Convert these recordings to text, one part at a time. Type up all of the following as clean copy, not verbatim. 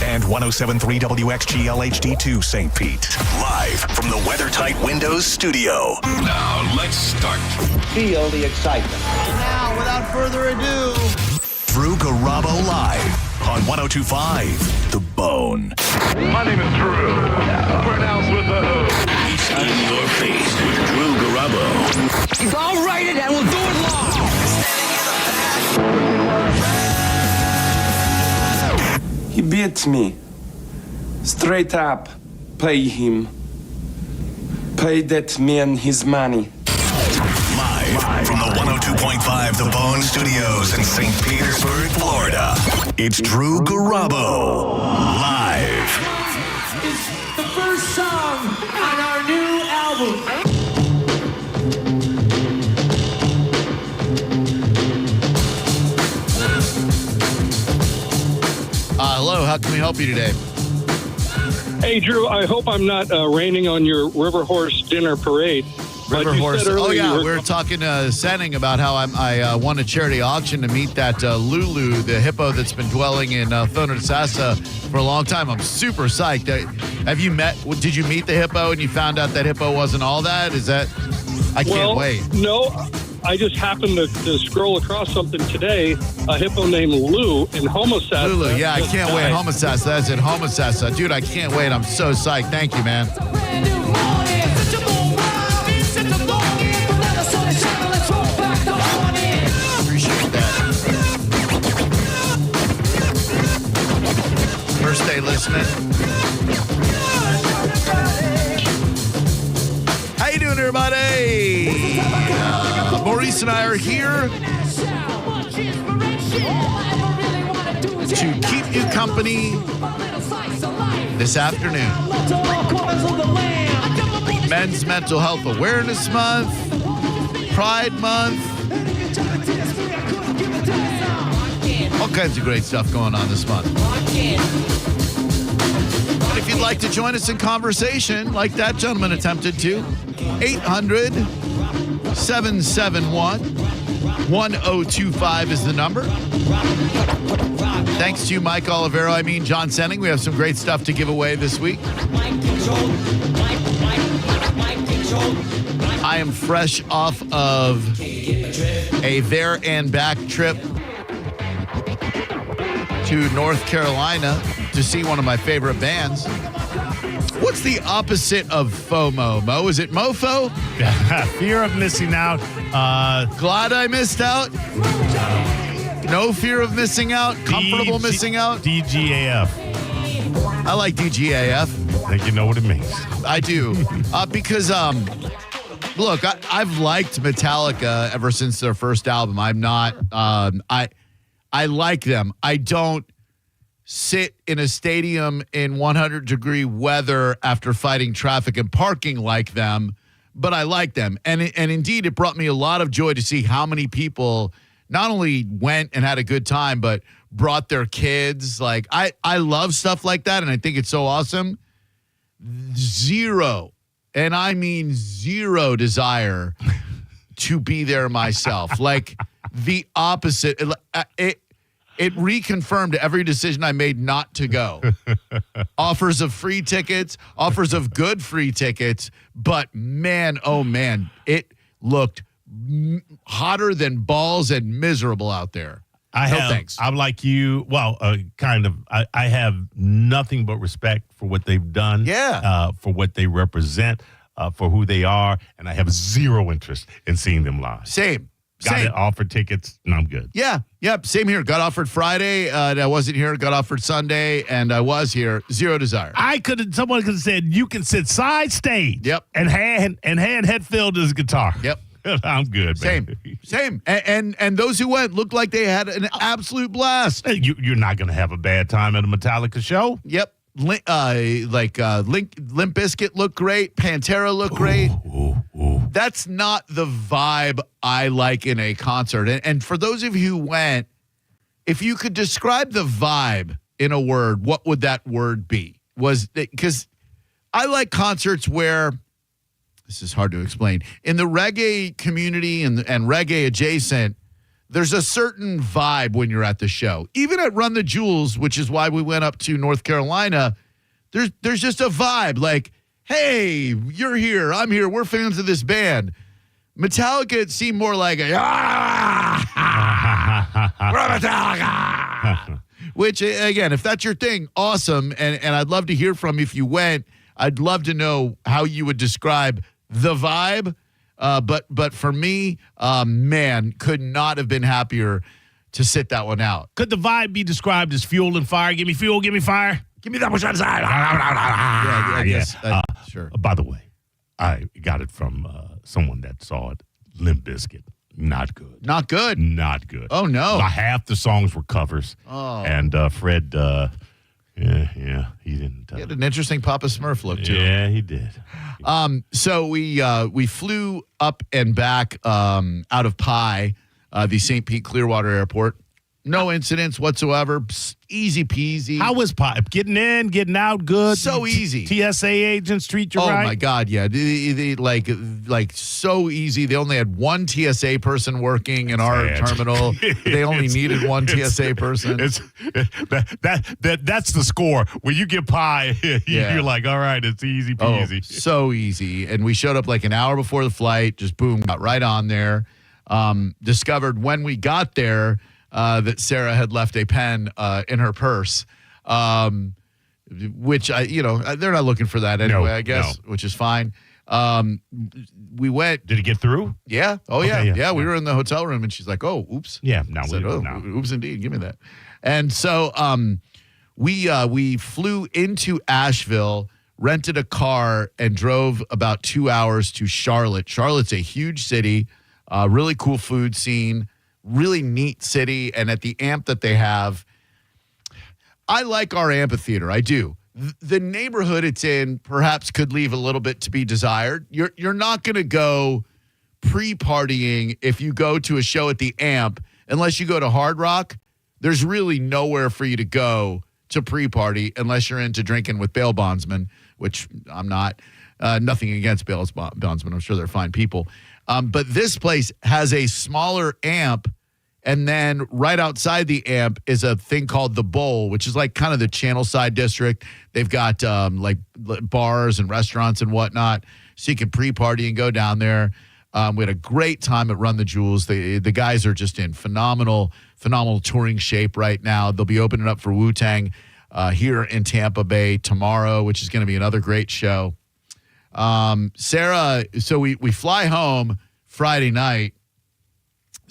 and 107.3 WXGL HD2 St. Pete. Live from the WeatherTight Windows studio. Now let's start. Feel the excitement. Now, without further ado, Drew Garabo live on 102.5 The Bone. My name is Drew. Pronounced with the O. He's in your face with Drew Garabo. I'll write it and we'll do it live. He beats me. Straight up. Pay him. Pay that man his money. Live from the 102.5 The Bone Studios in St. Petersburg, Florida. It's Drew Garabo live. It's the first song on our new album. Hello, how can we help you today? Hey, Drew, I hope I'm not raining on your River Horse dinner parade. River Horse. Oh, yeah, we were talking to Senning about how I won a charity auction to meet that Lulu, the hippo that's been dwelling in Thonosassa for a long time. I'm super psyched. Did you meet the hippo and you found out that hippo wasn't all that? I can't wait. No, I just happened to scroll across something today, a hippo named Lou in Homosassa. Lulu, yeah, I can't wait. Homosassa, that's it, Homosassa. Dude, I can't wait. I'm so psyched. Thank you, man. Appreciate that. First day listening. How you doing, everybody? Maurice and I are here to keep you company this afternoon. Men's Mental Health Awareness Month, Pride Month, all kinds of great stuff going on this month. And if you'd like to join us in conversation, like that gentleman attempted to, 800-771-1025 is the number. Thanks to Mike Olivero, John Senning. We have some great stuff to give away this week. I am fresh off of a there and back trip to North Carolina to see one of my favorite bands. What's the opposite of FOMO, Mo? Is it MOFO? Fear of missing out. Glad I missed out? No fear of missing out? Comfortable missing out? DGAF. I like DGAF. I think you know what it means. I do. Because, look, I've liked Metallica ever since their first album. I'm not, I like them. I don't sit in a stadium in 100-degree weather after fighting traffic and parking like them, but I like them. And indeed, it brought me a lot of joy to see how many people not only went and had a good time, but brought their kids. Like, I love stuff like that, and I think it's so awesome. Zero, and I mean zero desire to be there myself. Like, the opposite. It reconfirmed every decision I made not to go. Offers of free tickets, offers of good free tickets, but man, oh man, it looked hotter than balls and miserable out there. Thanks. I'm like you. Well, kind of. I have nothing but respect for what they've done. Yeah. For what they represent, for who they are, and I have zero interest in seeing them live. Same. Got it, offered tickets, and I'm good. Yeah, yep, same here. Got offered Friday, and I wasn't here. Got offered Sunday, and I was here. Zero desire. Someone could have said, you can sit side stage. Yep. And hand Hetfield's guitar. Yep. I'm good, man. Same. And those who went looked like they had an absolute blast. You're not going to have a bad time at a Metallica show. Yep. Limp Bizkit looked great. Pantera looked great. Ooh. That's not the vibe I like in a concert. And for those of you who went, if you could describe the vibe in a word, what would that word be? Because I like concerts where, this is hard to explain, in the reggae community and reggae adjacent, there's a certain vibe when you're at the show. Even at Run the Jewels, which is why we went up to North Carolina, there's just a vibe like, hey, you're here, I'm here, we're fans of this band. Metallica, it seemed more like we're Metallica. Which, again, if that's your thing, awesome. And I'd love to hear from you if you went. I'd love to know how you would describe the vibe. But for me, man, could not have been happier to sit that one out. Could the vibe be described as fuel and fire? Give me fuel, give me fire. Give me that much outside. I guess. Sure. By the way, I got it from someone that saw it. Limp Bizkit. Not good. Not good? Not good. Oh, no. About half the songs were covers. Oh. And Fred, he didn't. He had an interesting Papa Smurf look, too. Yeah, he did. So we flew up and back out of Pye, the St. Pete Clearwater Airport. No incidents whatsoever. Easy peasy. How was Pipe? Getting in, getting out, good. So easy. TSA agents treat you right. Oh my God, yeah. They like so easy. They only had one TSA person working in our terminal. They only needed one TSA person. That's the score. When you get Pie, you're like, all right, it's easy peasy. Oh, so easy. And we showed up like an hour before the flight. Just boom, got right on there. Discovered when we got there. That Sarah had left a pen in her purse, which they're not looking for that anyway, I guess, which is fine. We went. Did it get through? Yeah. Oh, okay, yeah. We were in the hotel room, and she's like, "Oh, oops." Yeah. No. Oops, indeed. Give me that. And so we flew into Asheville, rented a car, and drove about 2 hours to Charlotte. Charlotte's a huge city, really cool food scene. Really neat city, and at the amp that they have, I like our amphitheater. I do. The neighborhood it's in perhaps could leave a little bit to be desired. You're not going to go pre-partying if you go to a show at the amp unless you go to Hard Rock. There's really nowhere for you to go to pre-party unless you're into drinking with bail bondsmen, which I'm not. Nothing against bail bondsmen. I'm sure they're fine people. But this place has a smaller amp, and then right outside the amp is a thing called the Bowl, which is like kind of the Channel Side district. They've got like bars and restaurants and whatnot, so you can pre-party and go down there. We had a great time at Run the Jewels. The guys are just in phenomenal touring shape right now. They'll be opening up for Wu-Tang here in Tampa Bay tomorrow, which is going to be another great show. Sarah, so we fly home Friday night.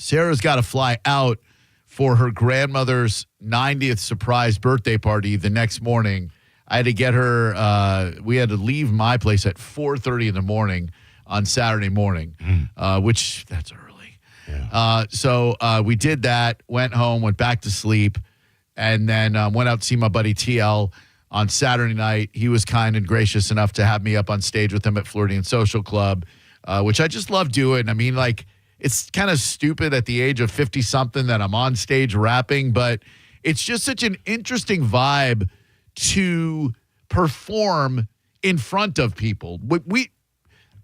Sarah's got to fly out for her grandmother's 90th surprise birthday party the next morning. I had to get her, we had to leave my place at 4:30 in the morning on Saturday morning, which that's early. Yeah. So we did that, went home, went back to sleep, and then went out to see my buddy TL on Saturday night. He was kind and gracious enough to have me up on stage with him at Floridian Social Club, which I just love doing. I mean, like, it's kind of stupid at the age of 50-something that I'm on stage rapping, but it's just such an interesting vibe to perform in front of people.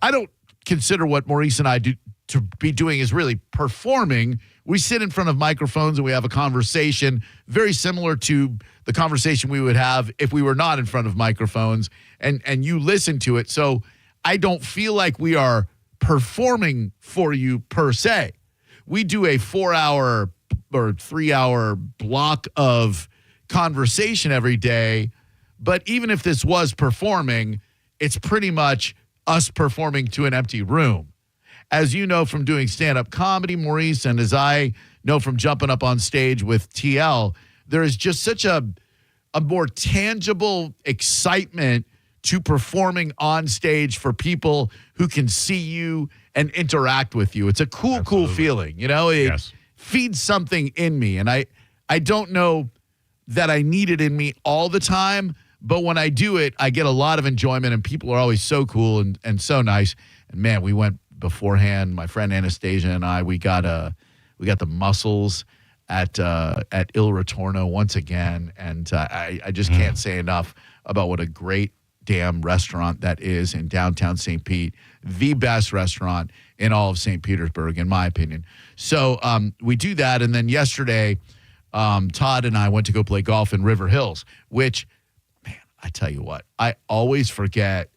I don't consider what Maurice and I do to be doing is really performing. We sit in front of microphones and we have a conversation very similar to the conversation we would have if we were not in front of microphones, and you listen to it. So I don't feel like we are performing for you per se. We do a 4-hour or 3-hour block of conversation every day. But even if this was performing, it's pretty much us performing to an empty room. As you know from doing stand-up comedy, Maurice, and as I know from jumping up on stage with TL, there is just such a more tangible excitement to performing on stage for people who can see you and interact with you. It's a cool feeling. You know, it feeds something in me. And I don't know that I need it in me all the time, but when I do it, I get a lot of enjoyment, and people are always so cool and so nice. And man, we went beforehand. My friend Anastasia and I, we got the mussels at Il Ritorno once again, and I just can't say enough about what a great damn restaurant that is in downtown St. Pete. The best restaurant in all of St. Petersburg, in my opinion. So we do that, and then yesterday, Todd and I went to go play golf in River Hills, which, man, I tell you what, I always forget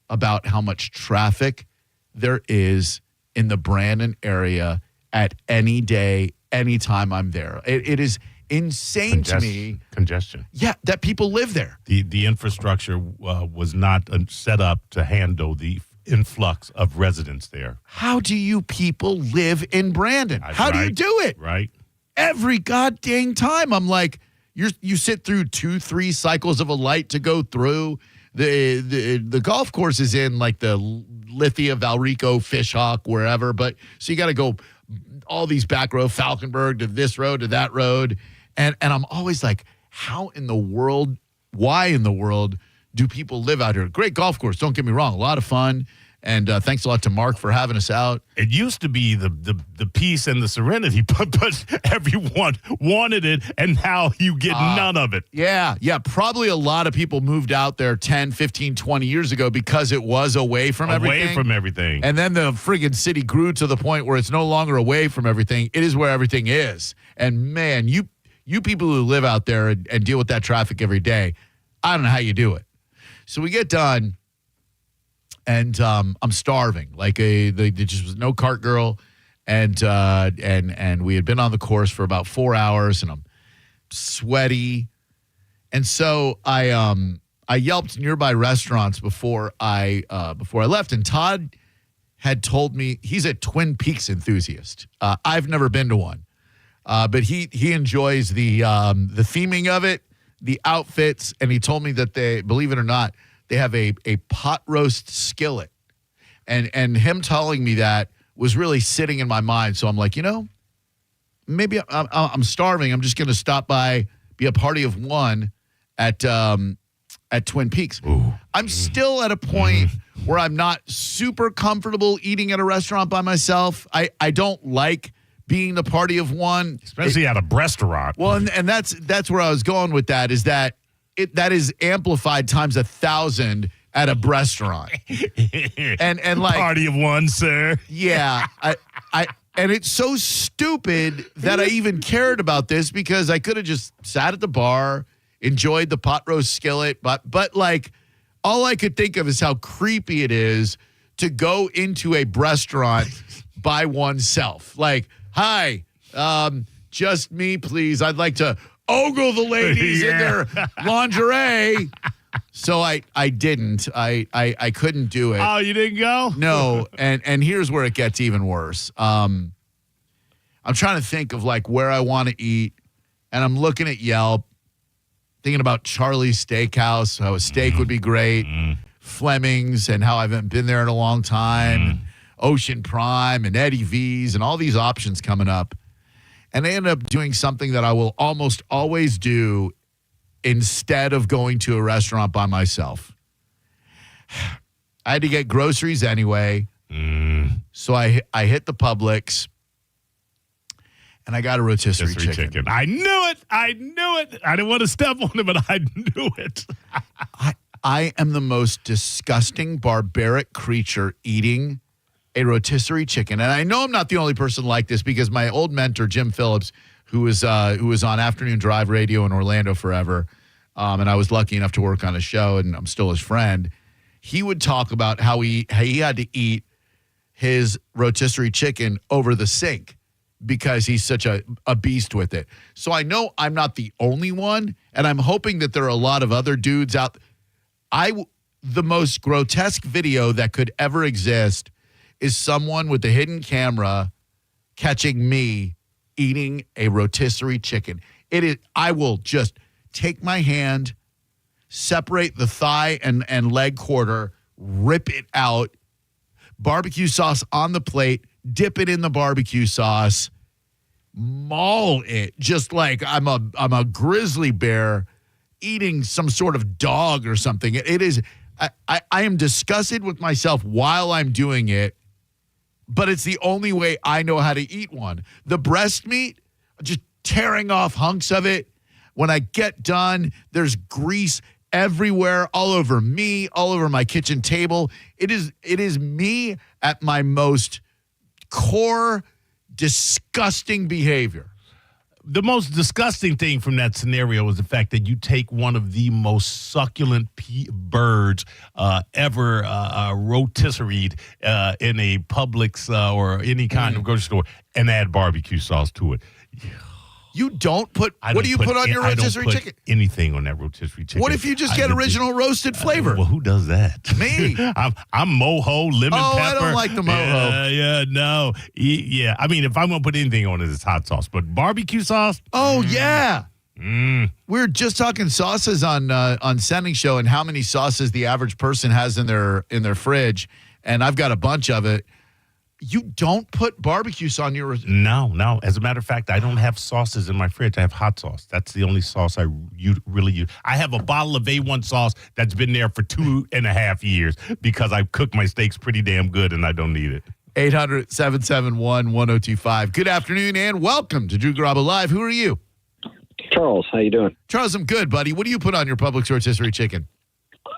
about how much traffic there is in the Brandon area at any day, anytime I'm there. It is insane to me. Congestion. Yeah, that people live there. The infrastructure was not set up to handle the influx of residents there. How do you people live in Brandon? How do you do it? Right. Every goddamn time. I'm like, you sit through 2-3 cycles of a light to go through. The golf course is in like the Lithia, Valrico, Fishhawk, wherever. But so you got to go all these back road, Falkenberg to this road to that road. And I'm always like, how in the world, why in the world do people live out here? Great golf course, don't get me wrong, a lot of fun. And thanks a lot to Mark for having us out. It used to be the peace and the serenity, but everyone wanted it, and now you get none of it. Yeah. Probably a lot of people moved out there 10, 15, 20 years ago because it was away from everything. Away from everything. And then the friggin' city grew to the point where it's no longer away from everything. It is where everything is. And, man, you people who live out there and deal with that traffic every day, I don't know how you do it. So we get done, and I'm starving. Like there just was no cart girl, and we had been on the course for about 4 hours, and I'm sweaty, and so I yelped nearby restaurants before I left, and Todd had told me he's a Twin Peaks enthusiast. I've never been to one, but he enjoys the theming of it, the outfits, and he told me that they, believe it or not, they have a pot roast skillet. And him telling me that was really sitting in my mind. So I'm like, maybe I'm starving. I'm just going to stop by, be a party of one at Twin Peaks. Ooh. I'm still at a point where I'm not super comfortable eating at a restaurant by myself. I don't like being the party of one. Especially at a restaurant. Well, and that's where I was going with that, is that that is amplified times 1,000 at a restaurant. and like party of one, sir. Yeah. I and it's so stupid that I even cared about this, because I could have just sat at the bar, enjoyed the pot roast skillet, but like all I could think of is how creepy it is to go into a restaurant by oneself. Like, hi, just me, please. I'd like to ogle the ladies in their lingerie. So I didn't. I couldn't do it. Oh, you didn't go? No. And here's where it gets even worse. I'm trying to think of like where I want to eat, and I'm looking at Yelp, thinking about Charlie's Steakhouse, how a steak would be great, Fleming's, and how I haven't been there in a long time, and Ocean Prime and Eddie V's and all these options coming up. And I ended up doing something that I will almost always do instead of going to a restaurant by myself. I had to get groceries anyway. So I hit the Publix, and I got a rotisserie chicken. I knew it. I didn't want to step on it, but I knew it. I am the most disgusting, barbaric creature eating a rotisserie chicken. And I know I'm not the only person like this, because my old mentor, Jim Phillips, who was on Afternoon Drive Radio in Orlando forever, and I was lucky enough to work on a show, and I'm still his friend, he would talk about how he had to eat his rotisserie chicken over the sink because he's such a beast with it. So I know I'm not the only one, and I'm hoping that there are a lot of other dudes out. The most grotesque video that could ever exist is someone with a hidden camera catching me eating a rotisserie chicken. I will just take my hand, separate the thigh and leg quarter, rip it out, barbecue sauce on the plate, dip it in the barbecue sauce, maul it just like I'm a grizzly bear eating some sort of dog or something. It is. I am disgusted with myself while I'm doing it, but it's the only way I know how to eat one. The breast meat, just tearing off hunks of it. When I get done, there's grease everywhere, all over me, all over my kitchen table. It is me at my most core disgusting behavior. The most disgusting thing from that scenario is the fact that you take one of the most succulent birds ever rotisseried in a Publix or any kind of grocery store and add barbecue sauce to it. You don't put. What do you put on your rotisserie chicken? Anything on that rotisserie chicken. What if you just get original roasted flavor? Well, who does that? Me. I'm mojo, lemon pepper. I don't like the mojo. No. Yeah. I mean, if I'm going to put anything on it, it's hot sauce. But barbecue sauce? Oh, yeah. We were just talking sauces on Sending Show and how many sauces the average person has in their fridge. And I've got a bunch of it. You don't put barbecue sauce on your... No. As a matter of fact, I don't have sauces in my fridge. I have hot sauce. That's the only sauce I really use. I have a bottle of A1 sauce that's been there for 2.5 years because I cook my steaks pretty damn good and I don't need it. 800-771-1025. Good afternoon and welcome to Drew Garabo Live. Who are you? Charles, how you doing? Charles, I'm good, buddy. What do you put on your Publix rotisserie chicken?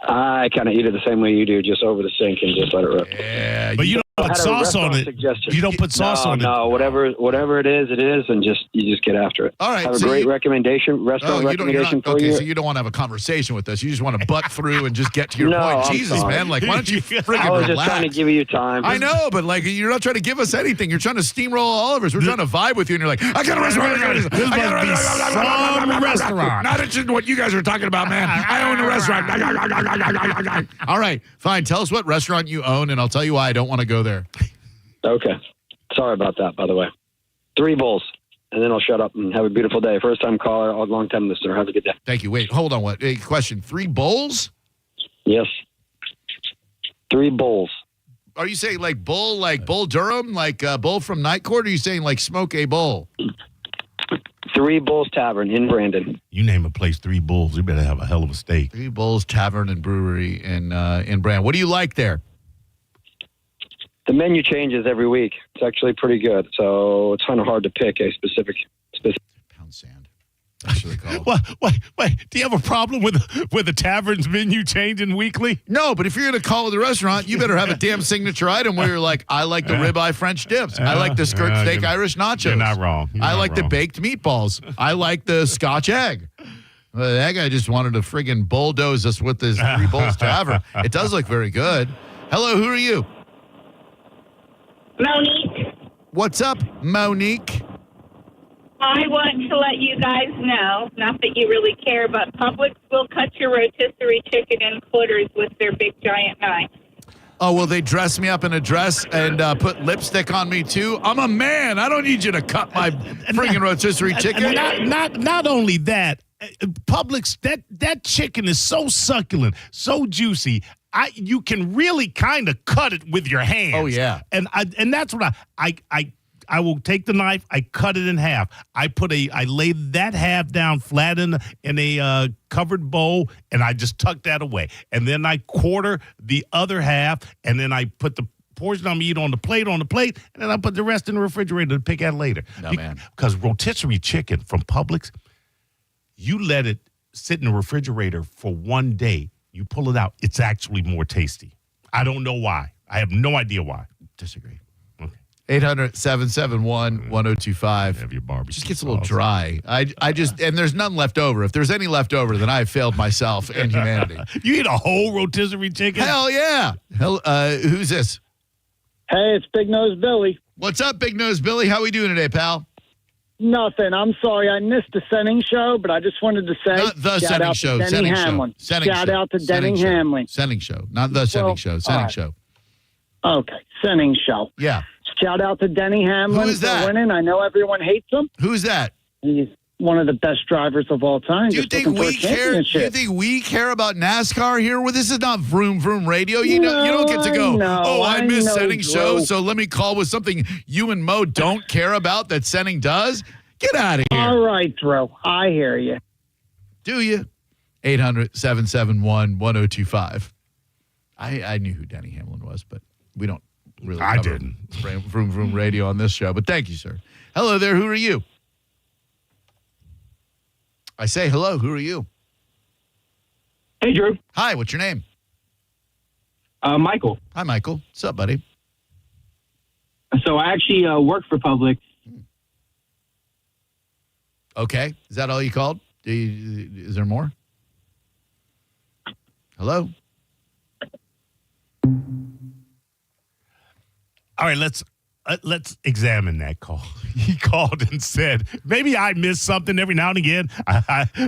I kind of eat it the same way you do, just over the sink and just let it rip. Yeah, but you don't put sauce on it. Suggestion. You don't put sauce on it. No, whatever it is, and you just get after it. All right, I have a great recommendation, restaurant recommendation for you. Okay, so you don't want to have a conversation with us. You just want to butt through and just get to your point. I'm Jesus, sorry. man, like why don't you friggin' relax? I was just trying to give you time. I know, but like you're not trying to give us anything. You're trying to steamroll all of us. We're trying to vibe with you, and you're like, I got a restaurant. This must be some restaurant. Not interested in what you guys are talking about, man. I own a restaurant. All right, fine. Tell us what restaurant you own, and I'll tell you why I don't want to go there. Okay. Sorry about that, by the way. 3 bowls, and then I'll shut up and have a beautiful day. First-time caller, long-time listener. Have a good day. Thank you. Wait, hold on. What? Hey, question. 3 bowls? Yes. 3 bowls. Are you saying like Bull Durham, like Bull from Night Court, or are you saying like Smoke a Bowl? 3 Bulls Tavern in Brandon. You name a place 3 Bulls, you better have a hell of a steak. 3 Bulls Tavern and Brewery in Brandon. What do you like there? The menu changes every week. It's actually pretty good, so it's kind of hard to pick a specific. Pound sand. That's what they call it. Wait. Do you have a problem with the tavern's menu changing weekly? No, but if you're going to call it a restaurant, you better have a damn signature item where you're like, I like the ribeye French dips. I like the skirt steak Irish nachos. You're not wrong. I like the baked meatballs. I like the Scotch egg. That guy just wanted to friggin' bulldoze us with this 3 Bulls Tavern. It does look very good. Hello, who are you? Monique, What's up, Monique? I want to let you guys know, not that you really care, but Publix will cut your rotisserie chicken in quarters with their big giant knife. Oh, will they dress me up in a dress and put lipstick on me too? I'm a man. I don't need you to cut my friggin' rotisserie chicken. Not only that, Publix, that chicken is so succulent, so juicy. You can really kind of cut it with your hands. Oh yeah, and that's what I will take the knife. I cut it in half. I lay that half down flat in a covered bowl, and I just tuck that away. And then I quarter the other half, and then I put the portion I'm eating on the plate, and then I put the rest in the refrigerator to pick at later. No, man. Because rotisserie chicken from Publix, you let it sit in the refrigerator for 1 day. You pull it out, it's actually more tasty. I don't know why. I have no idea why. Disagree. Okay. 800-771-1025. Have your barbecue. Just gets a little dry. I just, and there's none left over. If there's any left over, then I have failed myself and humanity. You eat a whole rotisserie chicken? Hell yeah. Who's this? Hey, it's Big Nose Billy. What's up, Big Nose Billy? How we doing today, pal? Nothing. I'm sorry I missed the Sending Show, but I just wanted to say not the shout Sending out Show. to Denny Hamlin. Shout out to Denny Hamlin. Sending Show, not the Sending Show. Sending Show. Okay, Sending Show. Yeah. Shout out to Denny Hamlin Who is that? for winning. I know everyone hates him. Who's that? He's one of the best drivers of all time. Do you think we care? Do you think we care about NASCAR here? Well, this is not Vroom Vroom Radio. You don't get to go. I miss Sending Show, so let me call with something you and Mo don't care about that Sending does. Get out of here. All right, Drew. I hear you. Do you? 800-771-1025. I knew who Denny Hamlin was, but we don't really cover Vroom Vroom Radio on this show. But thank you, sir. Hello there. Who are you? I say hello. Who are you? Hey, Drew. Hi. What's your name? Michael. Hi, Michael. What's up, buddy? So I actually work for Publix. Okay. Is that all you called? Is there more? Hello? All right, let's examine that call. He called and said, maybe I miss something every now and again.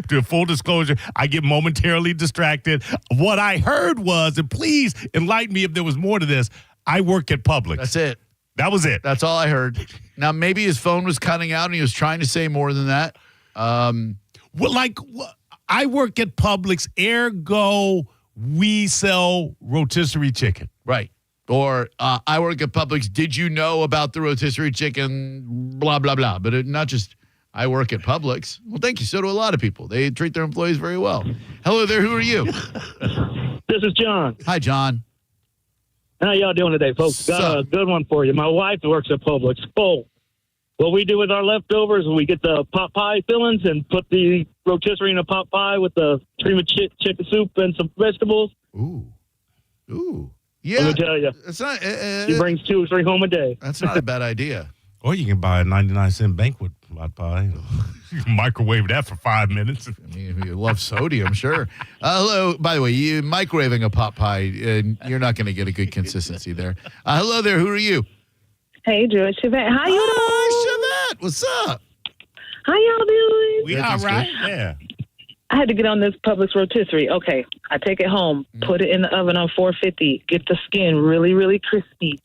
To full disclosure, I get momentarily distracted. What I heard was, and please enlighten me if there was more to this, I work at Publix. That's it. That was it. That's all I heard. Now, maybe his phone was cutting out and he was trying to say more than that. I work at Publix, ergo we sell rotisserie chicken. Right. Or I work at Publix. Did you know about the rotisserie chicken? Blah, blah, blah. But not just I work at Publix. Well, thank you. So do a lot of people. They treat their employees very well. Hello there. Who are you? This is John. Hi, John. How y'all doing today, folks? Got a good one for you. My wife works at Publix. Oh, what we do with our leftovers, we get the pot pie fillings and put the rotisserie in a pot pie with the cream of chicken soup and some vegetables. Ooh. Yeah. Let me tell you. It's not, she brings 2 or 3 home a day. That's not a bad idea. Or you can buy a 99-cent banquet pot pie. You can microwave that for 5 minutes. I mean, if you love sodium, sure. Hello. By the way, you microwaving a pot pie, you're not going to get a good consistency there. Hello there. Who are you? Hey, Drew. It's Chevette. How you doing? Hi, Chevette. What's up? How y'all doing? We all right. Yeah. I had to get on this Publix rotisserie. Okay, I take it home, put it in the oven on 450, get the skin really, really crispy.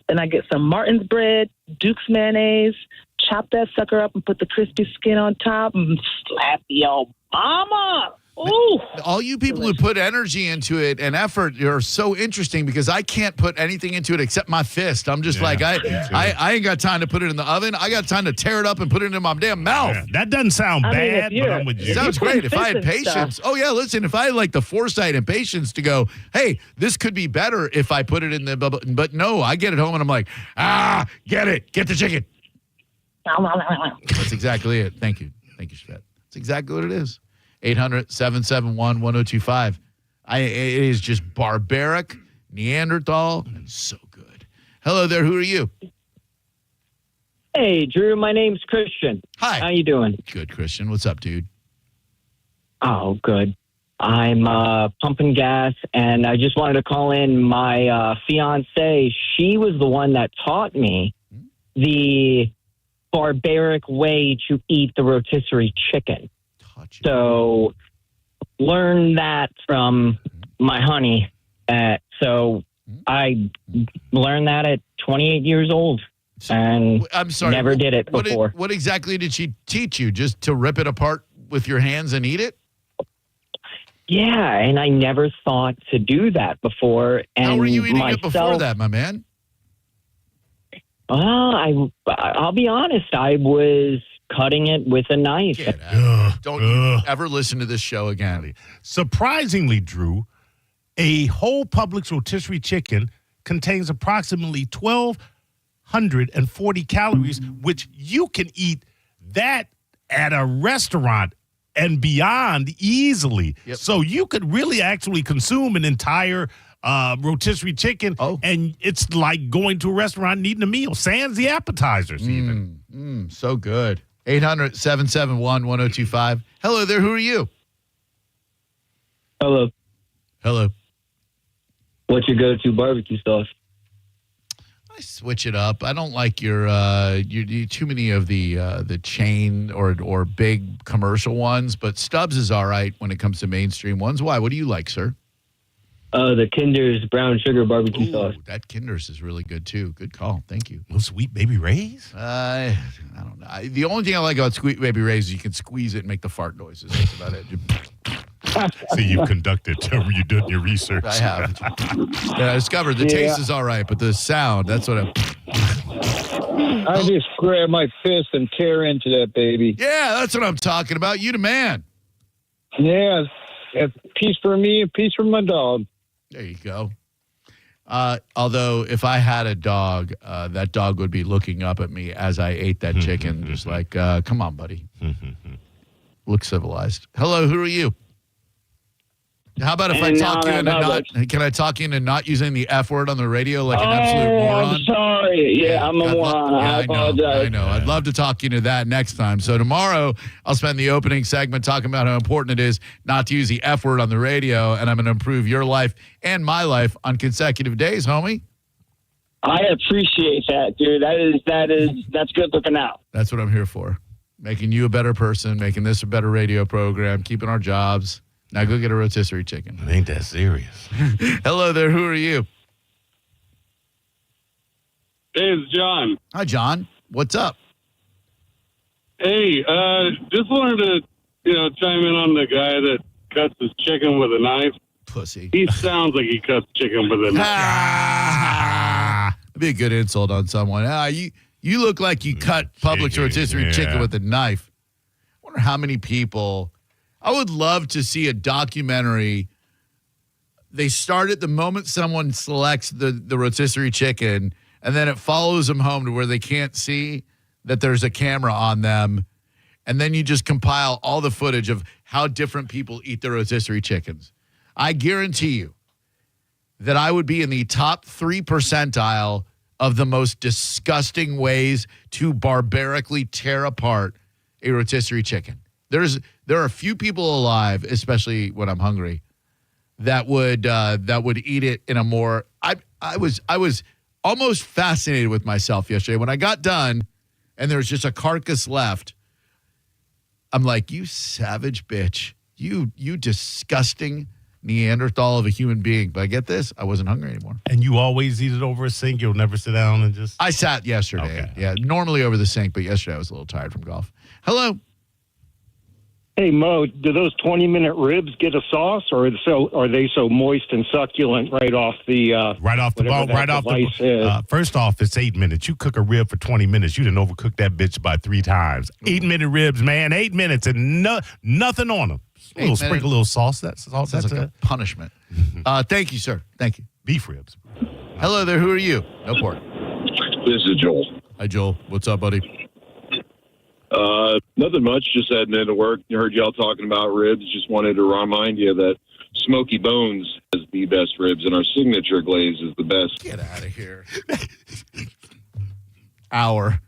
Then I get some Martin's bread, Duke's mayonnaise, chop that sucker up and put the crispy skin on top and slap your mama. Ooh. All you people who put energy into it and effort are so interesting because I can't put anything into it except my fist. I'm just I ain't got time to put it in the oven. I got time to tear it up and put it in my damn mouth. Yeah, that doesn't sound bad, but I'm with you. It sounds great. If I had patience. Oh, yeah, listen, if I had like the foresight and patience to go, hey, this could be better if I put it in the bubble. But no, I get it home and I'm like, get it. Get the chicken. That's exactly it. Thank you. Thank you, Shvet. That's exactly what it is. 800-771-1025. It is just barbaric, Neanderthal, and so good. Hello there. Who are you? Hey, Drew. My name's Christian. Hi. How you doing? Good, Christian. What's up, dude? Oh, good. I'm pumping gas, and I just wanted to call in my fiance. She was the one that taught me the barbaric way to eat the rotisserie chicken. So learn that from my honey. So I learned that at 28 years old and I'm sorry, never did it before. What exactly did she teach you? Just to rip it apart with your hands and eat it? Yeah, and I never thought to do that before. And how were you eating it before that, my man? I'll be honest. I was cutting it with a knife. Don't you ever listen to this show again. Surprisingly, Drew, a whole Publix rotisserie chicken contains approximately 1,240 calories, which you can eat that at a restaurant and beyond easily. Yep. So you could really actually consume an entire rotisserie chicken, and it's like going to a restaurant and eating a meal, sans the appetizers even. So good. 800-771-1025. Hello there. Who are you? Hello. Hello. What's your go-to barbecue sauce? I switch it up. I don't like your too many of the chain or big commercial ones, but Stubbs is all right when it comes to mainstream ones. Why? What do you like, sir? The Kinder's brown sugar barbecue sauce. That Kinder's is really good too. Good call. Thank you. No Sweet Baby Ray's? I don't know. The only thing I like about Sweet Baby Ray's is you can squeeze it and make the fart noises. That's about it. See, you conducted, you did your research. I have. Yeah, I discovered the taste is all right, but the sound, that's what I just grab my fist and tear into that baby. Yeah, that's what I'm talking about. You the man. Yeah, a piece for me, a piece for my dog. There you go. Although if I had a dog, that dog would be looking up at me as I ate that chicken, just like, come on, buddy. Look civilized. Hello, who are you? How about if I And talk now you I'm into at not? Publix. Can I talk you into not using the F word on the radio like an absolute moron? I'm sorry. Yeah, I'm a moron. I apologize. I know. I'd love to talk you into that next time. So tomorrow, I'll spend the opening segment talking about how important it is not to use the F word on the radio, and I'm going to improve your life and my life on consecutive days, homie. I appreciate that, dude. That's good looking out. That's what I'm here for. Making you a better person, making this a better radio program, keeping our jobs. Now go get a rotisserie chicken. It ain't that serious. Hello there. Who are you? Hey, it's John. Hi, John. What's up? Hey, just wanted to, chime in on the guy that cuts his chicken with a knife. Pussy. He sounds like he cuts chicken with a knife. That'd be a good insult on someone. You look like you cut Publix rotisserie chicken with a knife. I wonder how many people. I would love to see a documentary. They start at the moment someone selects the rotisserie chicken, and then it follows them home to where they can't see that there's a camera on them. And then you just compile all the footage of how different people eat their rotisserie chickens. I guarantee you that I would be in the top 3 percentile of the most disgusting ways to barbarically tear apart a rotisserie chicken. There are a few people alive, especially when I'm hungry, that would eat it in a more. I was almost fascinated with myself yesterday when I got done, and there was just a carcass left. I'm like, you savage bitch, you disgusting Neanderthal of a human being. But I get this, I wasn't hungry anymore. And you always eat it over a sink? You'll never sit down and just... I sat yesterday. Okay. Yeah, normally over the sink, but yesterday I was a little tired from golf. Hello. Hey, Mo, do those 20-minute ribs get a sauce, or are they so moist and succulent right off the right off the whatever bone, that right off device the is? First off, it's 8 minutes. You cook a rib for 20 minutes. You didn't overcook that bitch by 3 times. 8-minute ribs, man. 8 minutes and nothing on them. A little sprinkle, a little sauce. That's like a punishment. Thank you, sir. Thank you. Beef ribs. Hello there. Who are you? No pork. This is Joel. Hi, Joel. What's up, buddy? Nothing much. Just heading into work. Heard y'all talking about ribs. Just wanted to remind you that Smoky Bones has the best ribs, and our signature glaze is the best. Get out of here. Hour.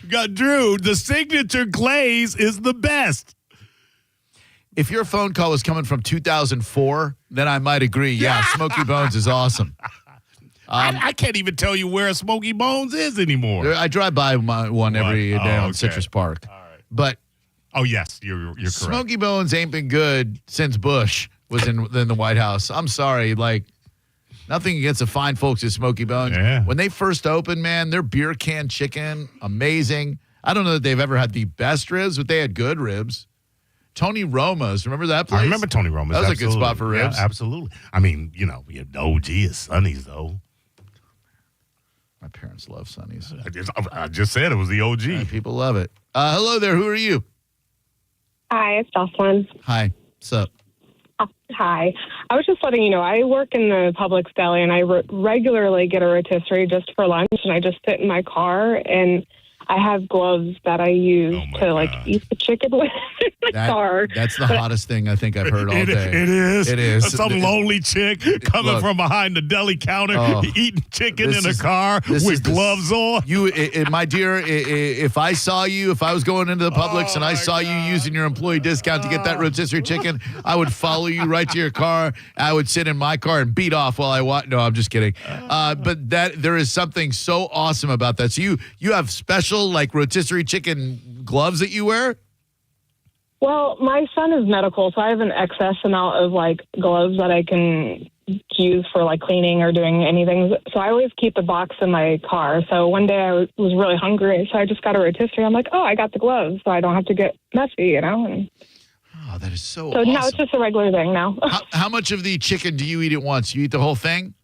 Got Drew. The signature glaze is the best. If your phone call was coming from 2004, then I might agree. Yeah, Smoky Bones is awesome. I can't even tell you where Smoky Bones is anymore. I drive by one every day on Citrus Park. All right. But yes, you're correct. Smoky Bones ain't been good since Bush was in the White House. I'm sorry, nothing against the fine folks at Smoky Bones. Yeah. When they first opened, man, their beer can chicken, amazing. I don't know that they've ever had the best ribs, but they had good ribs. Tony Roma's, remember that place? I remember Tony Roma's. That was absolutely. a good spot for ribs. Yeah, absolutely. I mean, we have the OG is Sonny's, though. My parents love Sonny's. I just said it was the OG. Yeah, people love it. Hello there. Who are you? Hi, it's Jocelyn. Hi. What's up? Hi. I was just letting you know, I work in the Publix deli, and I regularly get a rotisserie just for lunch, and I just sit in my car, and I have gloves that I use to eat the chicken with in my car. That's the hottest thing I think I've heard all day. It is. It is. Some lonely chick coming from behind the deli counter, eating chicken in a car with gloves on. My dear, if I saw you, if I was going into the Publix and I saw you using your employee discount to get that rotisserie chicken, I would follow you right to your car. I would sit in my car and beat off while I watch. No, I'm just kidding. But there is something so awesome about that. So you have special rotisserie chicken gloves that you wear? Well, my son is medical, so I have an excess amount of gloves that I can use for cleaning or doing anything. So I always keep the box in my car. So one day I was really hungry, so I just got a rotisserie. I'm like, I got the gloves, so I don't have to get messy, And oh, that is so awesome. Now it's just a regular thing now. How much of the chicken do you eat at once? You eat the whole thing?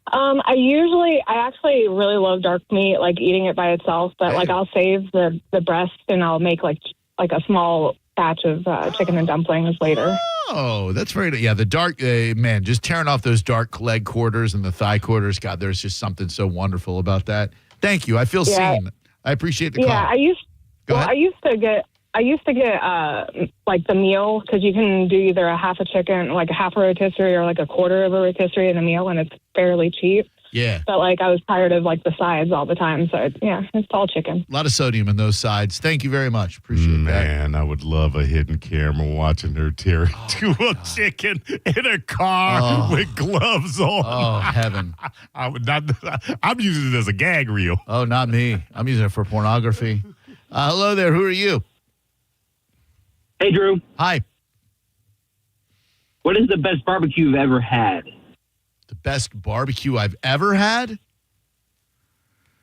I actually really love dark meat, eating it by itself, but I'll save the breast and I'll make a small batch of chicken and dumplings later. Oh, that's very, yeah. The dark, man, just tearing off those dark leg quarters and the thigh quarters. God, there's just something so wonderful about that. Thank you. I feel seen. I appreciate the call. Yeah, I used to I used to get like the meal because you can do either a half a chicken, like a half a rotisserie, or like a quarter of a rotisserie in a meal, and it's fairly cheap. Yeah. But like I was tired of like the sides all the time, so it's all chicken. A lot of sodium in those sides. Thank you very much. Appreciate that. Man, I would love a hidden camera watching her tear into a chicken in a car with gloves on. Oh, heaven. I'm using it as a gag reel. Oh, not me. I'm using it for pornography. Hello there. Who are you? Hey, Drew. Hi. What is the best barbecue you've ever had? The best barbecue I've ever had?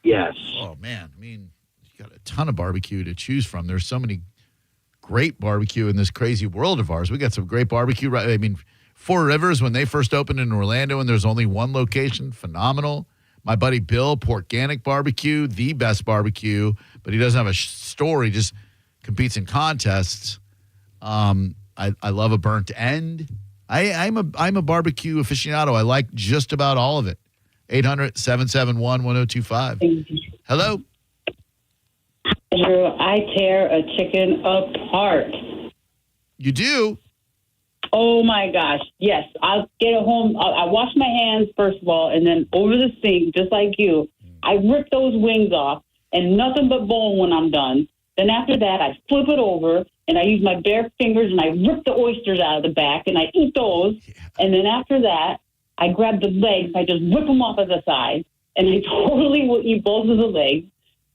Yes. Oh, man. I mean, you got a ton of barbecue to choose from. There's so many great barbecue in this crazy world of ours. We got some great barbecue. Right? I mean, Four Rivers, when they first opened in Orlando and there's only one location, phenomenal. My buddy Bill, Porkganic Barbecue, the best barbecue, but he doesn't have a store. He just competes in contests. I love a burnt end. I'm a barbecue aficionado. I like just about all of it. 800-771-1025. Hello. Drew, I tear a chicken apart. You do? Oh my gosh, yes. I'll get it home. I wash my hands first of all, and then over the sink, just like you, I rip those wings off, and nothing but bone when I'm done. Then after that, I flip it over, and I use my bare fingers, and I rip the oysters out of the back, and I eat those. Yeah. And then after that, I grab the legs, I just rip them off of the side, and I totally will eat both of the legs.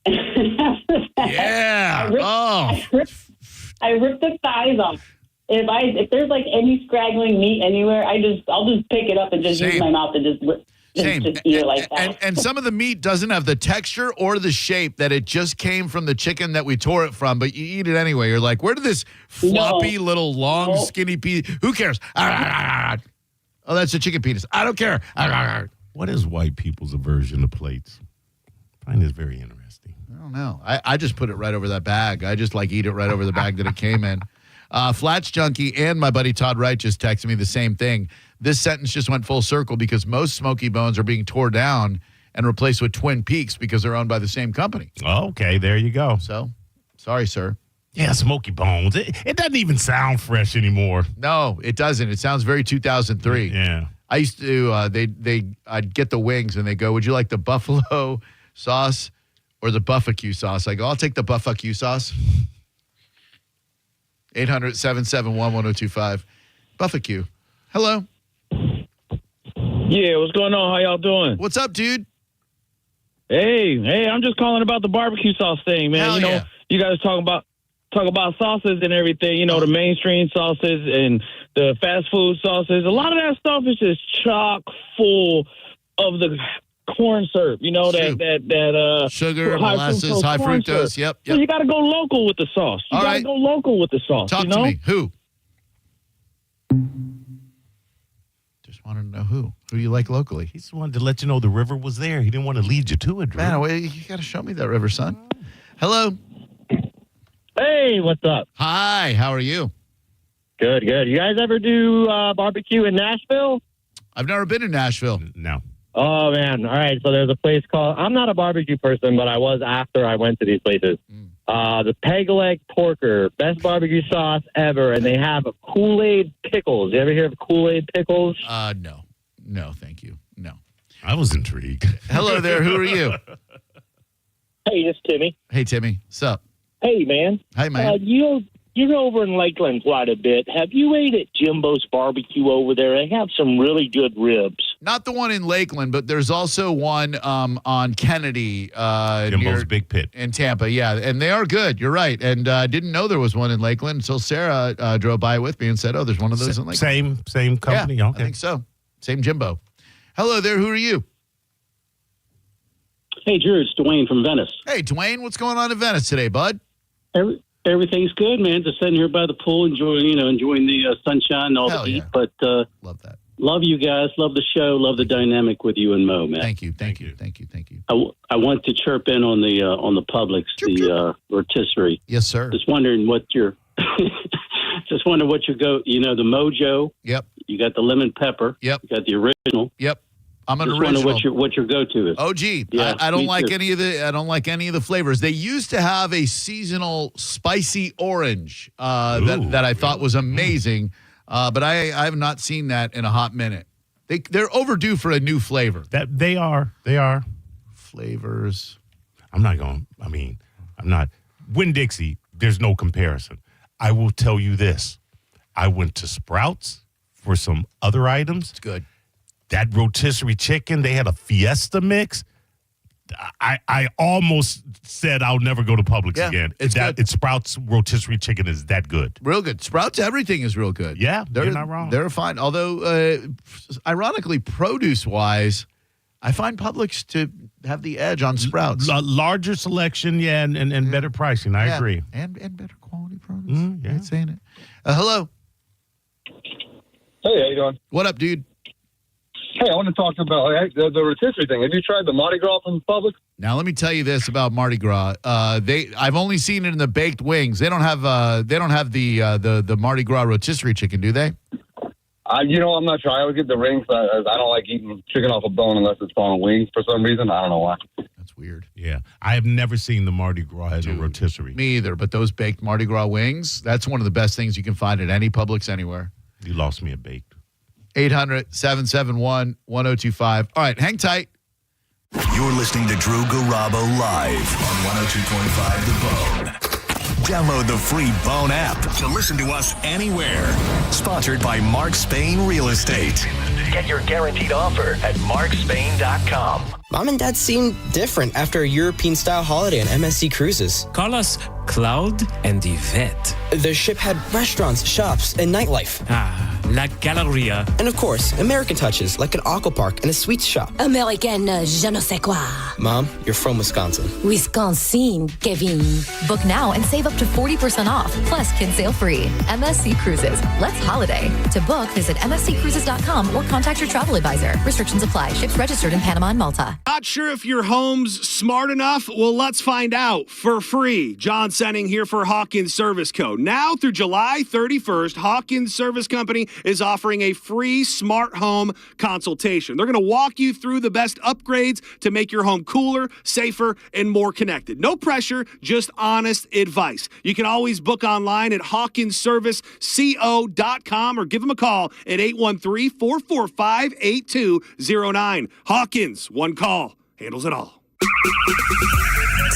And after that, I rip the thighs off. If there's like any scraggling meat anywhere, I'll just pick it up and just use my mouth and just eat it like that. And some of the meat doesn't have the texture or the shape that it just came from the chicken that we tore it from, but you eat it anyway. You're like, where did this floppy little long skinny piece? Who cares? Oh, that's a chicken penis. I don't care. What is white people's aversion to plates? I find this very interesting. I don't know. I just put it right over that bag. I just eat it right over the bag that it came in. Flats Junkie and my buddy Todd Wright just texted me the same thing. This sentence just went full circle because most Smoky Bones are being tore down and replaced with Twin Peaks because they're owned by the same company. Okay, there you go. So, sorry, sir. Yeah, Smoky Bones. It doesn't even sound fresh anymore. No, it doesn't. It sounds very 2003. Yeah. I used to, I'd get the wings and they go, would you like the buffalo sauce or the buffaque sauce? I go, I'll take the buffaque sauce. 800-771-1025. Buffaque. Hello. Yeah, what's going on? How y'all doing? What's up, dude? Hey, I'm just calling about the barbecue sauce thing, man. Hell yeah. You guys talk about sauces and everything, the mainstream sauces and the fast food sauces. A lot of that stuff is just chock full of the corn syrup, that sugar, molasses, high fructose. Yep. So you got to go local with the sauce. You got to go local with the sauce. Talk to me. Who? Just wanted to know who. Who do you like locally? He just wanted to let you know the river was there. He didn't want to lead you to it, Drew. Man, you got to show me that river, son. Hello. Hey, what's up? Hi, how are you? Good. You guys ever do barbecue in Nashville? I've never been in Nashville. No. Oh, man. All right. So there's a place called, I'm not a barbecue person, but I was after I went to these places. The Peg Leg Porker, best barbecue sauce ever. And they have Kool-Aid pickles. You ever hear of Kool-Aid pickles? No. No, thank you. No. I was intrigued. Hello there. Who are you? Hey, this is Timmy. Hey, Timmy. What's up? Hey, man. Hi, man. You're over in Lakeland quite a bit. Have you ate at Jimbo's Barbecue over there? They have some really good ribs. Not the one in Lakeland, but there's also one on Kennedy. Jimbo's Big Pit. In Tampa, yeah. And they are good. You're right. And I didn't know there was one in Lakeland until Sarah drove by with me and said, there's one of those in Lakeland. Same company? Yeah, okay. I think so. Same Jimbo. Hello there. Who are you? Hey, Drew. It's Dwayne from Venice. Hey, Dwayne. What's going on in Venice today, bud? Everything's good, man. Just sitting here by the pool, enjoying the sunshine and all the heat. Yeah. But love that. Love you guys. Love the show. Love the dynamic with you and Mo, man. Thank you. I want to chirp in on the Publix, rotisserie. Yes, sir. Just wondering what your the Mojo. Yep. You got the lemon pepper. Yep. You got the original. Yep. I'm an Just wonder original. what your go-to is. Oh, gee, Yeah, I don't me like too. any of the. I don't like any of the flavors. They used to have a seasonal spicy orange that I thought was amazing, but I have not seen that in a hot minute. They're overdue for a new flavor. That they are flavors. I'm not. Winn-Dixie, there's no comparison. I will tell you this. I went to Sprouts for some other items. It's good. That rotisserie chicken, they had a Fiesta mix. I almost said I'll never go to Publix again. It's good. It's Sprouts rotisserie chicken is that good. Real good. Sprouts, everything is real good. Yeah, you're not wrong. They're fine. Although, ironically, produce-wise, I find Publix to have the edge on Sprouts. Larger selection, and better pricing. I agree. And better quality produce. Yeah. Ain't saying it. Hello. Hey, how you doing? What up, dude? Hey, I want to talk about the rotisserie thing. Have you tried the Mardi Gras from Publix? Now let me tell you this about Mardi Gras. I've only seen it in the baked wings. They don't have the Mardi Gras rotisserie chicken, do they? I'm not sure. I always get the rings. I don't like eating chicken off a bone unless it's on wings for some reason. I don't know why. That's weird. Yeah, I have never seen the Mardi Gras as a rotisserie. Me either. But those baked Mardi Gras wings, that's one of the best things you can find at any Publix anywhere. You lost me at baked. 800-771-1025. All right, hang tight. You're listening to Drew Garabo live on 102.5 The Bone. Download the free Bone app to listen to us anywhere. Sponsored by Mark Spain Real Estate. Get your guaranteed offer at markspain.com. Mom and Dad seem different after a European-style holiday on MSC Cruises. Call us Cloud and Yvette. The ship had restaurants, shops, and nightlife. La Galleria. And of course, American touches like an aqua park and a sweets shop. American je ne sais quoi. Mom, you're from Wisconsin. Wisconsin, Kevin. Book now and save up to 40% off, plus kids sail free. MSC Cruises. Let's holiday. To book, visit msccruises.com or contact your travel advisor. Restrictions apply. Ships registered in Panama and Malta. Not sure if your home's smart enough? Well, let's find out for free. John Senning here for Hawkins Service Co. Now through July 31st, Hawkins Service Company is offering a free smart home consultation. They're going to walk you through the best upgrades to make your home cooler, safer, and more connected. No pressure, just honest advice. You can always book online at hawkinsserviceco.com or give them a call at 813-445-8209. Hawkins, one call, handles it all.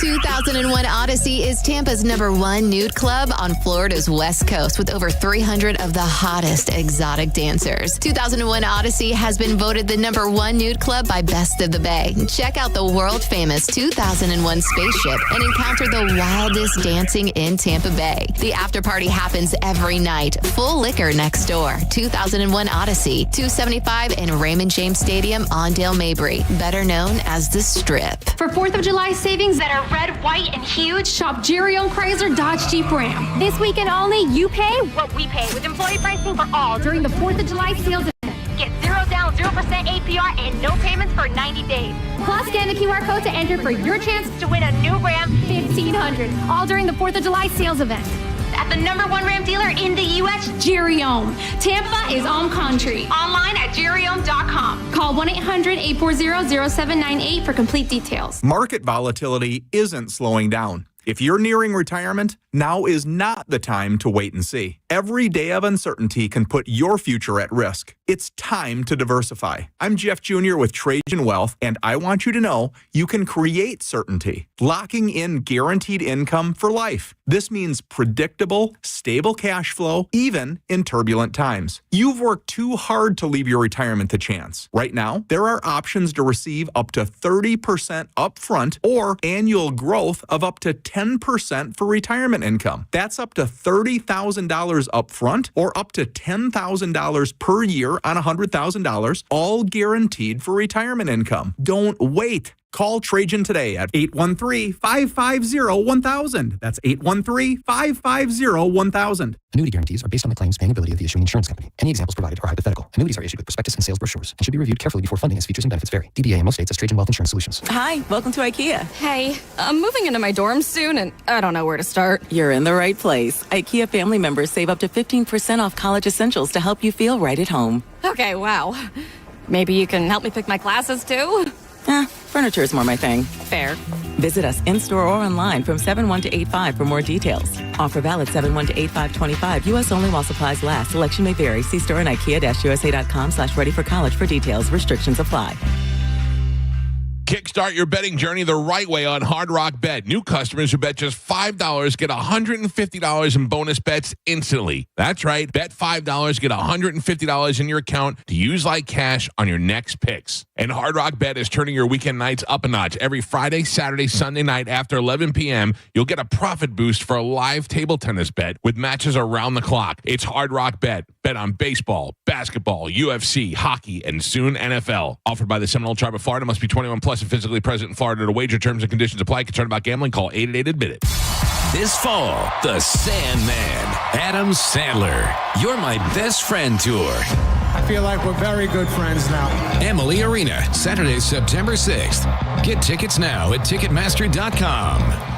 2001 Odyssey is Tampa's #1 nude club on Florida's West Coast with over 300 of the hottest exotic dancers. 2001 Odyssey has been voted the #1 nude club by Best of the Bay. Check out the world-famous 2001 spaceship and encounter the wildest dancing in Tampa Bay. The after party happens every night. Full liquor next door. 2001 Odyssey, 275 in Raymond James Stadium on Dale Mabry, better known as the Strip. For 4th of July savings that are red, white, and huge, shop Jerry on Chrysler Dodge Jeep Ram. This weekend only, you pay what we pay with employee pricing for all during the 4th of July sales event. Get 0 down, 0% APR, and no payments for 90 days. Plus, scan the QR code to enter for your chance to win a new Ram 1500, all during the 4th of July sales event. At the #1 Ram dealer in the U.S., Jerry Ohm. Tampa is Ohm Country. Online at jerryohm.com. Call 1-800-840-0798 for complete details. Market volatility isn't slowing down. If you're nearing retirement, now is not the time to wait and see. Every day of uncertainty can put your future at risk. It's time to diversify. I'm Jeff Jr. with Trajan Wealth, and I want you to know you can create certainty, locking in guaranteed income for life. This means predictable, stable cash flow, even in turbulent times. You've worked too hard to leave your retirement to chance. Right now, there are options to receive up to 30% upfront or annual growth of up to 10% for retirement income. That's up to $30,000 upfront or up to $10,000 per year on $100,000, all guaranteed for retirement income. Don't wait. Call Trajan today at 813-550-1000. That's 813-550-1000. Annuity guarantees are based on the claims paying ability of the issuing insurance company. Any examples provided are hypothetical. Annuities are issued with prospectus and sales brochures and should be reviewed carefully before funding as features and benefits vary. DBA in most states as Trajan Wealth Insurance Solutions. Hi, welcome to IKEA. Hey, I'm moving into my dorm soon and I don't know where to start. You're in the right place. IKEA family members save up to 15% off college essentials to help you feel right at home. Okay, wow. Maybe you can help me pick my classes, too? Furniture is more my thing. Fair. Visit us in-store or online from 7/1 to 8/5 for more details. Offer valid 7/1 to 8/5/25. U.S. only while supplies last. Selection may vary. See store and IKEA-USA.com/ready-for-college for details. Restrictions apply. Kickstart your betting journey the right way on Hard Rock Bet. New customers who bet just $5 get $150 in bonus bets instantly. That's right. Bet $5, get $150 in your account to use like cash on your next picks. And Hard Rock Bet is turning your weekend nights up a notch. Every Friday, Saturday, Sunday night after 11 p.m., you'll get a profit boost for a live table tennis bet with matches around the clock. It's Hard Rock Bet. Bet on baseball, basketball, UFC, hockey, and soon NFL. Offered by the Seminole Tribe of Florida. Must be 21 plus and physically present in Florida to wager. Terms and conditions apply. Concerned about gambling? Call 888-ADMIT-IT. This fall, the Sandman, Adam Sandler, You're My Best Friend Tour. I feel like we're very good friends now. Emily Arena, Saturday, September 6th. Get tickets now at Ticketmaster.com.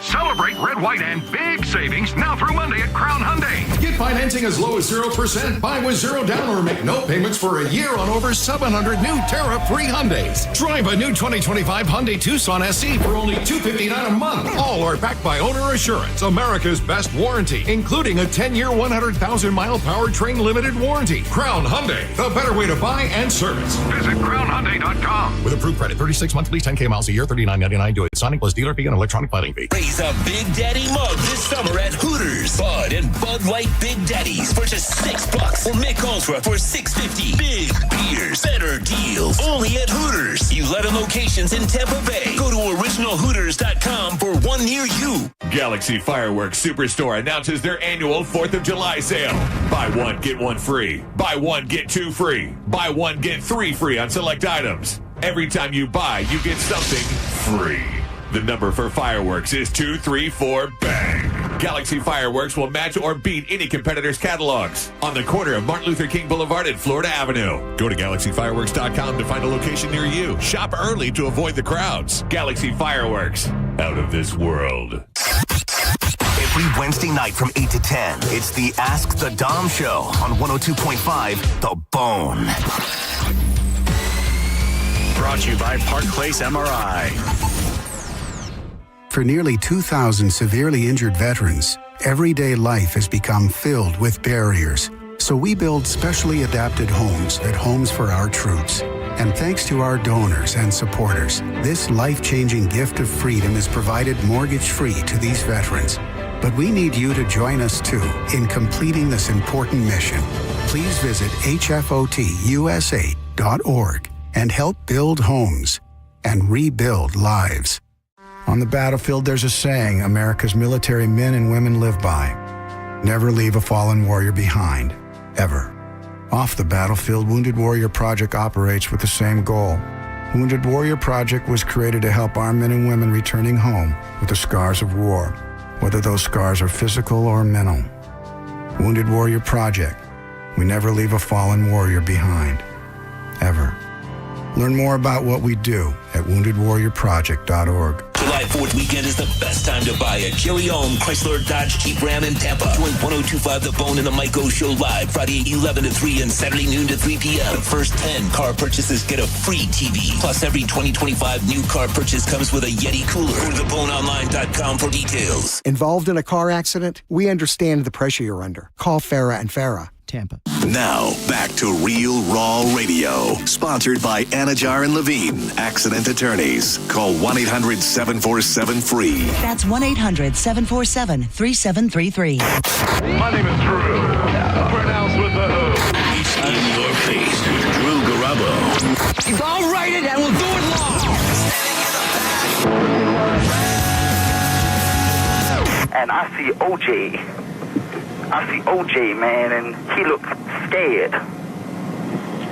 Celebrate red, white, and big savings now through Monday at Crown Hyundai. Get financing as low as 0%, buy with zero down, or make no payments for a year on over 700 new tariff-free Hyundais. Drive a new 2025 Hyundai Tucson SE for only $259 a month. All are backed by Owner Assurance, America's best warranty, including a 10-year, 100,000-mile powertrain limited warranty. Crown Hyundai, the better way to buy and service. Visit CrownHyundai.com. With approved credit, 36 monthly, 10K miles a year, $39.99 due. Signing plus dealer fee and electronic filing fee. Raise a Big Daddy mug this summer at Hooters. Bud and Bud Light Big Daddies for just $6. Or Mick Ultra for $6.50. Big beers, better deals. Only at Hooters. 11 locations in Tampa Bay. Go to originalhooters.com for one near you. Galaxy Fireworks Superstore announces their annual 4th of July sale. Buy one, get one free. Buy one, get two free. Buy one, get three free on select items. Every time you buy, you get something free. The number for fireworks is 234 bang. Galaxy Fireworks will match or beat any competitor's catalogs on the corner of Martin Luther King Boulevard and Florida Avenue. Go to GalaxyFireworks.com to find a location near you. Shop early to avoid the crowds. Galaxy Fireworks, out of this world. Every Wednesday night from 8 to 10, it's the Ask the Dom Show on 102.5 The Bone. Brought to you by Park Place MRI. For nearly 2,000 severely injured veterans, everyday life has become filled with barriers. So we build specially adapted homes at Homes for Our Troops. And thanks to our donors and supporters, this life-changing gift of freedom is provided mortgage-free to these veterans. But we need you to join us, too, in completing this important mission. Please visit hfotusa.org and help build homes and rebuild lives. On the battlefield, there's a saying America's military men and women live by. Never leave a fallen warrior behind, ever. Off the battlefield, Wounded Warrior Project operates with the same goal. Wounded Warrior Project was created to help our men and women returning home with the scars of war, whether those scars are physical or mental. Wounded Warrior Project. We never leave a fallen warrior behind, ever. Learn more about what we do at woundedwarriorproject.org. July 4th weekend is the best time to buy a Jerry Ohm Chrysler Dodge Jeep Ram in Tampa. Join 102.5 The Bone and the Mike O Show live Friday 11 to 3 and Saturday noon to 3 p.m. The first 10 car purchases get a free TV. Plus, every 2025 new car purchase comes with a Yeti cooler. Go to theboneonline.com for details. Involved in a car accident? We understand the pressure you're under. Call Farah and Farah. Tampa. Now, back to Real Raw Radio. Sponsored by Anajar and Levine, accident attorneys. Call 1-800-747-FREE. That's 1-800-747-3733. My name is Drew. Pronounced with the O. It's in your face with Drew Garabo. I'll write it and we'll do it live. And I see OJ. Man, and he looks scared.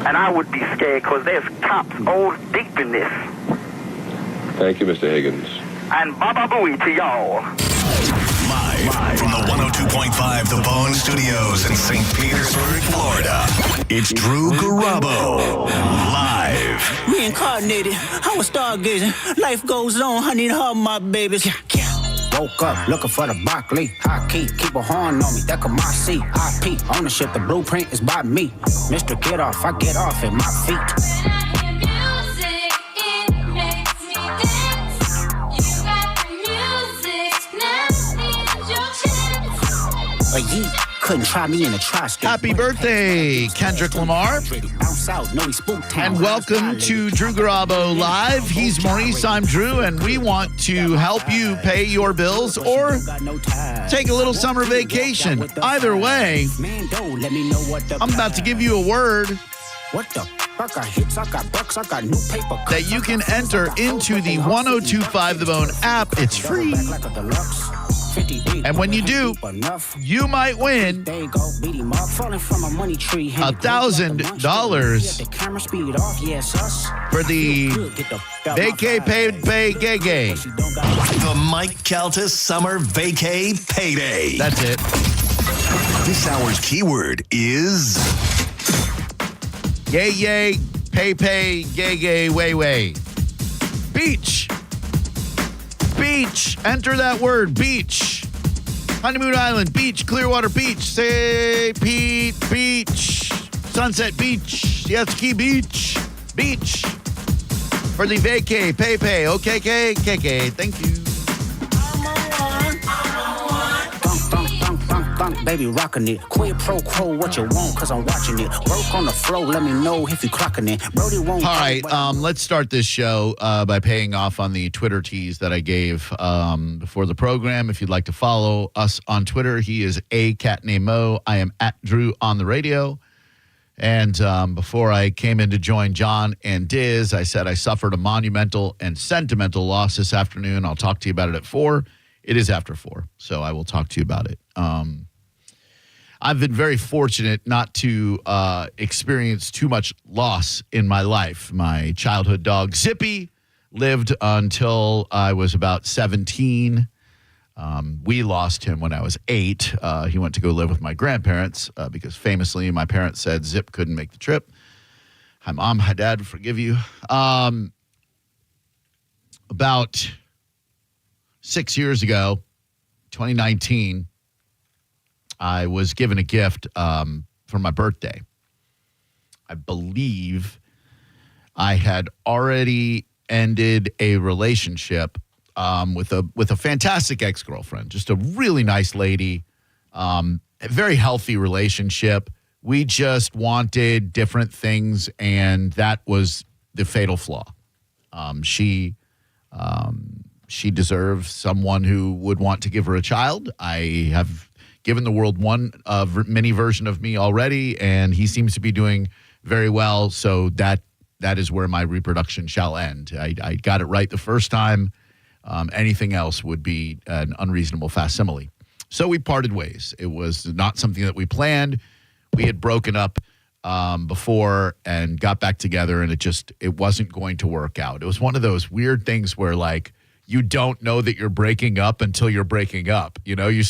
And I would be scared because there's cops all deep in this. Thank you, Mr. Higgins. And Baba Booey to y'all. Live from the 102.5 The Bone Studios in St. Petersburg, Florida. It's Drew Garabo. Live. Reincarnated. I was stargazing. Life goes on. I need her, my babies. Woke up looking for the broccoli. High key, keep a horn on me. That could my seat. IP ownership, the blueprint is by me. Mr. Get Off, I get off at my feet. Couldn't try me in a tri-state. Happy birthday, Kendrick Lamar. And welcome to Drew Garabo Live. He's Maurice, I'm Drew, and we want to help you pay your bills or take a little summer vacation. Either way, I'm about to give you a word that you can enter into the 1025 The Bone app. It's free. And when you do, you might win $1,000 for the Vacay Pay Gay. The Mike Calta Summer Vacay Payday. That's it. This hour's keyword is yay, yay, pay, gay, way. Beach. Beach. Enter that word, beach. Honeymoon Island, beach, Clearwater Beach, say Pete, beach, Sunset Beach, Yetski Beach, beach. For the vacay, pay, okay, KK, thank you. Baby, rockin' it. Quid pro quo, what you want, cause I'm watching it. Work on the flow, let me know if you clocking it. Brody won't. All right, let's start this show by paying off on the Twitter tease that I gave before the program. If you'd like to follow us on Twitter, he is a cat named Mo. I am at Drew on the radio. And before I came in to join John and Diz, I said I suffered a monumental and sentimental loss this afternoon. I'll talk to you about it at 4. It is after 4, so I will talk to you about it. I've been very fortunate not to experience too much loss in my life. My childhood dog, Zippy, lived until I was about 17. We lost him when I was 8. He went to go live with my grandparents because famously my parents said Zip couldn't make the trip. Hi, Mom. Hi, Dad. Forgive you. About 6 years ago, 2019, I was given a gift for my birthday. I believe I had already ended a relationship with a fantastic ex-girlfriend, just a really nice lady, a very healthy relationship. We just wanted different things, and that was the fatal flaw. She deserves someone who would want to give her a child. I have given the world one mini version of me already, and he seems to be doing very well. So that is where my reproduction shall end. I got it right the first time. Anything else would be an unreasonable facsimile. So we parted ways. It was not something that we planned. We had broken up before and got back together, and it wasn't going to work out. It was one of those weird things where, like, you don't know that you're breaking up until you're breaking up. You know, you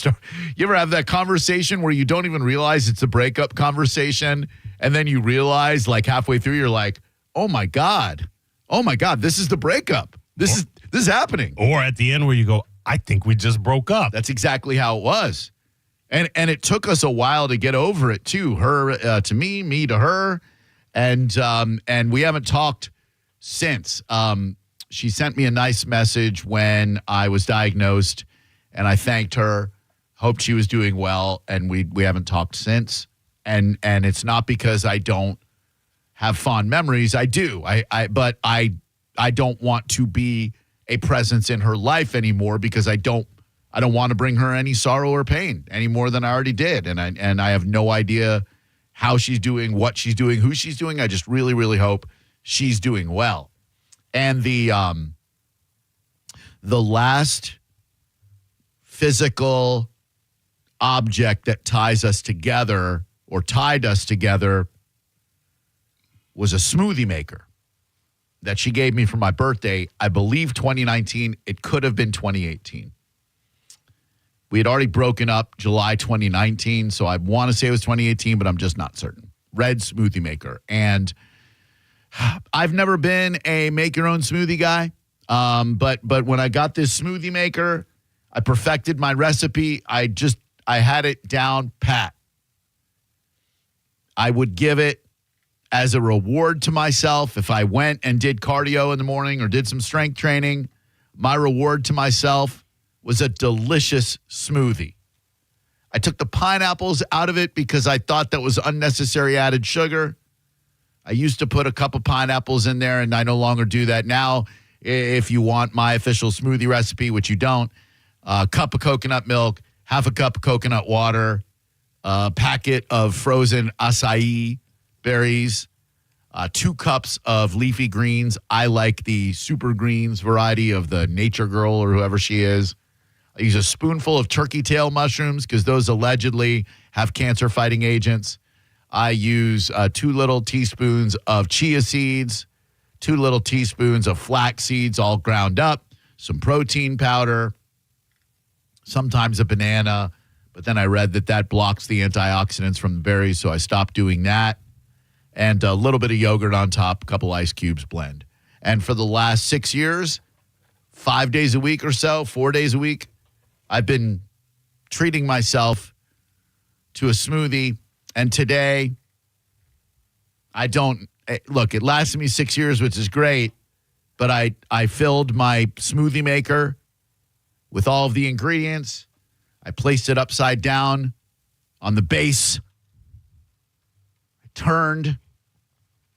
ever have that conversation where you don't even realize it's a breakup conversation, and then you realize, like, halfway through, you're like, oh my God, this is the breakup. This is happening. Or at the end where you go, I think we just broke up. That's exactly how it was. And it took us a while to get over it too. Her to me to her. And we haven't talked since. She sent me a nice message when I was diagnosed, and I thanked her, hoped she was doing well, and we haven't talked since. And it's not because I don't have fond memories. I do. But I don't want to be a presence in her life anymore because I don't want to bring her any sorrow or pain any more than I already did. And I have no idea how she's doing, what she's doing, who she's doing. I just really, really hope she's doing well. And the last physical object that ties us together or tied us together was a smoothie maker that she gave me for my birthday. I believe 2019. It could have been 2018. We had already broken up July 2019, so I want to say it was 2018, but I'm just not certain. Red smoothie maker. And I've never been a make-your-own smoothie guy, but when I got this smoothie maker, I perfected my recipe. I had it down pat. I would give it as a reward to myself if I went and did cardio in the morning or did some strength training. My reward to myself was a delicious smoothie. I took the pineapples out of it because I thought that was unnecessary added sugar. I used to put a cup of pineapples in there, and I no longer do that now. If you want my official smoothie recipe, which you don't, a cup of coconut milk, half a cup of coconut water, a packet of frozen acai berries, 2 cups of leafy greens. I like the super greens variety of the Nature Girl or whoever she is. I use a spoonful of turkey tail mushrooms because those allegedly have cancer-fighting agents. I use 2 little teaspoons of chia seeds, 2 little teaspoons of flax seeds all ground up, some protein powder, sometimes a banana, but then I read that blocks the antioxidants from the berries, so I stopped doing that. And a little bit of yogurt on top, a couple ice cubes blend. And for the last 6 years, 5 days a week or so, 4 days a week, I've been treating myself to a smoothie. And today, look, it lasted me 6 years, which is great, but I filled my smoothie maker with all of the ingredients. I placed it upside down on the base. I turned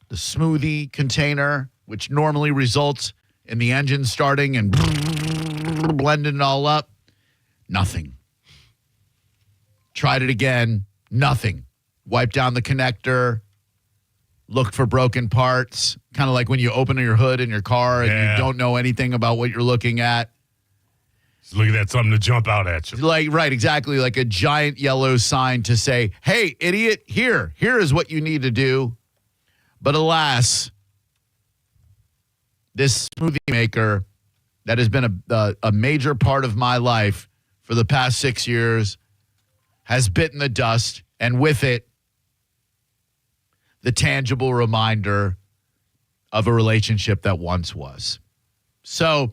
the smoothie container, which normally results in the engine starting and blending it all up. Nothing. Tried it again. Nothing. Wiped down the connector. Looked for broken parts. Kind of like when you open your hood in your car and you don't know anything about what you're looking at. Just looking at something to jump out at you. Right, exactly. Like a giant yellow sign to say, hey, idiot, here is what you need to do. But alas, this smoothie maker that has been a major part of my life for the past 6 years has bitten the dust, and with it, the tangible reminder of a relationship that once was. So,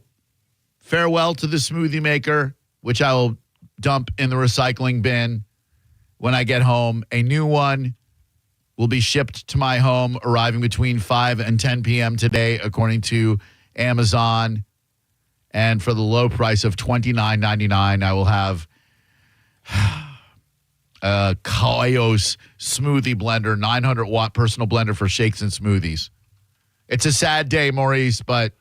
farewell to the smoothie maker, which I will dump in the recycling bin when I get home. A new one will be shipped to my home, arriving between 5 and 10 p.m. today, according to Amazon. And for the low price of $29.99, I will have a Kaios smoothie blender, 900-watt personal blender for shakes and smoothies. It's a sad day, Maurice, but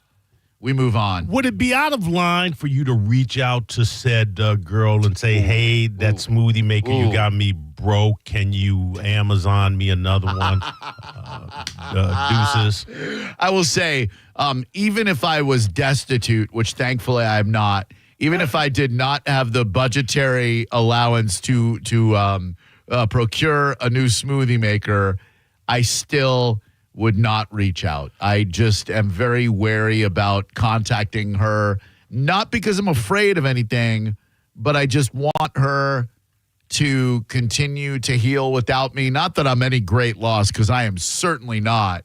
we move on. Would it be out of line for you to reach out to said girl and say, hey, that smoothie maker, you got me broke. Can you Amazon me another one? Deuces. I will say, even if I was destitute, which thankfully I'm not, even if I did not have the budgetary allowance to procure a new smoothie maker, I still would not reach out. I just am very wary about contacting her, not because I'm afraid of anything, but I just want her to continue to heal without me. Not that I'm any great loss, because I am certainly not.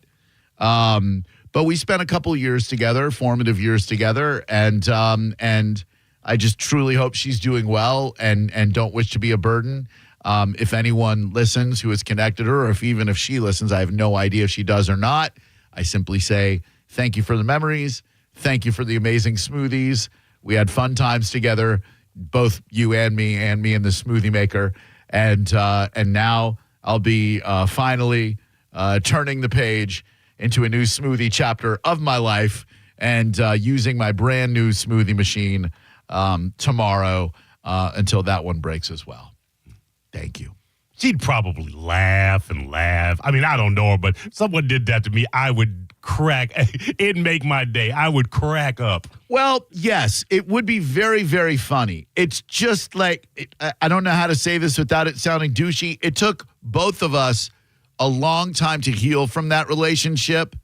But we spent a couple years together, formative years together, and I just truly hope she's doing well and don't wish to be a burden. If anyone listens who has connected her, or even if she listens, I have no idea if she does or not. I simply say thank you for the memories. Thank you for the amazing smoothies. We had fun times together, both you and me in the smoothie maker. And now I'll be finally turning the page into a new smoothie chapter of my life and using my brand new smoothie machine tomorrow until that one breaks as well. Thank you. She'd probably laugh and laugh. I mean, I don't know her, but if someone did that to me, I would crack. It'd make my day. I would crack up. Well, yes, it would be very, very funny. It's just like, I don't know how to say this without it sounding douchey. It took both of us a long time to heal from that relationship.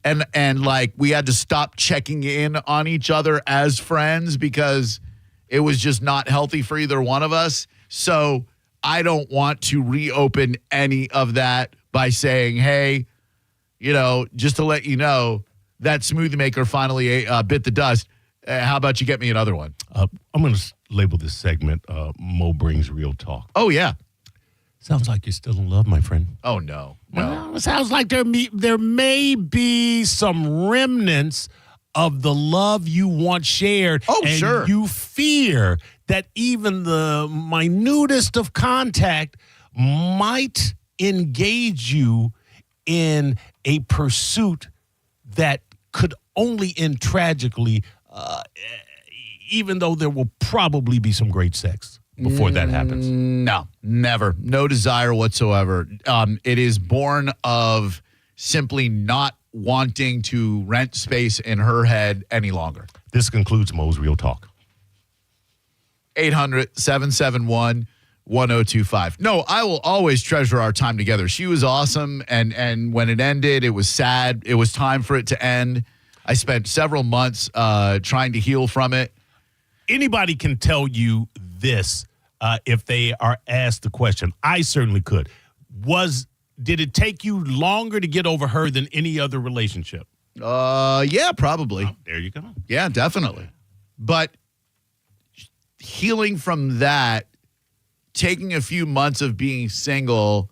And like, we had to stop checking in on each other as friends because it was just not healthy for either one of us. So I don't want to reopen any of that by saying, hey, just to let you know, that smoothie maker finally bit the dust. How about you get me another one? I'm going to label this segment Mo Brings Real Talk. Oh, yeah. Sounds like you're still in love, my friend. Oh, no. Well, it sounds like there may be some remnants of the love you once shared. Oh, and sure. You fear that even the minutest of contact might engage you in a pursuit that could only end tragically, even though there will probably be some great sex before that happens. No, never. No desire whatsoever. It is born of simply not wanting to rent space in her head any longer. This concludes Mo's Real Talk. 800-771-1025. No, I will always treasure our time together. She was awesome, and when it ended, it was sad. It was time for it to end. I spent several months trying to heal from it. Anybody can tell you this if they are asked the question. I certainly could. Did it take you longer to get over her than any other relationship? Yeah, probably. Oh, there you go. Yeah, definitely. But healing from that, taking a few months of being single,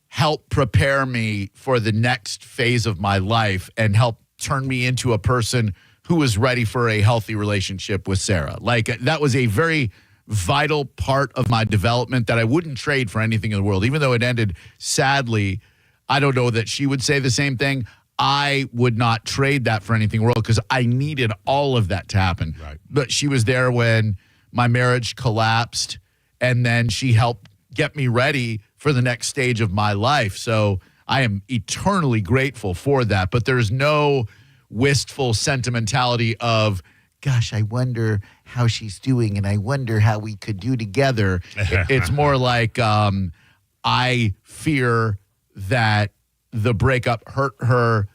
helped prepare me for the next phase of my life and help turn me into a person who was ready for a healthy relationship with Sarah. Like, that was a very vital part of my development that I wouldn't trade for anything in the world. Even though it ended sadly, I don't know that she would say the same thing. I would not trade that for anything in the world because I needed all of that to happen. Right. But she was there when my marriage collapsed, and then she helped get me ready for the next stage of my life. So I am eternally grateful for that. But there's no wistful sentimentality of, gosh, I wonder how she's doing, and I wonder how we could do together. It's more like I fear that the breakup hurt her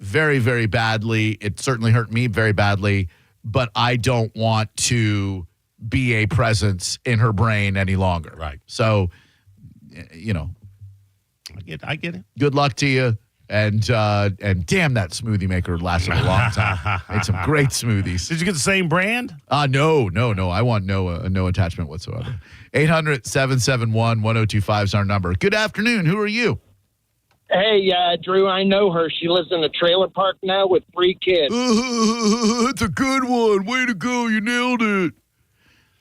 very, very badly. It certainly hurt me very badly, but I don't want to be a presence in her brain any longer. Right. So, I get it. Good luck to you. And damn, that smoothie maker lasted a long time. Made some great smoothies. Did you get the same brand? No. I want no attachment whatsoever. 800-771-1025 is our number. Good afternoon. Who are you? Hey, Drew, I know her. She lives in a trailer park now with 3 kids. That's a good one. Way to go. You nailed it.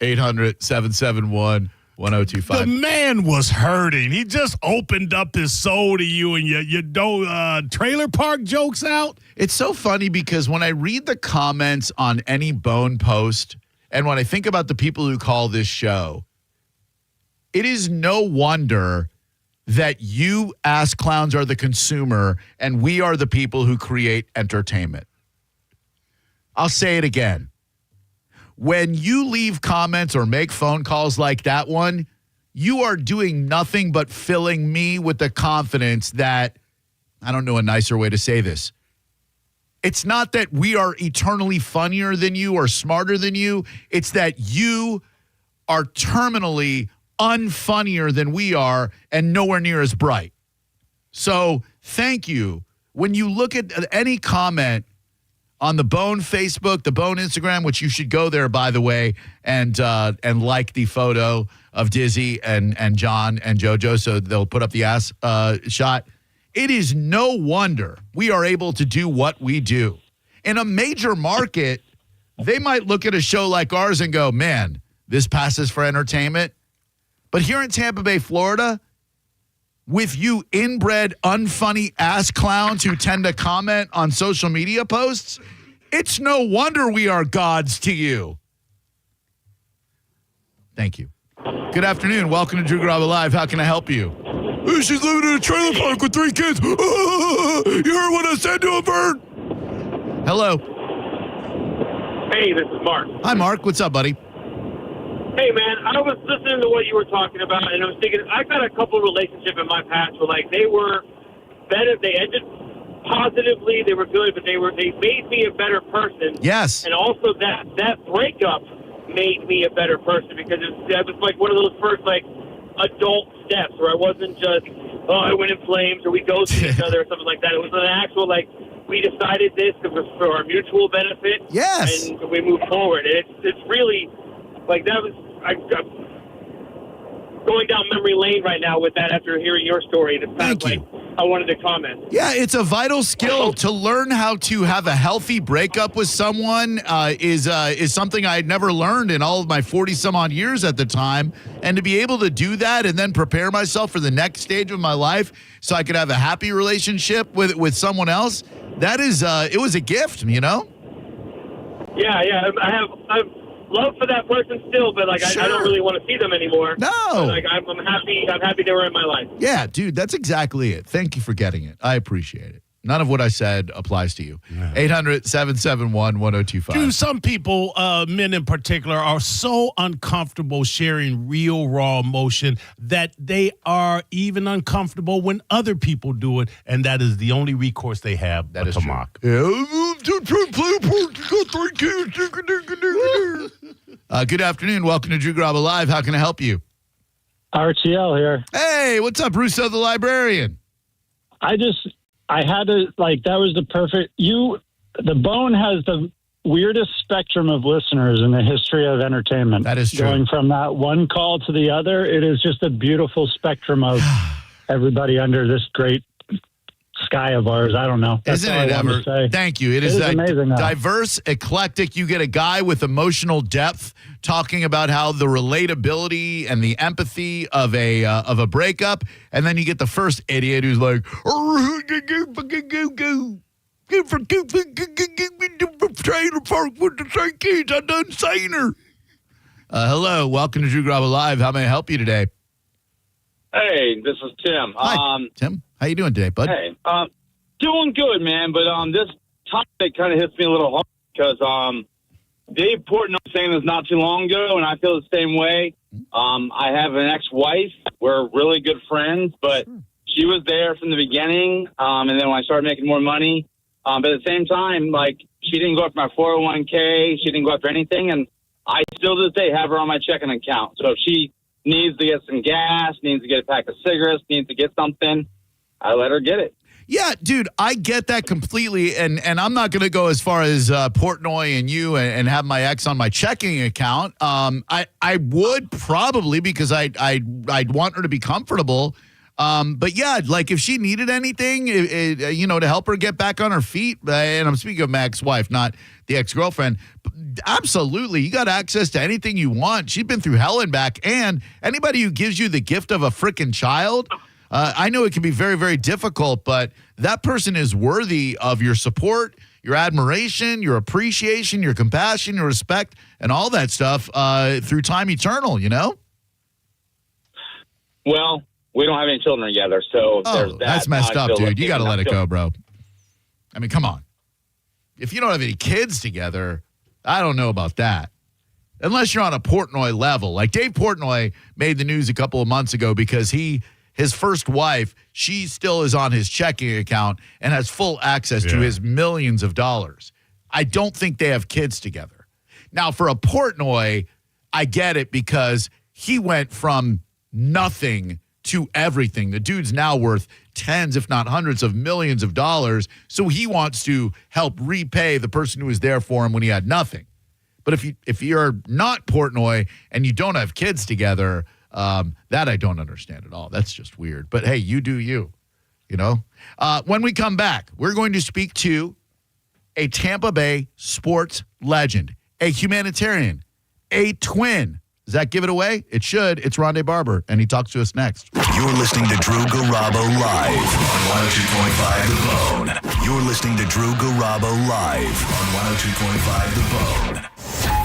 800-771-1025. The man was hurting. He just opened up his soul to you, and you don't trailer park jokes out. It's so funny because when I read the comments on any Bone post, and when I think about the people who call this show, it is no wonder that you ass clowns are the consumer and we are the people who create entertainment. I'll say it again. When you leave comments or make phone calls like that one, you are doing nothing but filling me with the confidence that, I don't know a nicer way to say this. It's not that we are eternally funnier than you or smarter than you. It's that you are terminally unfunnier than we are and nowhere near as bright. So thank you. When you look at any comment on the Bone Facebook, the Bone Instagram, which you should go there, by the way, and like the photo of Dizzy and John and JoJo, so they'll put up the ass shot. It is no wonder we are able to do what we do. In a major market, they might look at a show like ours and go, man, this passes for entertainment. But here in Tampa Bay, Florida, with you inbred, unfunny ass clowns who tend to comment on social media posts, it's no wonder we are gods to you. Thank you. Good afternoon. Welcome to Drew Garabo Live. How can I help you? She's living in a trailer park with 3 kids. You heard what I said to him, Vern? Hello. Hey, this is Mark. Hi, Mark. What's up, buddy? Hey, man, I was listening to what you were talking about, and I was thinking, I've had a couple relationships in my past where, like, they were better. They ended positively. They were good, but they made me a better person. Yes. And also that breakup made me a better person because it was like one of those first, like, adult steps where I wasn't just, I went in flames or we ghosted each other or something like that. It was an actual, like, we decided this for our mutual benefit. Yes. And we move forward. And it's really, like, that was, I'm going down memory lane right now with that after hearing your story. And it sounds like I wanted to comment. Yeah, it's a vital skill to learn how to have a healthy breakup with someone. Is something I had never learned in all of my 40-some-odd years at the time. And to be able to do that and then prepare myself for the next stage of my life so I could have a happy relationship with someone else, that is, it was a gift, you know? Yeah, I've love for that person still, but like I don't really want to see them anymore. No, but, like I'm happy they were in my life. Yeah, dude, that's exactly it. Thank you for getting it. I appreciate it. None of what I said applies to you. 800-771-1025. Dude, some people, men in particular, are so uncomfortable sharing real, raw emotion that they are even uncomfortable when other people do it, and that is the only recourse they have to mock. Good afternoon. Welcome to Drew Garabo Live. How can I help you? RTL here. Hey, what's up, Russo the librarian? I had to, like, that was the perfect, the Bone has the weirdest spectrum of listeners in the history of entertainment. That is true. Going from that one call to the other, it is just a beautiful spectrum of everybody under this great sky of ours. I don't know. That's Isn't all it I wanted ever? to say. Thank you. It is amazing. Diverse, eclectic. You get a guy with emotional depth talking about how the relatability and the empathy of a breakup, and then you get the first idiot who's like, trailer park with the same kids. I done seen her. Hello, welcome to Drew Garabo Live. How may I help you today? Hey, this is Tim. Hi, Tim. How you doing today, bud? Hey, doing good, man. But this topic kind of hits me a little hard because Dave Portnoy saying this not too long ago, and I feel the same way. I have an ex-wife. We're really good friends, but she was there from the beginning, and then when I started making more money. But at the same time, like, she didn't go after my 401k. She didn't go after anything, and I still to this day have her on my checking account. So if she needs to get some gas, needs to get a pack of cigarettes, needs to get something, I let her get it. Yeah, dude, I get that completely, and I'm not going to go as far as Portnoy and you and have my ex on my checking account. I would probably because I'd want her to be comfortable. But yeah, like if she needed anything, to help her get back on her feet, and I'm speaking of my ex-wife, not the ex-girlfriend, absolutely, you got access to anything you want. She's been through hell and back, and anybody who gives you the gift of a freaking child, I know it can be very, very difficult, but that person is worthy of your support, your admiration, your appreciation, your compassion, your respect, and all that stuff through time eternal, you know? Well, we don't have any children together, so there's that. That's messed up, dude. You got to let it go, bro. I mean, come on. If you don't have any kids together, I don't know about that. Unless you're on a Portnoy level. Like Dave Portnoy made the news a couple of months ago because his first wife, she still is on his checking account and has full access to his millions of dollars. I don't think they have kids together. Now, for a Portnoy, I get it because he went from nothing to everything. The dude's now worth tens, if not hundreds of millions of dollars. So he wants to help repay the person who was there for him when he had nothing. But if you're not Portnoy and you don't have kids together, that I don't understand at all. That's just weird. But hey, you do you, you know? When we come back, we're going to speak to a Tampa Bay sports legend, a humanitarian, a twin. Does that give it away? It should. It's Rondé Barber, and he talks to us next. You're listening to Drew Garabo Live on 102.5 The Bone. You're listening to Drew Garabo Live on 102.5 The Bone.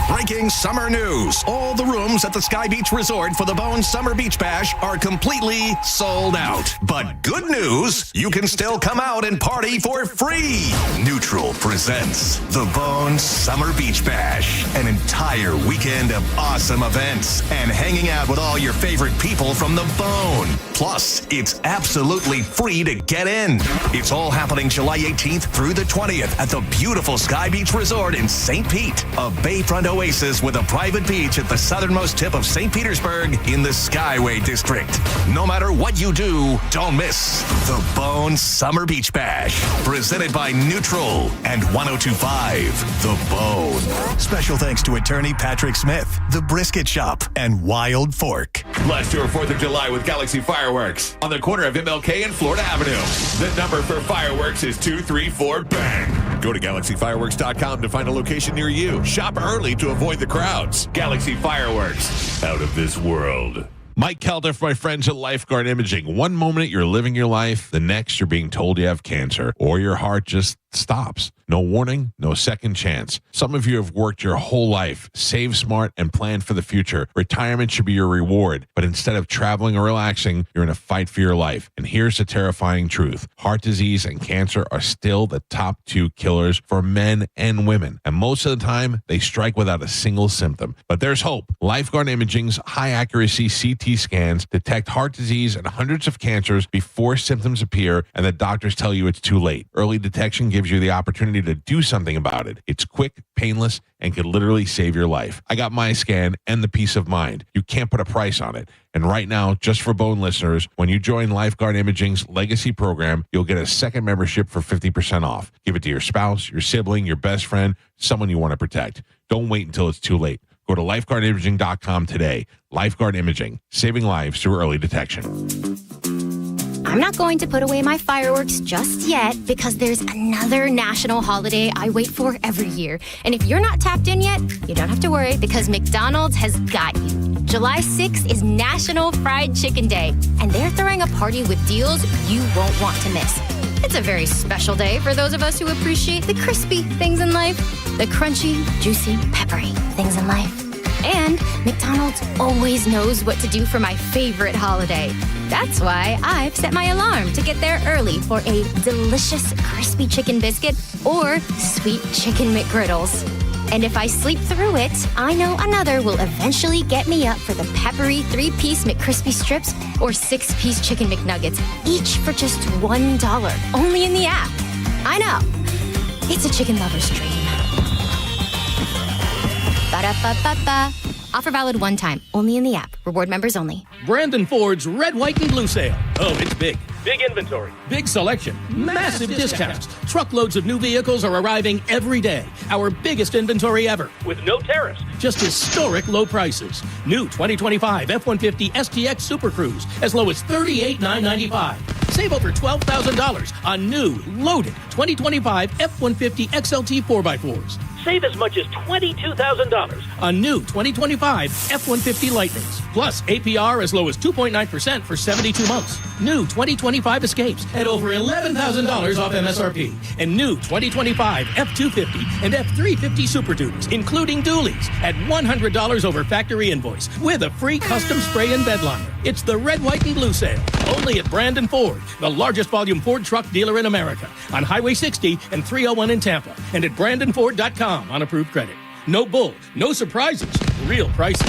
Breaking summer news. All the rooms at the Sky Beach Resort for the Bone Summer Beach Bash are completely sold out. But good news, you can still come out and party for free. Neutral presents the Bone Summer Beach Bash. An entire weekend of awesome events and hanging out with all your favorite people from the Bone. Plus, it's absolutely free to get in. It's all happening July 18th through the 20th at the beautiful Sky Beach Resort in St. Pete, a Bayfront oasis with a private beach at the southernmost tip of St. Petersburg in the Skyway District. No matter what you do, don't miss the Bone Summer Beach Bash. Presented by Neutral and 102.5 The Bone. Special thanks to attorney Patrick Smith, The Brisket Shop, and Wild Fork. Let's do a 4th of July with Galaxy Fireworks on the corner of MLK and Florida Avenue. The number for fireworks is 234 BANG. Go to GalaxyFireworks.com to find a location near you. Shop early to avoid the crowds. Galaxy Fireworks, out of this world. Mike Kelder for my friends at Lifeguard Imaging. One moment you're living your life, the next you're being told you have cancer, or your heart just stops. No warning, no second chance. Some of you have worked your whole life, saved smart, and planned for the future. Retirement should be your reward, but instead of traveling or relaxing, you're in a fight for your life. And here's the terrifying truth. Heart disease and cancer are still the top 2 killers for men and women. And most of the time, they strike without a single symptom. But there's hope. Lifeguard Imaging's high-accuracy CT scans detect heart disease and hundreds of cancers before symptoms appear, and the doctors tell you it's too late. Early detection gives you the opportunity to do something about it. It's quick, painless, and could literally save your life. I got my scan and the peace of mind. You can't put a price on it. And right now, just for Bone listeners, when you join Lifeguard Imaging's Legacy program, you'll get a second membership for 50% off. Give it to your spouse, your sibling, your best friend, someone you want to protect. Don't wait until it's too late. Go to lifeguardimaging.com today. Lifeguard Imaging, saving lives through early detection. I'm not going to put away my fireworks just yet because there's another national holiday I wait for every year. And if you're not tapped in yet, you don't have to worry because McDonald's has got you. July 6th is National Fried Chicken Day, and they're throwing a party with deals you won't want to miss. It's a very special day for those of us who appreciate the crispy things in life, the crunchy, juicy, peppery things in life. And McDonald's always knows what to do for my favorite holiday. That's why I've set my alarm to get there early for a delicious crispy chicken biscuit or sweet chicken McGriddles. And if I sleep through it, I know another will eventually get me up for the peppery 3-piece McCrispy strips or 6-piece chicken McNuggets, each for just $1, only in the app. I know. It's a chicken lover's dream. Ba-da-ba-ba-ba. Offer valid one time, only in the app. Reward members only. Brandon Ford's Red, White, and Blue Sale. Oh, it's big. Big inventory. Big selection. Massive discounts. Truckloads of new vehicles are arriving every day. Our biggest inventory ever. With no tariffs. Just historic low prices. New 2025 F-150 STX Super Cruise as low as $38,995. Save over $12,000 on new, loaded 2025 F-150 XLT 4x4s. Save as much as $22,000 on new 2025 F-150 Lightnings. Plus APR as low as 2.9% for 72 months. New 2025 Escapes at over $11,000 off MSRP. And new 2025 F-250 and F-350 Super Duties, including dualies, at $100 over factory invoice with a free custom spray and bed liner. It's the Red, White, and Blue Sale. Only at Brandon Ford, the largest volume Ford truck dealer in America. On Highway 60 and 301 in Tampa. And at BrandonFord.com on approved credit. No bull, no surprises, real prices.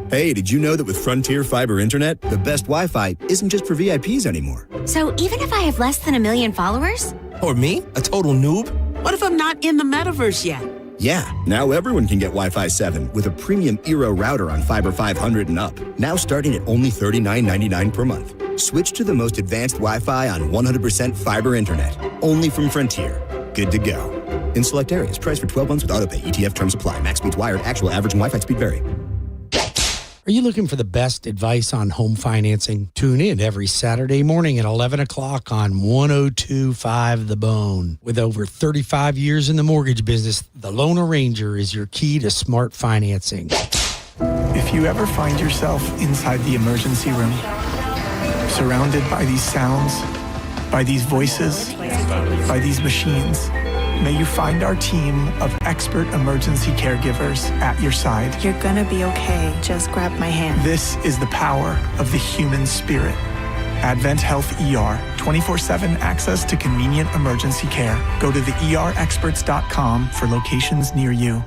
Hey, did you know that with Frontier Fiber Internet, the best Wi-Fi isn't just for VIPs anymore? So even if I have less than 1 million followers? Or me, a total noob? What if I'm not in the metaverse yet? Yeah, now everyone can get Wi-Fi 7 with a premium Eero router on Fiber 500 and up. Now starting at only $39.99 per month. Switch to the most advanced Wi-Fi on 100% fiber internet. Only from Frontier. Good to go. In select areas, price for 12 months with autopay. ETF terms apply. Max speeds wired. Actual average and Wi-Fi speed vary. Are you looking for the best advice on home financing? Tune in every Saturday morning at 11 o'clock on 102.5 The Bone. With over 35 years in the mortgage business, the Loan Arranger is your key to smart financing. If you ever find yourself inside the emergency room, surrounded by these sounds, by these voices, by these machines, may you find our team of expert emergency caregivers at your side. You're gonna be okay. Just grab my hand. This is the power of the human spirit. Advent Health ER, 24/7 access to convenient emergency care. Go to theerexperts.com for locations near you.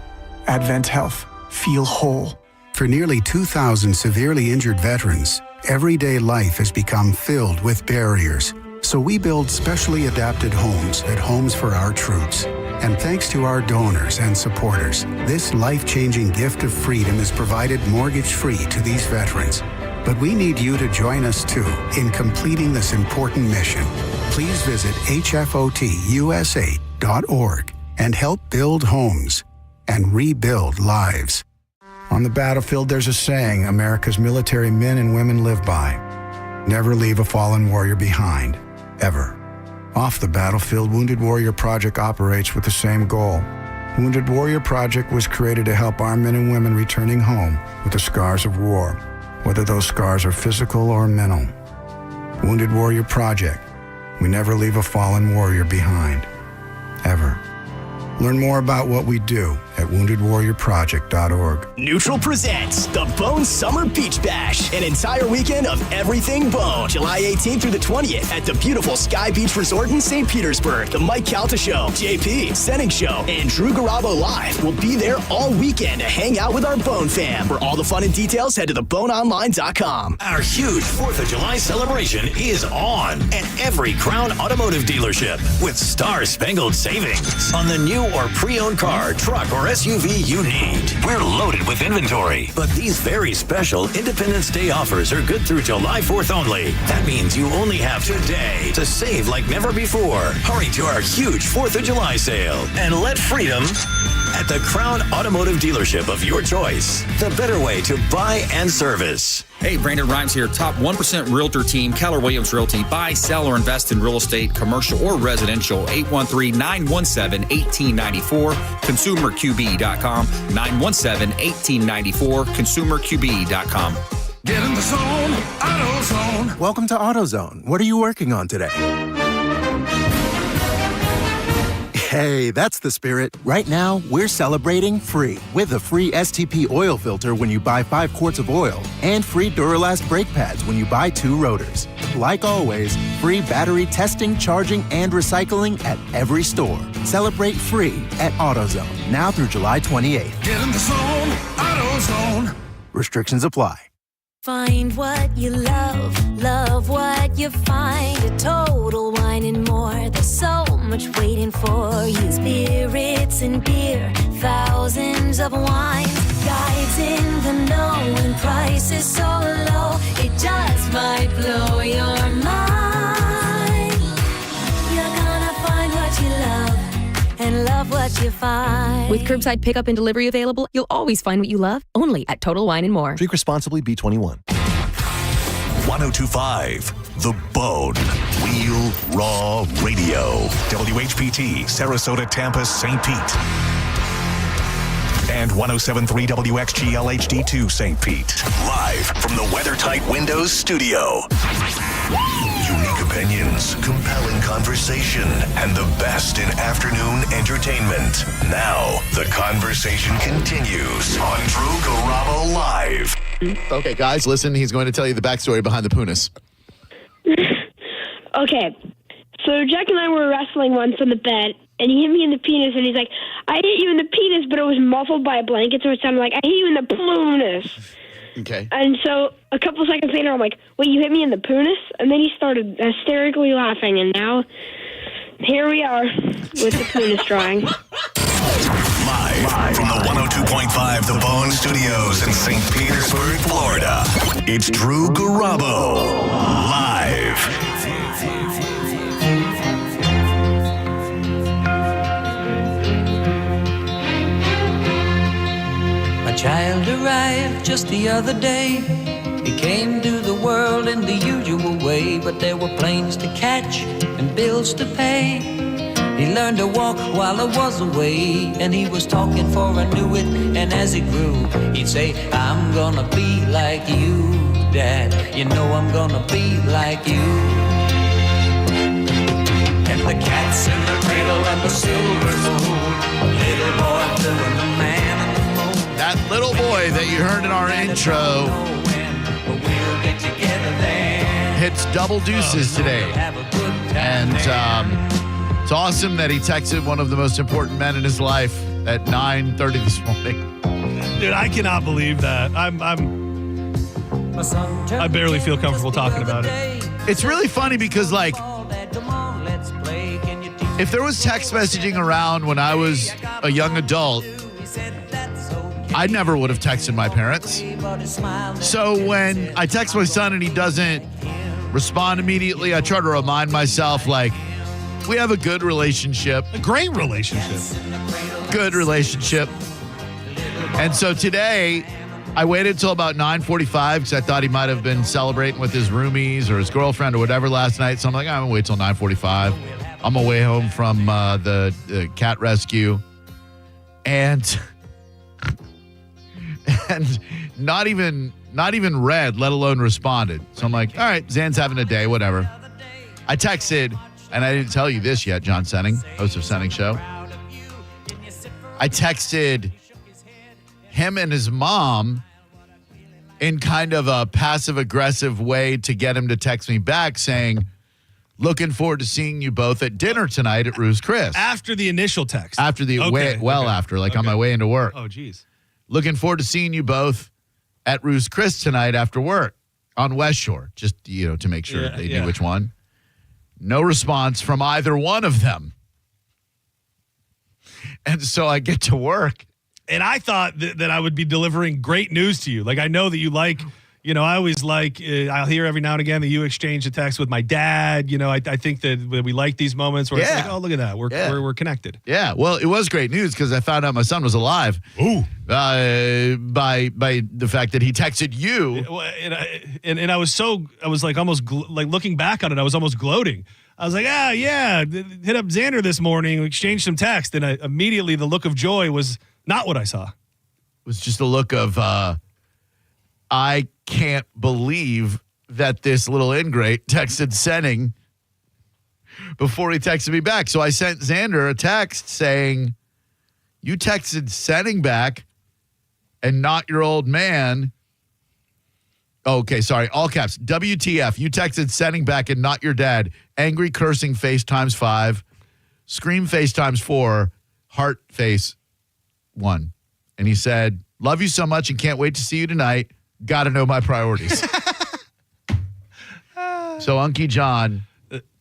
Advent Health, feel whole. For nearly 2,000 severely injured veterans, everyday life has become filled with barriers. So we build specially adapted homes at Homes for Our Troops. And thanks to our donors and supporters, this life-changing gift of freedom is provided mortgage-free to these veterans. But we need you to join us, too, in completing this important mission. Please visit hfotusa.org and help build homes and rebuild lives. On the battlefield, there's a saying America's military men and women live by. Never leave a fallen warrior behind, ever. Off the battlefield, Wounded Warrior Project operates with the same goal. Wounded Warrior Project was created to help our men and women returning home with the scars of war, whether those scars are physical or mental. Wounded Warrior Project. We never leave a fallen warrior behind, ever. Learn more about what we do at woundedwarriorproject.org. Neutral presents the Bone Summer Beach Bash, an entire weekend of everything Bone. July 18th through the 20th at the beautiful Sky Beach Resort in St. Petersburg. The Mike Calta Show, JP, Senning Show, and Drew Garabo Live will be there all weekend to hang out with our Bone fam. For all the fun and details, head to theboneonline.com. Our huge 4th of July celebration is on at every Crown Automotive dealership with star-spangled savings on the new or pre-owned car, truck, or SUV you need. We're loaded with inventory, but these very special Independence Day offers are good through July 4th only. That means you only have today to save like never before. Hurry to our huge 4th of July sale and let freedom at the Crown Automotive dealership of your choice. The better way to buy and service. Hey, Brandon Rhymes here, top 1% realtor team, Keller Williams Realty. Buy, sell, or invest in real estate, commercial or residential. 813-917-1894, consumerqb.com, 917-1894, consumerqb.com. Get in the zone, AutoZone. Welcome to AutoZone. What are you working on today? Hey, that's the spirit. Right now, we're celebrating free with a free STP oil filter when you buy 5 quarts of oil and free Duralast brake pads when you buy 2 rotors. Like always, free battery testing, charging, and recycling at every store. Celebrate free at AutoZone now through July 28th. Get in the zone, AutoZone. Restrictions apply. Find what you love, love what you find. A Total Wine and More. There's so much waiting for you. Spirits and beer, thousands of wines. Guides in the know and prices so low. It just might blow your mind. You're gonna find what you love and love what you find. With curbside pickup and delivery available, you'll always find what you love, only at Total Wine & More. Drink responsibly, B21. 1025 The Bone. Real Raw Radio. WHPT, Sarasota, Tampa, St. Pete. And 1073 WXGL HD2 St. Pete. Live from the WeatherTight Windows studio. Unique opinions, compelling conversation, and the best in afternoon entertainment. Now, the conversation continues on Drew Garabo Live. Okay, guys, listen. He's going to tell you the backstory behind the punis. Okay, so Jack and I were wrestling once on the bed, and he hit me in the penis, and he's like, I hit you in the penis, but it was muffled by a blanket, so it sounded like, I hit you in the plunis. Okay. And so a couple seconds later, I'm like, wait, you hit me in the punis? And then he started hysterically laughing, and now here we are with the punis drawing. Live from the 102.5 The Bone Studios in St. Petersburg, Florida. It's Drew Garabo live. My child arrived just the other day. He came to the world in the usual way, but there were planes to catch and bills to pay. He learned to walk while I was away, and he was talking before I knew it. And as he grew, he'd say, I'm gonna be like you, Dad. You know I'm gonna be like you. And the cat's in the cradle and the silver moon, little boy doing the man in the moon. That little boy that you heard in our intro hits double deuces today. And it's awesome that he texted one of the most important men in his life at 9:30 this morning. Dude, I cannot believe that. I barely feel comfortable talking about it. It's really funny because, like, If there was text messaging around when I was a young adult, I never would have texted my parents. So when I text my son and he doesn't respond immediately, I try to remind myself, like, we have a good relationship. A great relationship. Good relationship. And so today, I waited until about 9:45 because I thought he might have been celebrating with his roomies or his girlfriend or whatever last night. So I'm like, I'm going to wait till 9:45. I'm on my way home from the cat rescue. And not even read, let alone responded. So I'm like, all right, Zan's having a day, whatever. I texted, and I didn't tell you this yet, John Senning, host of Senning Show. I texted him and his mom in kind of a passive-aggressive way to get him to text me back saying, looking forward to seeing you both at dinner tonight at Ruth's Chris. After the initial text. After the after, on my way into work. Oh, geez. Looking forward to seeing you both at Ruth's Chris tonight after work on West Shore, just, to make sure they knew which one. No response from either one of them. And so I get to work. And I thought that I would be delivering great news to you. Like, I know that you like, I always like, I'll hear every now and again that you exchange a text with my dad. I think that we like these moments where it's like, oh, look at that. We're connected. Yeah. Well, it was great news because I found out my son was alive. Ooh. By the fact that he texted you. And I was almost looking back on it, I was almost gloating. I was like, hit up Xander this morning, exchanged some text. And immediately the look of joy was not what I saw. It was just a look of, I can't believe that this little ingrate texted Senning before he texted me back. So I sent Xander a text saying, you texted Senning back and not your old man. Okay, sorry, all caps. WTF, you texted Senning back and not your dad. Angry cursing face times 5. Scream face times 4. Heart face 1. And he said, love you so much and can't wait to see you tonight. Got to know my priorities. So Unky John,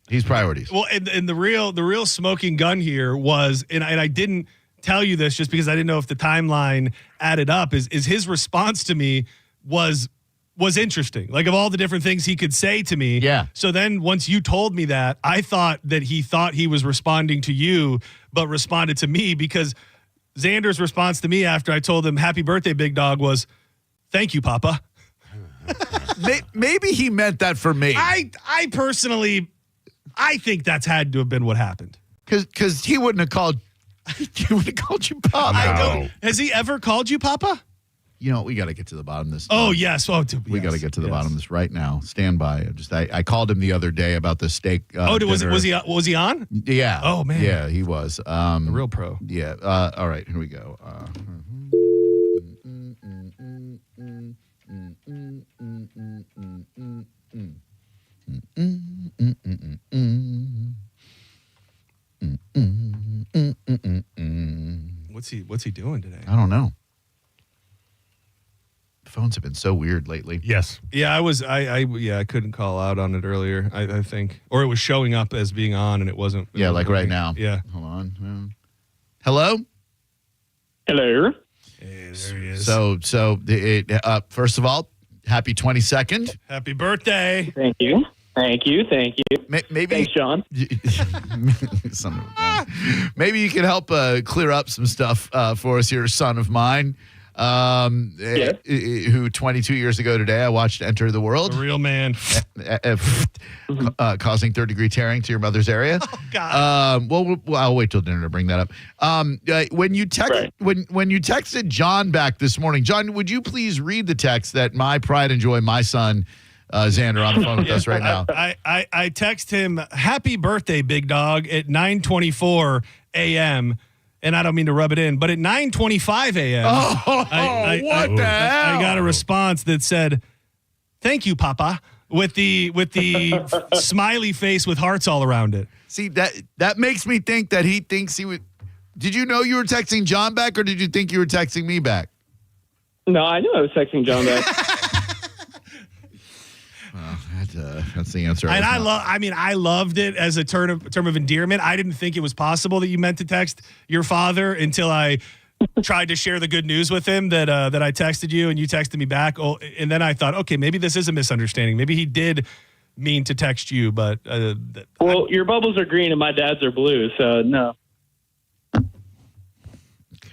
he's priorities. Well, and the real smoking gun here was, and I didn't tell you this just because I didn't know if the timeline added up, is his response to me was interesting. Like, of all the different things he could say to me. Yeah. So then once you told me that, I thought that he was responding to you, but responded to me, because Xander's response to me after I told him happy birthday, big dog, was, thank you, Papa. Maybe he meant that for me. I personally, I think that's had to have been what happened. Because he wouldn't have called you Papa. No. Has he ever called you Papa? We got to get to the bottom of this. Oh, yes. We got to get to the bottom of this right now. Stand by. I called him the other day about the steak. Was he on? Yeah. Oh, man. Yeah, he was. A real pro. Yeah. All right, here we go. What's he doing today? I don't know. Phones have been so weird lately. Yes. Yeah, I couldn't call out on it earlier, I think. Or it was showing up as being on and it wasn't. Yeah, like right now. Yeah. Hold on. Hello? Hello. Hey, there he is. So first of all, happy 22nd. Happy birthday. Thank you. Maybe Thanks, Sean. Maybe you can help clear up some stuff for us here, son of mine. Who 22 years ago today I watched Enter the World. A real man. Causing third-degree tearing to your mother's area. Oh, God. Well, I'll wait till dinner to bring that up. When you texted John back this morning, John, would you please read the text that my pride and joy, my son, Xander, on the phone with us right now? I text him, happy birthday, big dog, at 9:24 a.m., and I don't mean to rub it in, but at 9:25 a.m., what the hell? I got a response that said, "Thank you, Papa," with the smiley face with hearts all around it. See, that makes me think that he thinks he would. Did you know you were texting John back, or did you think you were texting me back? No, I knew I was texting John back. That's the answer. And I loved it as a term of endearment. I didn't think it was possible that you meant to text your father until I tried to share the good news with him that I texted you and you texted me back. Oh, and then I thought, okay, maybe this is a misunderstanding. Maybe he did mean to text you, but your bubbles are green and my dad's are blue, so no.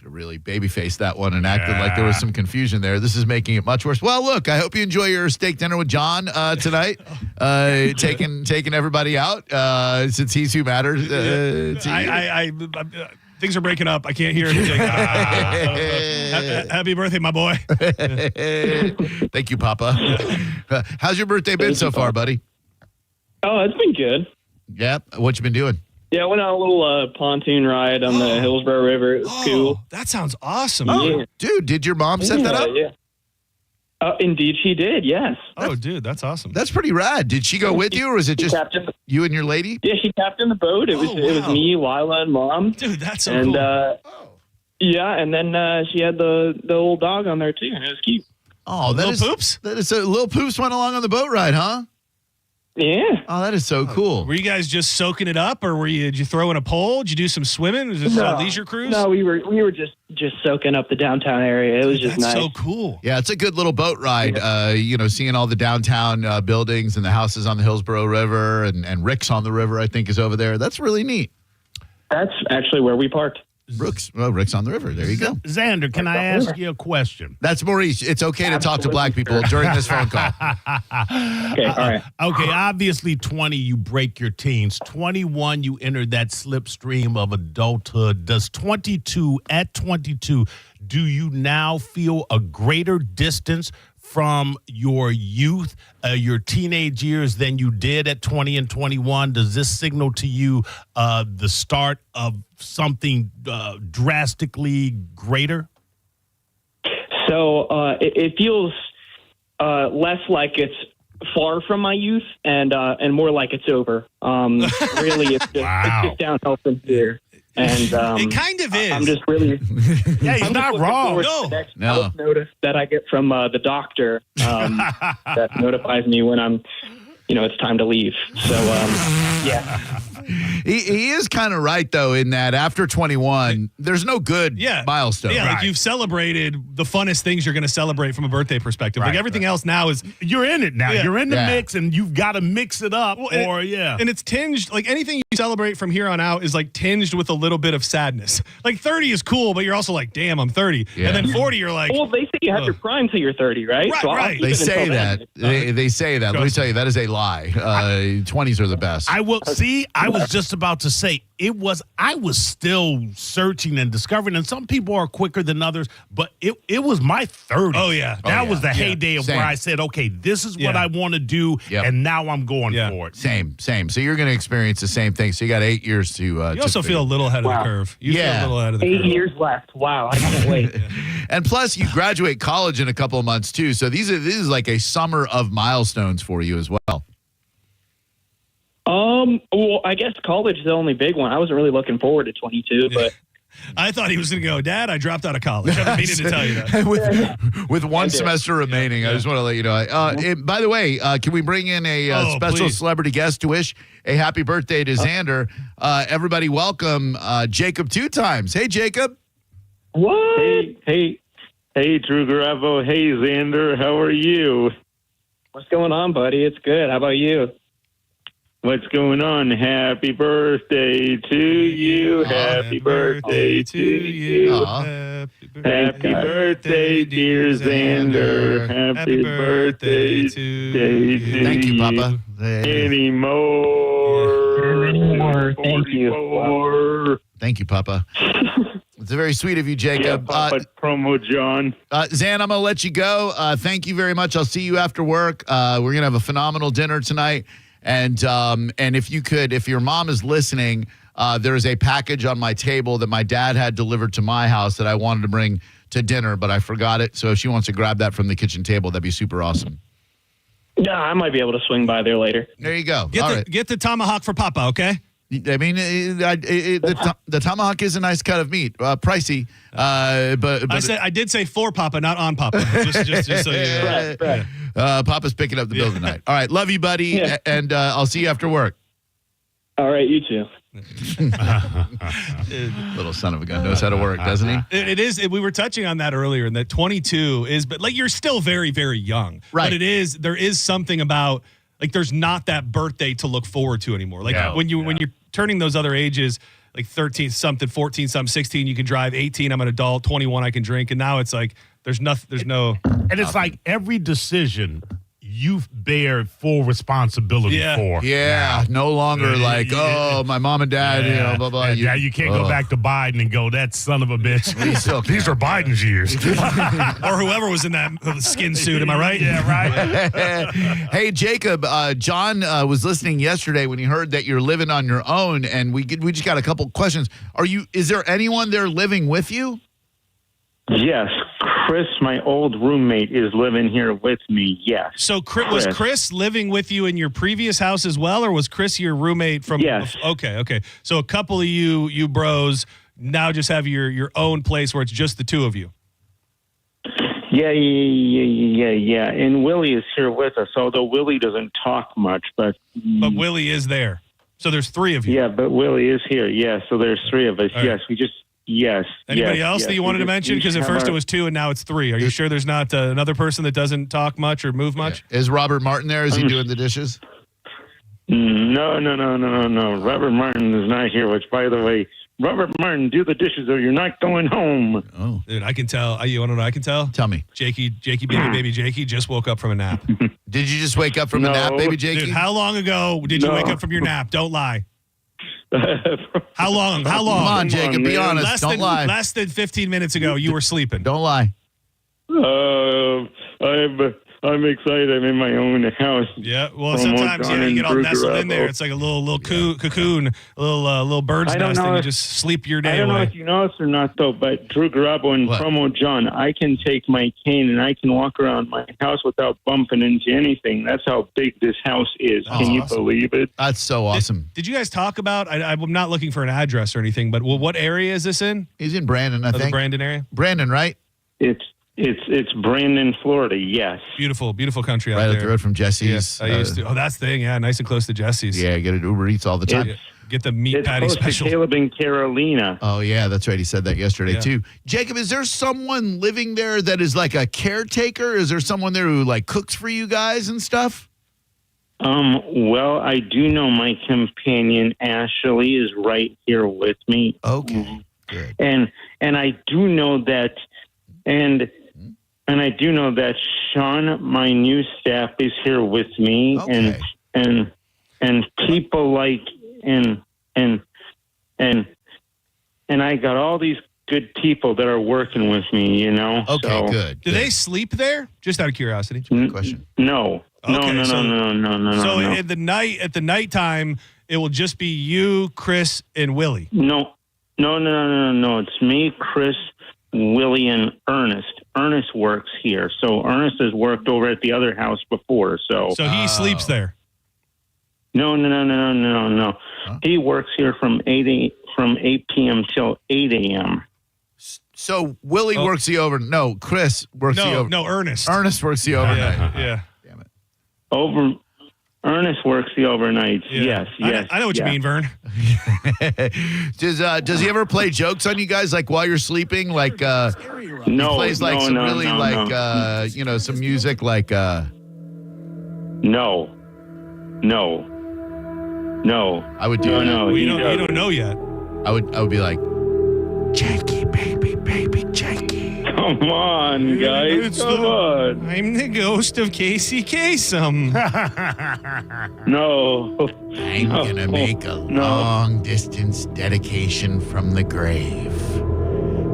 Really baby-faced that one and acted like there was some confusion there. This is making it much worse. Well, look, I hope you enjoy your steak dinner with John tonight. Taking everybody out since he's who matters. Things are breaking up. I can't hear anything. Happy birthday, my boy. Thank you, Papa. How's your birthday been so far, buddy? Oh, it's been good. Yeah. What you been doing? Yeah, I went on a little pontoon ride on the Hillsborough River. It was cool. That sounds awesome. Yeah. Dude, did your mom set that up? Yeah. Indeed, she did, yes. Oh, dude, that's awesome. That's pretty rad. Did she go with you, or was it just you and your lady? Yeah, she captained the boat. It was me, Lila, and Mom. Dude, that's so cool. Yeah, and then she had the old dog on there, too, and it was cute. Oh, Poops? That is Little Poops went along on the boat ride, huh? Yeah. Oh, that is so cool. Were you guys just soaking it up, or did you throw in a pole? Did you do some swimming? Was this a leisure cruise? No, we were just soaking up the downtown area. It was just nice. So cool. Yeah, it's a good little boat ride. Seeing all the downtown buildings and the houses on the Hillsborough River and Rick's on the river, I think, is over there. That's really neat. That's actually where we parked. Rick's on the river. There you go. Xander, can I ask you a question? That's Maurice. It's okay to talk to black people during this phone call. Okay, all right. Okay, obviously 20, you break your teens. 21, you enter that slipstream of adulthood. At 22, do you now feel a greater distance from your youth, your teenage years than you did at 20 and 21? Does this signal to you the start of something drastically greater? So it feels less like it's far from my youth and more like it's over. Really, it's just downhill from here. And it kind of is. I'm just really. Yeah, he's not wrong. No. Notice that I get from the doctor that notifies me when I'm, it's time to leave. So, yeah. He is kind of right, though, in that after 21, there's no good milestone. Yeah, like you've celebrated the funnest things you're going to celebrate from a birthday perspective. Like everything else now is... You're in it now. Yeah. You're in the mix, and you've got to mix it up. And it's tinged, like anything you celebrate from here on out is like tinged with a little bit of sadness. Like 30 is cool, but you're also like, damn, I'm 30. Yeah. And then 40, you're like... Well, they say you have your prime till you're 30, right? Right. They say that. They say that. Let me tell you, that is a lie. 20s are the best. I was just about to say I was still searching and discovering, and some people are quicker than others, but it was my 30s. Oh yeah. That was the heyday of where I said, okay, this is what I want to do, and now I'm going for it. Same. So you're going to experience the same thing. So you got 8 years to you also feel a little ahead of the curve. You feel a little ahead of the curve. 8 years left. Wow, I can't wait. And plus, you graduate college in a couple of months too. So this is like a summer of milestones for you as well. Well, I guess college is the only big one. I wasn't really looking forward to 22, but I thought he was going to go, Dad, I dropped out of college. I've been meaning to tell you that. with one semester remaining, I just want to let you know. By the way, can we bring in a special celebrity guest to wish a happy birthday to Xander? Everybody welcome Jacob 2 times. Hey, Jacob. What? Hey, Drew Garabo. Hey, Xander. How are you? What's going on, buddy? It's good. How about you? What's going on? Happy birthday to you. Happy birthday to you. Happy birthday, dear Xander. Happy birthday to you. Thank you, Papa. Any more. Thank you. Thank you, Papa. It's very sweet of you, Jacob. Yeah, Papa promo, John. Zan, I'm going to let you go. Thank you very much. I'll see you after work. We're going to have a phenomenal dinner tonight. And if your mom is listening, there is a package on my table that my dad had delivered to my house that I wanted to bring to dinner, but I forgot it. So if she wants to grab that from the kitchen table, that'd be super awesome. Yeah, I might be able to swing by there later. There you go. Get the tomahawk for Papa, okay? I mean, the tomahawk is a nice cut of meat, pricey, but I did say for Papa, not on Papa. just so you know. Papa's picking up the bill tonight. All right, love you, buddy, and I'll see you after work. All right, you too. Little son of a gun knows how to work, doesn't he? It is. We were touching on that earlier, and that 22 is, but like you're still very, very young. Right. But there is something about like there's not that birthday to look forward to anymore. Like when you're turning those other ages, like 13 something, 14 something, 16, you can drive. 18, I'm an adult. 21, I can drink. And now it's like there's nothing. There's no. And it's like every decision you bear full responsibility for. Yeah, no longer my mom and dad, blah, blah. Yeah, you can't go back to Biden and go, that son of a bitch. These are Biden's years. Or whoever was in that skin suit, am I right? Yeah, right. Hey, Jacob, John was listening yesterday when he heard that you're living on your own, and we just got a couple questions. Is there anyone there living with you? Yes, Chris, my old roommate, is living here with me. Yes. So was Chris living with you in your previous house as well, or was Chris your roommate from? Yes. Okay. So a couple of you bros now just have your own place where it's just the two of you. Yeah. And Willie is here with us, although Willie doesn't talk much, but Willie is there. So there's three of you. Yeah, but Willie is here. Yeah, so there's three of us. All right. Yes, Yes. Anybody else that you wanted to mention? Because at first it was two and now it's three. Are you sure there's not another person that doesn't talk much or move much? Yeah. Is Robert Martin there? Is he doing the dishes? No. Robert Martin is not here, which, by the way, Robert Martin, do the dishes or you're not going home. Oh. Dude, I can tell. You want to know I can tell? Tell me. Jakey, baby Jakey just woke up from a nap. Did you just wake up from a nap, baby Jakey? Dude, how long ago did you wake up from your nap? Don't lie. How long? Come on, Jacob, be honest. Don't lie. Less than 15 minutes ago, you were sleeping. Don't lie. I'm excited. I'm in my own house. Yeah. Well, sometimes you get all nestled in there. It's like a little cocoon, a little bird's nest, and you just sleep your day away. I don't know if you know this or not, though, but Drew Garabo and Promo John, I can take my cane and I can walk around my house without bumping into anything. That's how big this house is. Can you believe it? That's so awesome. Did you guys talk about? I'm not looking for an address or anything, but what area is this in? He's in Brandon, I think. The Brandon area. Brandon, right? It's Brandon, Florida. Yes, beautiful country out there. Right up up the road from Jesse's. Yeah, I used to. Oh, that's the thing. Yeah, nice and close to Jesse's. Yeah, get it Uber Eats all the time. Get the meat patty special. To Caleb and Carolina. Oh yeah, that's right. He said that yesterday too. Jacob, is there someone living there that is like a caretaker? Is there someone there who like cooks for you guys and stuff? Well, I do know my companion Ashley is right here with me. Okay, good. And I do know that, and I do know that Sean, my new staff, is here with me, and people like and I got all these good people that are working with me. You know. Okay, good. Do they sleep there? Just out of curiosity. Good question. No. Okay, No. So at the nighttime, it will just be you, Chris, and Willie. No. It's me, Chris, Willie, and Ernest. Ernest works here. So Ernest has worked over at the other house before. So he sleeps there. No. Huh? He works here from 8 p.m. till 8 a.m. So Willie works the overnight. No, Chris works the overnight. No, Ernest. Ernest works the overnight. Yeah. Damn it. Ernest works the overnights. Yeah. Yes. I know what you mean, Vern. Does he ever play jokes on you guys, like while you're sleeping? Like no, he plays like some really some music like No. I would do no. You don't know yet. I would be like, Jakey, baby Jakey. Come on, guys. Come on. I'm the ghost of Casey Kasem. No. I'm gonna make a long distance dedication from the grave.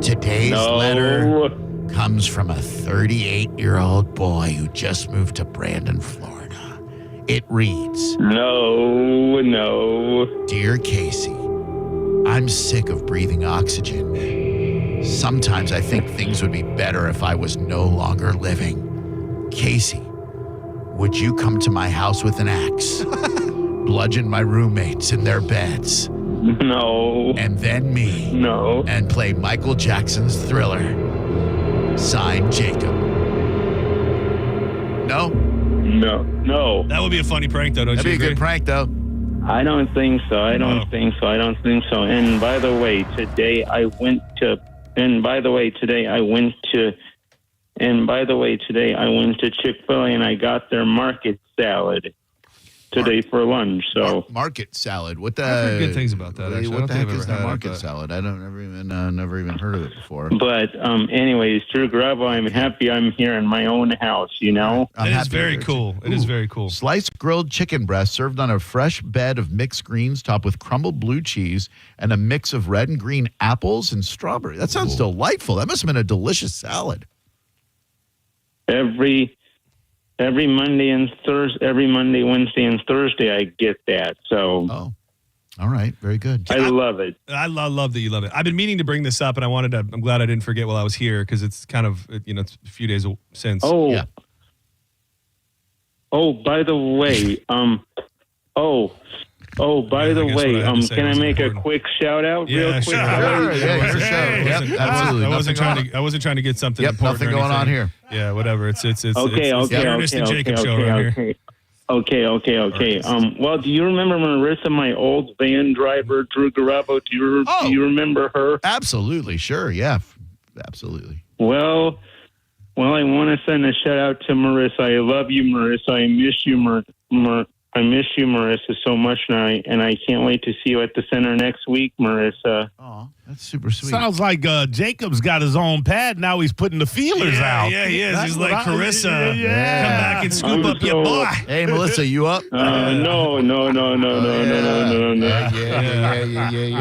Today's letter comes from a 38-year-old boy who just moved to Brandon, Florida. It reads, No. Dear Casey, I'm sick of breathing oxygen. Sometimes I think things would be better if I was no longer living. Casey, would you come to my house with an axe? bludgeon my roommates in their beds. No. And then me. No. And play Michael Jackson's Thriller. Signed, Jacob. No? No. That would be a funny prank, though, don't That'd you be a agree? good prank, though. I don't think so. I don't think so. And by the way, today I went to Chick-fil-A and I got their market salad today for lunch. So market salad. What the? I've heard good things about that. Actually, What the heck is the the market salad? I don't never even heard of it before. But anyways, Drew Garabo, I'm happy I'm here in my own house, you know? It is very cool. It is very cool. Sliced grilled chicken breast served on a fresh bed of mixed greens topped with crumbled blue cheese and a mix of red and green apples and strawberry. That sounds delightful. That must have been a delicious salad. Every Monday, Wednesday, and Thursday, I get that. So, all right, very good. I love it. I love that you love it. I've been meaning to bring this up, and I'm glad I didn't forget while I was here because it's kind of it's a few days since. Oh, yeah. Oh, by the way, can I make a quick shout out? Yeah, real quick? sure. Absolutely. I wasn't trying to get something. Yep, important nothing or going on anything. here. Yeah, whatever. It's the Okay. Ernest and Jacob show around here. Okay. Well, do you remember Marissa, my old van driver, Drew Garabo? Do you remember her? Absolutely, sure, yeah, absolutely. Well, I want to send a shout out to Marissa. I love you, Marissa. I miss you, I miss you, Marissa, so much, and I can't wait to see you at the center next week, Marissa. Oh, that's super sweet. Sounds like Jacob's got his own pad. Now he's putting the feelers out. Yeah, he is. That's He's what like, Carissa, come back and scoop I'm up your boy. Hey, Melissa, you up? No. Yeah.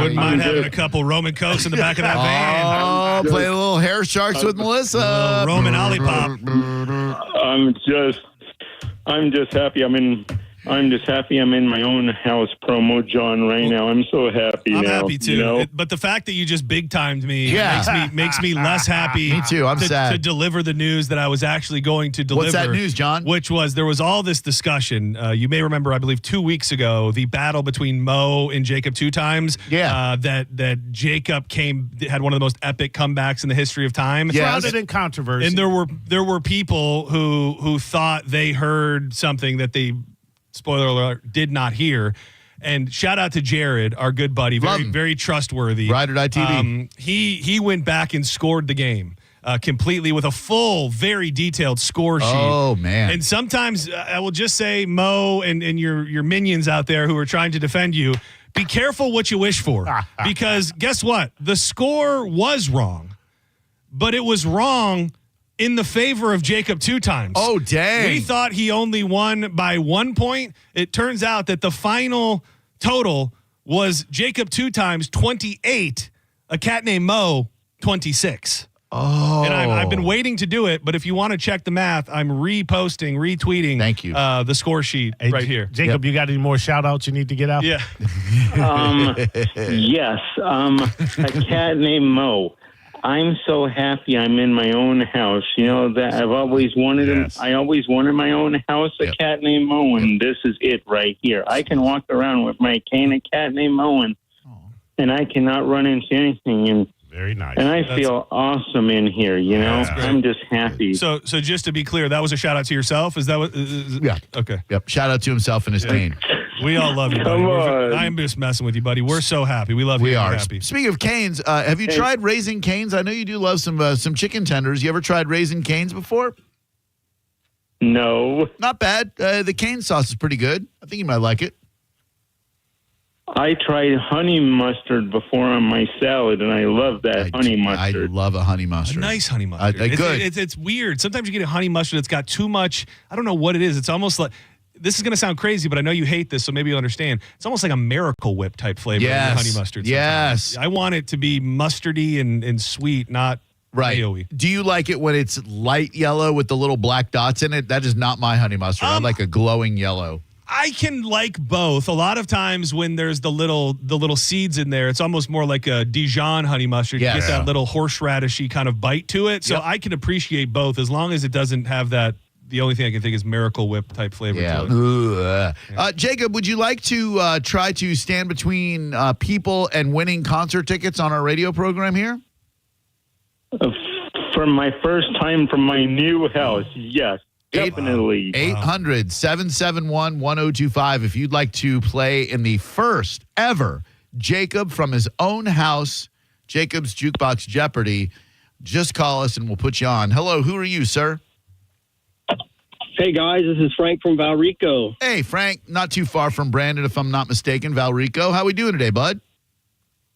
Wouldn't mind having a couple Roman Cokes in the back of that van. Oh, play a little hair sharks with Melissa. Roman Olipop. I'm just happy I'm in my own house, promo John, right now. I'm so happy I'm now. happy too. You know? But the fact that you just big timed me makes me less happy. Me too. I'm sad to deliver the news that I was actually going to deliver. What's that news, John? Which was there was all this discussion. You may remember, I believe, 2 weeks ago, the battle between Mo and Jacob 2 times. Yeah. That Jacob had one of the most epic comebacks in the history of time. Shrouded in controversy. And there were people who thought they heard something that they, spoiler alert, did not hear. And shout out to Jared, our good buddy, very trustworthy. Ride or Die TV. He went back and scored the game completely with a full, very detailed score sheet. Oh, man. And sometimes I will just say, Mo and your minions out there who are trying to defend you, be careful what you wish for. Because guess what? The score was wrong, but it was wrong in the favor of Jacob 2 times. Oh, dang. We thought he only won by 1 point. It turns out that the final total was Jacob 2 times 28, a cat named Mo 26. Oh. And I've been waiting to do it, but if you want to check the math, I'm retweeting. Thank you. The score sheet right here. Jacob, you got any more shout outs you need to get out? Yeah. Yes. A cat named Mo. I'm so happy I'm in my own house. You know that I've always wanted I always wanted my own house, a cat named Mo, and this is it right here. I can walk around with my cane, a cat named Mo, and I cannot run into anything. And very nice. And I feel awesome in here. You know, I'm just happy. So just to be clear, that was a shout out to yourself. Is that what? Yeah. Okay. Yep. Shout out to himself and his cane. We all love you, buddy. I'm just messing with you, buddy. We're so happy. We love you. We are. We're happy. Speaking of canes, have you tried Raising Canes? I know you do love some chicken tenders. You ever tried Raising Canes before? No. Not bad. The cane sauce is pretty good. I think you might like it. I tried honey mustard before on my salad, and I love that honey mustard. I love a honey mustard. A nice honey mustard. Good. It's weird. Sometimes you get a honey mustard that's got too much. I don't know what it is. It's almost like, this is going to sound crazy, but I know you hate this, so maybe you'll understand. It's almost like a Miracle Whip type flavor in the honey mustard. Yes. I want it to be mustardy and sweet, not mayo-y. Do you like it when it's light yellow with the little black dots in it? That is not my honey mustard. I like a glowing yellow. I can like both. A lot of times when there's the little seeds in there, it's almost more like a Dijon honey mustard. Yes. You get that little horseradishy kind of bite to it. So I can appreciate both as long as it doesn't have that the only thing I can think is Miracle Whip type flavor. Yeah. To it. Jacob, would you like to try to stand between people and winning concert tickets on our radio program here? For my first time from my new house, yes. Definitely. 800-771-1025 if you'd like to play in the first ever Jacob from his own house, Jacob's Jukebox Jeopardy. Just call us and we'll put you on. Hello, who are you, sir? Hey, guys, this is Frank from Valrico. Hey, Frank, not too far from Brandon, if I'm not mistaken, Valrico. How we doing today, bud?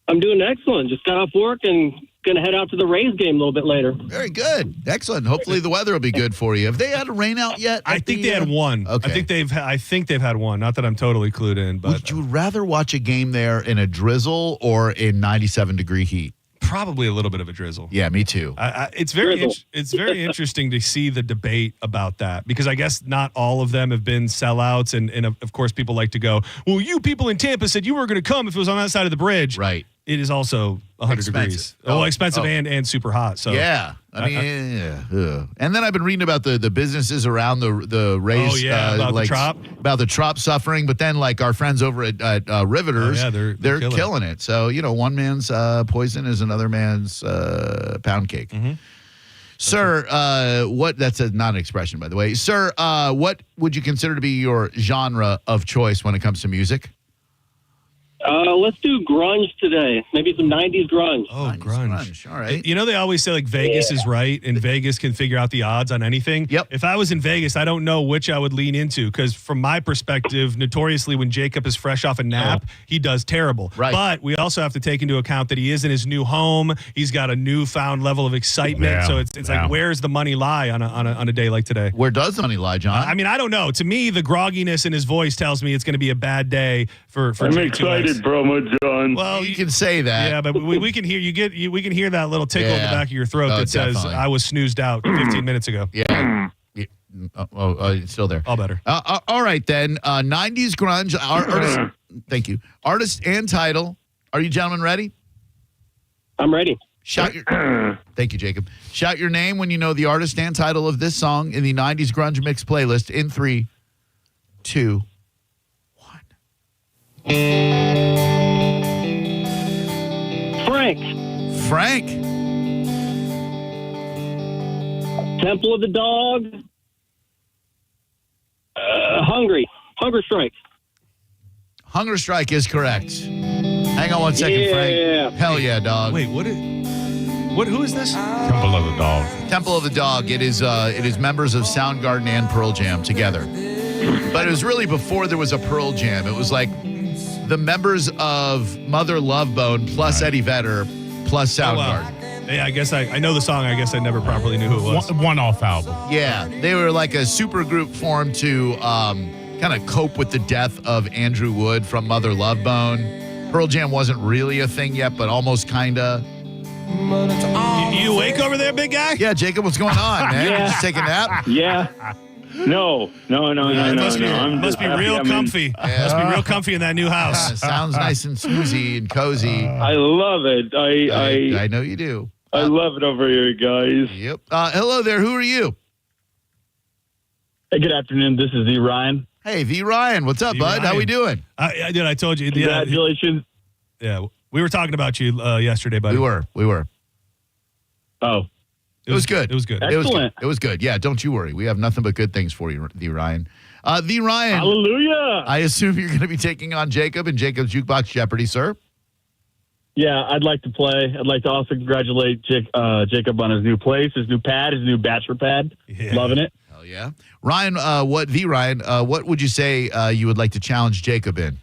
I'm doing excellent. Just got off work and going to head out to the Rays game a little bit later. Very good. Excellent. Hopefully the weather will be good for you. Have they had a rain out yet? I think they had one. Okay. I think they've had one. Not that I'm totally clued in, but would you rather watch a game there in a drizzle or in 97-degree heat? Probably a little bit of a drizzle. Yeah, me too. It's very interesting to see the debate about that because I guess not all of them have been sellouts, and of course people like to go, well, you people in Tampa said you were going to come if it was on that side of the bridge. Right. It is also 100 degrees. Expensive and super hot. So yeah, I mean, and then I've been reading about the businesses around the Rays. Oh yeah, about the Trop suffering. But then like our friends over at Riveters, they're killing it. So one man's poison is another man's pound cake. Mm-hmm. Sir, that's not an expression, by the way. Sir, what would you consider to be your genre of choice when it comes to music? Let's do grunge today. Maybe some 90s grunge. Oh, 90s grunge. All right. They always say like Vegas is right and Vegas can figure out the odds on anything. Yep. If I was in Vegas, I don't know which I would lean into because from my perspective, notoriously when Jacob is fresh off a nap, he does terrible. Right. But we also have to take into account that he is in his new home. He's got a newfound level of excitement. Yeah. So it's like, where's the money lie on a day like today? Where does the money lie, John? I mean, I don't know. To me, the grogginess in his voice tells me it's going to be a bad day for I'm J2X. excited, promo John. Well, you can say that. Yeah, but we can hear we can hear that little tickle in the back of your throat that says definitely. I was snoozed out 15 minutes ago. Yeah. It's still there. All better. All right, then. 90s grunge. Artist, thank you. Artist and title. Are you gentlemen ready? I'm ready. Thank you, Jacob. Shout your name when you know the artist and title of this song in the 90s grunge mix playlist in 3, 2, 1. Frank. Temple of the Dog. Hunger Strike. Hunger Strike is correct. Hang on 1 second, Frank. Hell yeah, dog. Wait, who is this? Temple of the Dog. Temple of the Dog. It is members of Soundgarden and Pearl Jam together. But it was really before there was a Pearl Jam. It was like the members of Mother Love Bone plus Eddie Vedder plus Soundgarden. Oh, wow. Yeah, I guess I know the song. I guess I never properly knew who it was. One-off album. Yeah, they were like a super group formed to kind of cope with the death of Andrew Wood from Mother Love Bone. Pearl Jam wasn't really a thing yet, but almost kind of. You awake over there, big guy? Yeah, Jacob, what's going on, man? Yeah. You just take a nap? Yeah. No. Must be real comfy. Must be real comfy in that new house. Sounds nice and snoozy and cozy. I love it. I know you do. I love it over here, guys. Yep. Hello there. Who are you? Hey, good afternoon. This is V. Ryan. Hey, V. Ryan. What's up, bud? Ryan. How we doing? I told you. Congratulations. Yeah, we were talking about you yesterday, buddy. We were. Oh. It was good. It was good. Excellent. It was good. Yeah, don't you worry. We have nothing but good things for you, V. Ryan. V. Ryan. Hallelujah. I assume you're going to be taking on Jacob in Jacob's Jukebox Jeopardy, sir. Yeah, I'd like to play. I'd like to also congratulate Jacob on his new place, his new pad, his new bachelor pad. Yeah. Loving it. Hell yeah. Ryan, what would you say you would like to challenge Jacob in?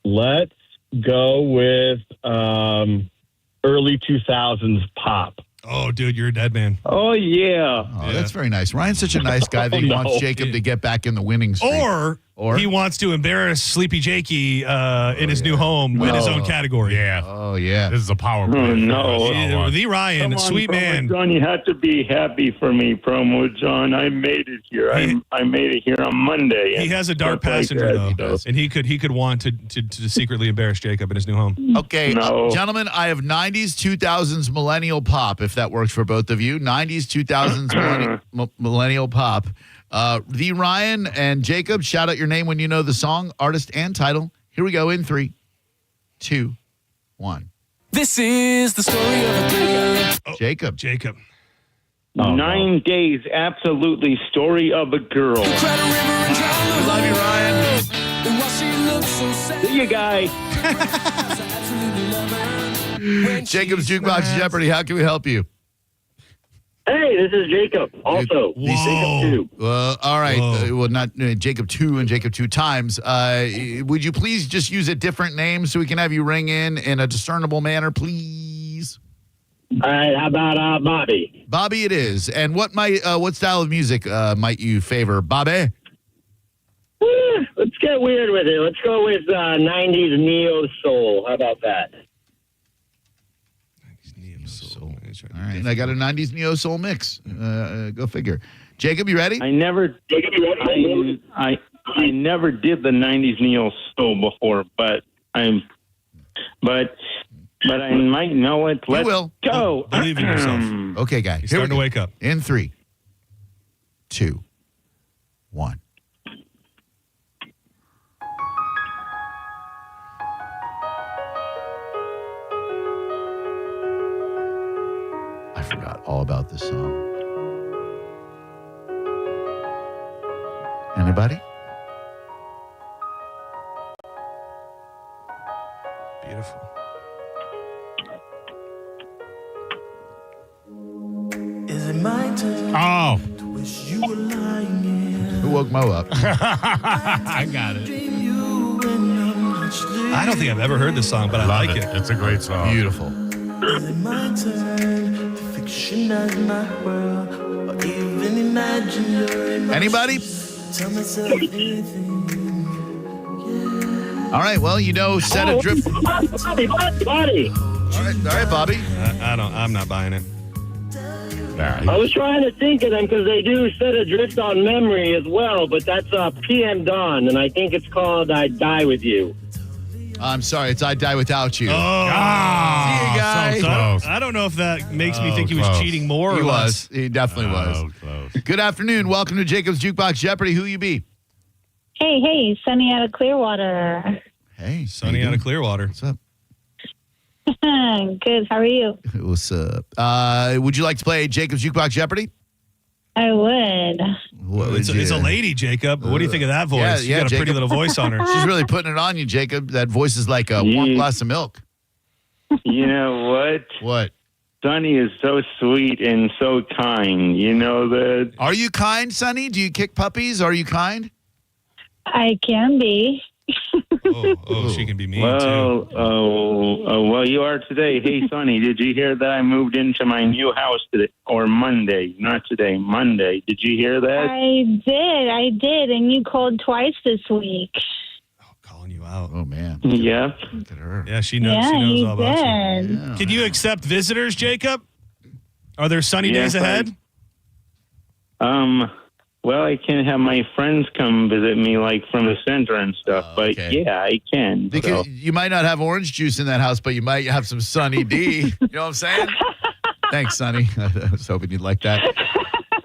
Let's go with early 2000s pop. Oh, dude, you're a dead man. Oh, yeah. Oh, that's very nice. Ryan's such a nice guy that he wants Jacob to get back in the winning streak. Or Or he wants to embarrass Sleepy Jakey in his new home in his own category. Yeah. Oh, yeah. This is a power play. Oh, no. The Ryan, Come on, sweet Promo man. John, you have to be happy for me, Promo John. I made it here. I made it here on Monday. He has a dark Stuff like passenger that, though, and he could want to secretly embarrass Jacob in his new home. Okay, No. gentlemen, I have 90s, 2000s millennial pop, if that works for both of you. 90s, 2000s millennial pop. The Ryan and Jacob, shout out your name when you know the song, artist, and title. Here we go in 3, 2, 1. This is the story of a girl. Jacob. Jacob. 9 days, absolutely story of a girl. Love you, Ryan. See you, guy. Jacob's Jukebox Jeopardy, how can we help you? Hey, this is Jacob. Also, Jacob 2. All right. Well, not Jacob 2 and Jacob 2 times. Would you please just use a different name so we can have you ring in a discernible manner, please? All right, how about Bobby? Bobby it is. And what style of music might you favor, Bobby? Let's get weird with it. Let's go with 90s neo soul. How about that? All right, and I got a 90s neo soul mix. Go figure. Jacob, you ready? I never did the 90s neo soul before, but I might know it. Let's go. Believe in yourself. Okay, guy. You're starting to wake up. In 3, 2, 1. I forgot all about this song. Anybody? Beautiful. Is it my turn? Oh. To wish you were lying here. Who woke Mo up? I got it. I don't think I've ever heard this song, but I Love like it. It's a great song. Beautiful. Is it my turn to fictionize my world or even imagine your emotions? Anybody? Tell myself anything. All right, well, set adrift. Bobby. All right, Bobby. I'm not buying it. I was trying to think of them because they do set adrift on memory as well, but that's PM Dawn, and I think it's called I Die With You. I'm sorry, it's I Die Without You. Oh, see you guys. So close. I don't know if that makes me think he was cheating more or He less. was. He definitely was. Close. Good afternoon. Welcome to Jacob's Jukebox Jeopardy. Who you be? Hey, Sunny out of Clearwater. Hey, Sunny out of Clearwater. What's up? Good. How are you? What's up? Would you like to play Jacob's Jukebox Jeopardy? I would. It's a lady, Jacob. What do you think of that voice? Yeah, You got a Jacob. pretty little voice on her. She's really putting it on you, Jacob. That voice is like a warm glass of milk. You know what? What? Sonny is so sweet and so kind. You know that. Are you kind, Sonny? Do you kick puppies? Are you kind? I can be. She can be mean Well, too. well, you are today. Hey, Sonny, did you hear that I moved into my new house today? Or Monday, not today, Monday. Did you hear that? I did, and you called twice this week. Calling you out. Oh, man. Yeah. Look at her. Yeah, she knows. Yeah, She knows you all about did. you. Yeah. Can you accept visitors, Jacob? Are there sunny Yes, days ahead? Well, I can have my friends come visit me, like from the center and stuff. But okay. yeah, I can. Because So. you might not have orange juice in that house, but you might have some Sunny D. You know what I'm saying? Thanks, Sonny. I was hoping you'd like that.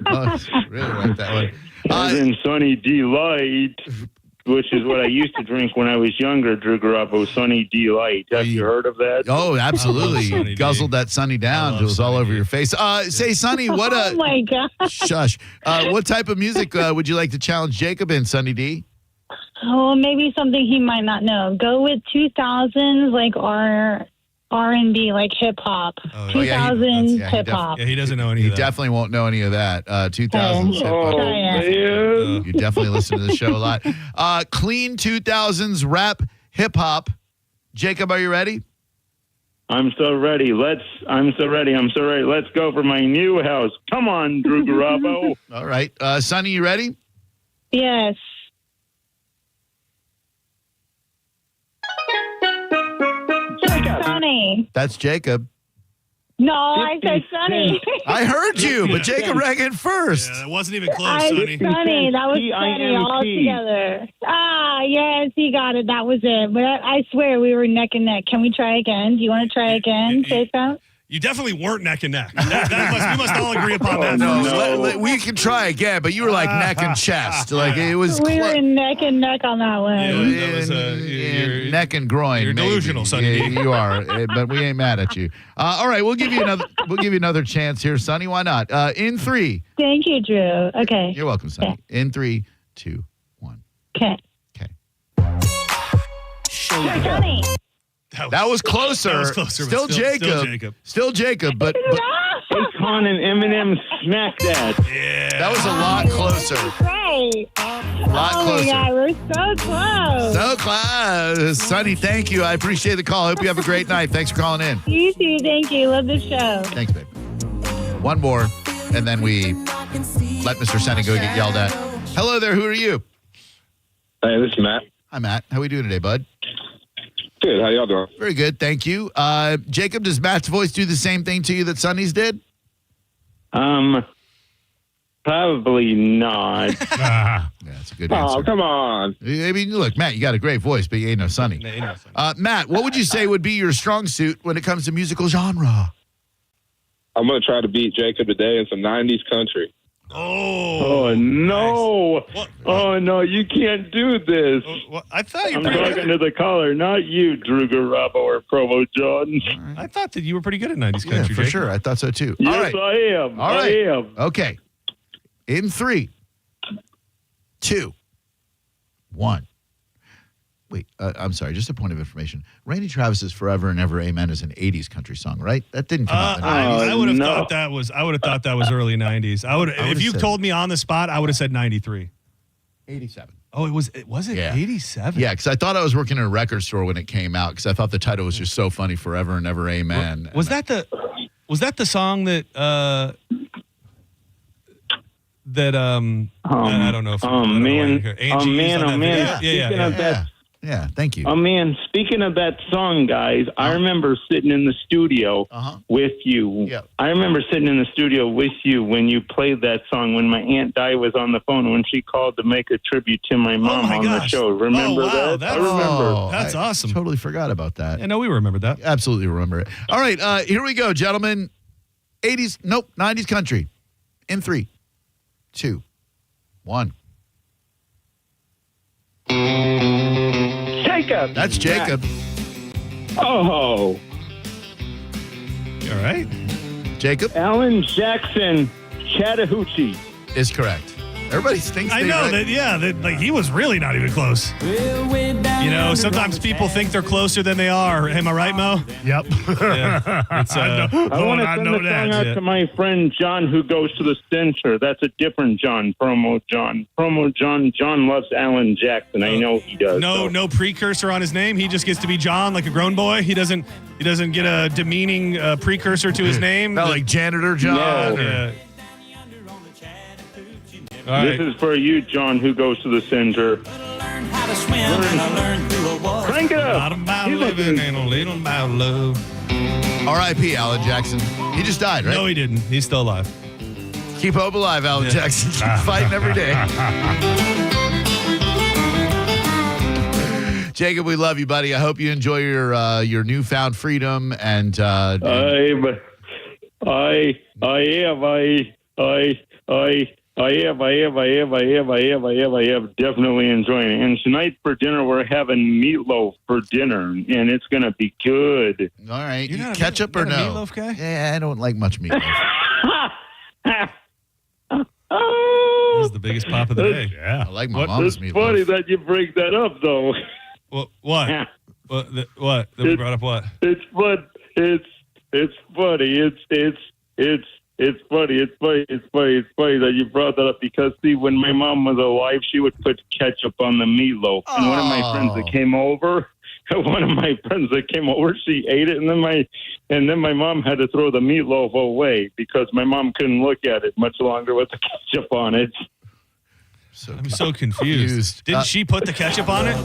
Oh, really like that one. As in Sunny Delight, which is what I used to drink when I was younger, Drew Garabo, Sunny Delight. Have you heard of that? Oh, absolutely. Sunny You D. guzzled that Sunny down till it was all over your face. Say, Sonny, what Oh my God. Shush. What type of music would you like to challenge Jacob in, Sunny D? Oh, maybe something he might not know. Go with 2000s, like R&B, like hip hop. 2000s hip hop. Yeah, he doesn't know any He of that. definitely won't know any of that. 2000s hip hop. man. You definitely listen to the show a lot. Clean 2000s rap hip hop. Jacob, are you ready? I'm so ready. I'm so ready. Let's go for my new house. Come on, Drew Garabo. All right. Sonny, you ready? Yes. Sunny. That's Jacob. No, I said Sunny. I heard you, but Jacob rang in first. Yeah, that wasn't even close, I Sonny. Sunny. That was Sunny all together. Yes, he got it. That was it. But I swear we were neck and neck. Can we try again? Do you want to try again, Jacob? You definitely weren't neck and neck. We must all agree upon that. No, we can try again, but you were like neck and chest. Like it was. We were neck and neck on that one. That was, you're neck and groin. You're delusional, Sonny. Yeah, you are, but we ain't mad at you. All right, we'll give you another. We'll give you another chance here, Sonny. Why not? In 3. Thank you, Drew. Okay. You're welcome, Sonny. Okay. In 3, 2, 1. Okay. Sunny. That was closer. That was closer. Still Jacob. Still Jacob, but Akon and Eminem smacked that. Yeah. that was a lot closer. Great. A lot Oh closer. my God, we're so close. So close. Sonny, thank you. I appreciate the call. Hope you have a great night. Thanks for calling in. You too. Thank you. Love the show. Thanks, babe. One more, and then we let Mr. Sonny go get yelled at. Hello there. Who are you? Hey, this is Matt. Hi, Matt. How we doing today, bud? Good. How y'all doing? Very good. Thank you. Jacob, does Matt's voice do the same thing to you that Sonny's did? Probably not. Yeah, that's a good answer. Oh, come on. I mean, look, Matt, you got a great voice, but you ain't no Sonny. Matt, what would you say would be your strong suit when it comes to musical genre? I'm going to try to beat Jacob today in some 90s country. Oh no! What? Oh no! You can't do this. I thought you I'm were pretty talking good. to the caller, not you, Drew Garabo or Provo John. I thought that you were pretty good at 90s Yeah, country, for Jacob. sure. I thought so too. Yes, All right. I am. All right. I am. Okay. In 3, 2, 1. Wait, I'm sorry. Just a point of information. Randy Travis's "Forever and Ever Amen" is an '80s country song, right? That didn't come out in the '90s. I would have thought that was. I would have thought that was early 90s. If you told me on the spot, I would have said 93. 87. Oh, was it Yeah. 87? Yeah, because I thought I was working in a record store when it came out because I thought the title was just so funny. "Forever and Ever Amen." Was that the song that I don't know if man. Angie Oh man. Speaking of that, Yeah, thank you. oh man, speaking of that song, guys, I remember sitting in the studio with you. Yeah. I remember sitting in the studio with you when you played that song when my Aunt Di was on the phone when she called to make a tribute to my mom on the show. Remember that? I remember. That's awesome. Totally forgot about that. Yeah, no, we remembered that. Absolutely remember it. All right, here we go, gentlemen. 90s country. In 3, 2, 1. Jacob. That's Jacob. Oh. You all right? Jacob? Alan Jackson, Chattahoochee. Is correct. Everybody thinks I they know right. that. Yeah, that like he was really not even close. You know, sometimes people think they're closer than they are. Am I right, Mo? Yep. Yeah. It's, I want to send the song out to my friend John who goes to the center. That's a different John, Promo John. Promo John. John loves Alan Jackson. I know he does. No precursor on his name. He just gets to be John, like a grown boy. He doesn't get a demeaning precursor to his name. Not like Janitor John. No. Yeah. All This right. is for you, John, who goes to the center. Crank it up. Not about living and a little about love. R.I.P. Alan Jackson. He just died, right? No, he didn't. He's still alive. Keep hope alive, Alan Jackson. Keep fighting every day. Jacob, we love you, buddy. I hope you enjoy your newfound freedom and. I am definitely enjoying it. And tonight for dinner, we're having meatloaf for dinner, and it's going to be good. All right. You're not a Ketchup or not a no? meatloaf guy? Yeah, I don't like much meatloaf. This is the biggest pop of the day. Yeah. I like my mom's It's meatloaf. funny that you bring that up, though. What? What? What? That we brought up what? It's fun. It's funny. It's funny that you brought that up because see, when my mom was alive, she would put ketchup on the meatloaf. And one of my friends that came over, she ate it, and then my mom had to throw the meatloaf away because my mom couldn't look at it much longer with the ketchup on it. I'm so confused. Didn't she put the ketchup on it?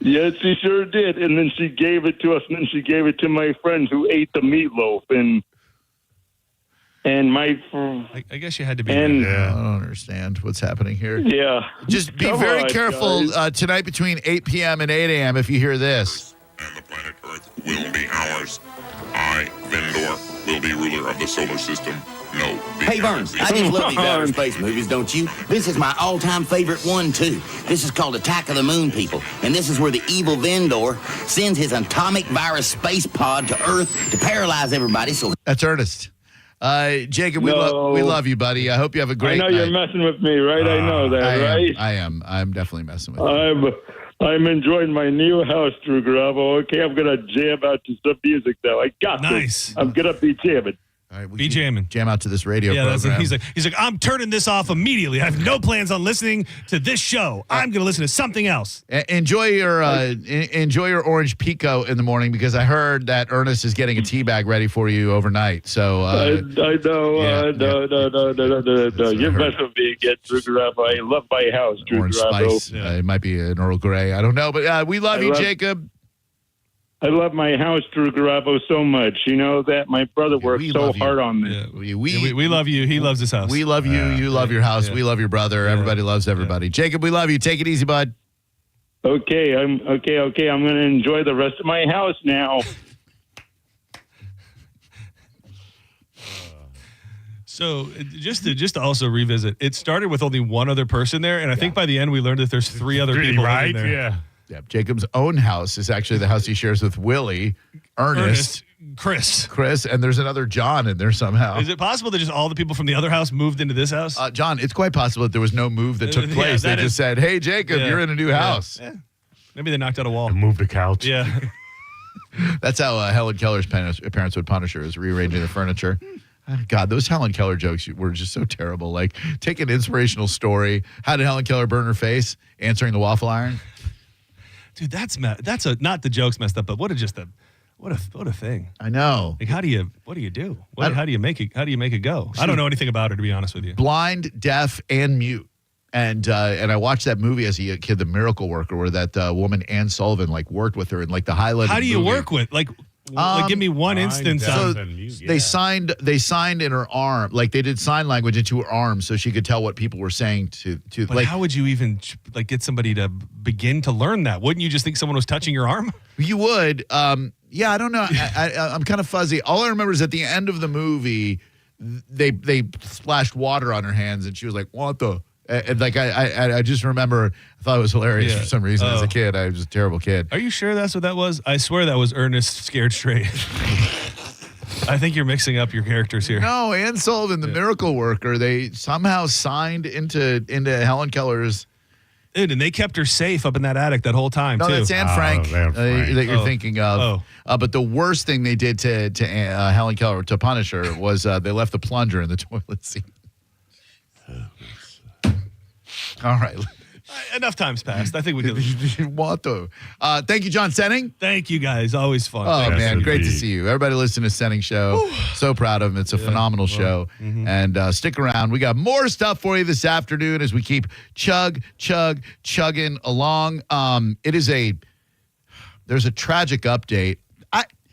Yes, she sure did. And then she gave it to us, and then she gave it to my friend who ate the meatloaf. And my... I guess you had to be and, there. I don't understand what's happening here. Yeah. Just be Come very on, careful guys. tonight between 8 p.m. and 8 a.m. if you hear this. And the planet Earth will be ours. I, Vendor, will be ruler of the solar system. No. Hey, Vern, I just love these outer space movies, don't you? This is my all-time favorite one, too. This is called Attack of the Moon People, and this is where the evil Vendor sends his atomic virus space pod to Earth to paralyze everybody. So That's Ernest. Jacob, we love you, buddy. I hope you have a great I know night. you're messing with me, right? I know that, right? I am. I'm definitely messing with you. I'm enjoying my new house, Drew Garabo. Okay, I'm going to jam out to some music, though. I got this. I'm going to be jamming. All right, Be jamming. Jam out to this radio program. He's like, I'm turning this off immediately. I have no plans on listening to this show. I'm going to listen to something else. Enjoy your orange pico in the morning because I heard that Ernest is getting a tea bag ready for you overnight. So I know. No. You're messing with me again, Drew Garabo. I love my house, Drew orange Garabo. spice. It might be an Earl Grey. I don't know, but we love you, Jacob. I love my house, Drew Garabo, so much. You know that my brother worked so hard on this. We love you. He loves his house. We love you. You love your house. We love your brother. Everybody loves everybody. Jacob, we love you. Take it easy, bud. Okay, I'm going to enjoy the rest of my house now. So just to also revisit, it started with only one other person there, and I think by the end we learned that there's three other people living there. Yeah. Yeah, Jacob's own house is actually the house he shares with Willie, Ernest, Chris, and there's another John in there somehow. Is it possible that just all the people from the other house moved into this house? John, it's quite possible that there was no move that took place. They just said, "Hey, Jacob, you're in a new house." Yeah. Maybe they knocked out a wall. And moved a couch. Yeah. That's how Helen Keller's parents would punish her, is rearranging the furniture. God, those Helen Keller jokes were just so terrible. Like, take an inspirational story. How did Helen Keller burn her face? Answering the waffle iron. Dude, that's not the jokes messed up, but what a thing. I know. Like, what do you do? How do you make it go? I don't know anything about her, to be honest with you. Blind, deaf, and mute. And I watched that movie as a kid, The Miracle Worker, where that woman Ann Sullivan worked with her in the highlight. How do you work with give me one instance. So they signed in her arm, they did sign language into her arm, so she could tell what people were saying to. But how would you even get somebody to begin to learn that? Wouldn't you just think someone was touching your arm? You would. Yeah, I don't know. I'm kind of fuzzy. All I remember is at the end of the movie, they splashed water on her hands, and she was like, "What the." And I just remember, I thought it was hilarious for some reason as a kid. I was a terrible kid. Are you sure that's what that was? I swear that was Ernest Scared Straight. I think you're mixing up your characters here. No, Ann Sullivan, the Miracle Worker, they somehow signed into Helen Keller's. Dude, and they kept her safe up in that attic that whole time, too. No, that's Anne Frank that you're thinking of. But the worst thing they did to Helen Keller to punish her was they left the plunger in the toilet seat. All right. Enough time's passed. I think we can. What the? Thank you, John Senning. Thank you, guys. Always fun. Oh, man. Great to see you. Everybody listen to Senning Show. So proud of him. It's a phenomenal show. And stick around. We got more stuff for you this afternoon as we keep chugging along. There's a tragic update.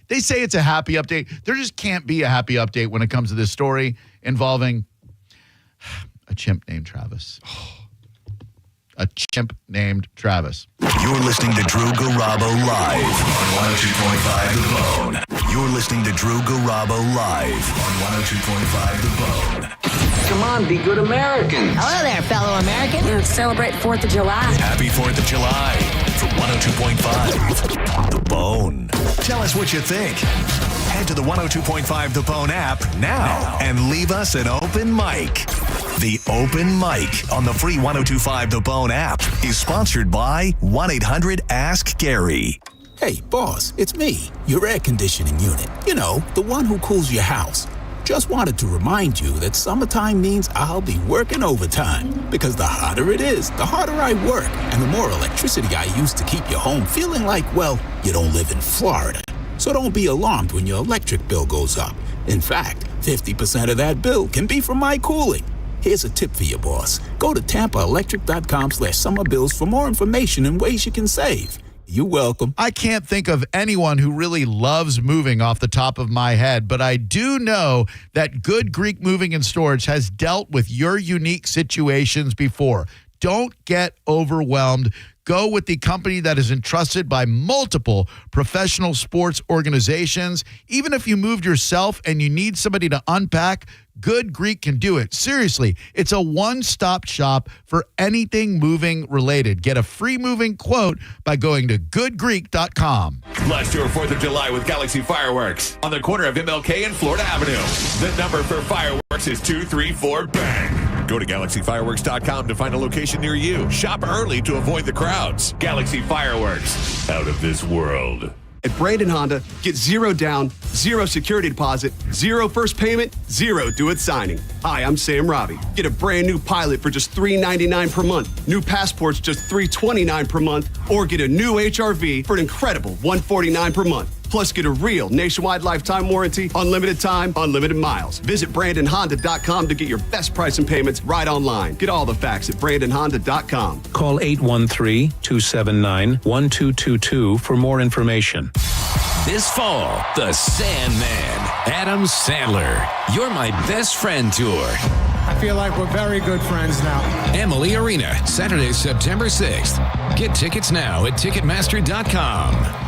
They say it's a happy update. There just can't be a happy update when it comes to this story involving a chimp named Travis. A chimp named Travis. You're listening to Drew Garabo live on 102.5 The Bone. You're listening to Drew Garabo live on 102.5 The Bone. Come on, be good Americans. Hello there, fellow Americans. Let's celebrate 4th of July. Happy 4th of July from 102.5 The Bone. Tell us what you think. Head to the 102.5 The Bone app now and leave us an open mic. The Open Mic on the free 102.5 The Bone app is sponsored by 1-800-ASK-GARY. Hey, boss, it's me, your air conditioning unit. You know, the one who cools your house. Just wanted to remind you that summertime means I'll be working overtime. Because the hotter it is, the harder I work, and the more electricity I use to keep your home feeling like, well, you don't live in Florida. So don't be alarmed when your electric bill goes up. In fact, 50% of that bill can be from my cooling. Here's a tip for you, boss. Go to TampaElectric.com/summerbills for more information and ways you can save. You're welcome. I can't think of anyone who really loves moving off the top of my head, but I do know that Good Greek Moving and Storage has dealt with your unique situations before. Don't get overwhelmed. Go with the company that is entrusted by multiple professional sports organizations. Even if you moved yourself and you need somebody to unpack, Good Greek can do it. Seriously, it's a one-stop shop for anything moving related. Get a free moving quote by going to goodgreek.com. Let's do a 4th of July with Galaxy Fireworks on the corner of MLK and Florida Avenue. The number for fireworks is 234 BANG. Go to GalaxyFireworks.com to find a location near you. Shop early to avoid the crowds. Galaxy Fireworks, out of this world. At Brandon Honda, get 0 down, 0 security deposit, 0 first payment, 0 do-it signing. Hi, I'm Sam Robbie. Get a brand new Pilot for just $399 per month, new passports just $329 per month, or get a new HRV for an incredible $149 per month. Plus, get a real nationwide lifetime warranty, unlimited time, unlimited miles. Visit BrandonHonda.com to get your best price and payments right online. Get all the facts at BrandonHonda.com. Call 813-279-1222 for more information. This fall, the Sandman, Adam Sandler, You're My Best Friend Tour. I feel like we're very good friends now. Emily Arena, Saturday, September 6th. Get tickets now at Ticketmaster.com.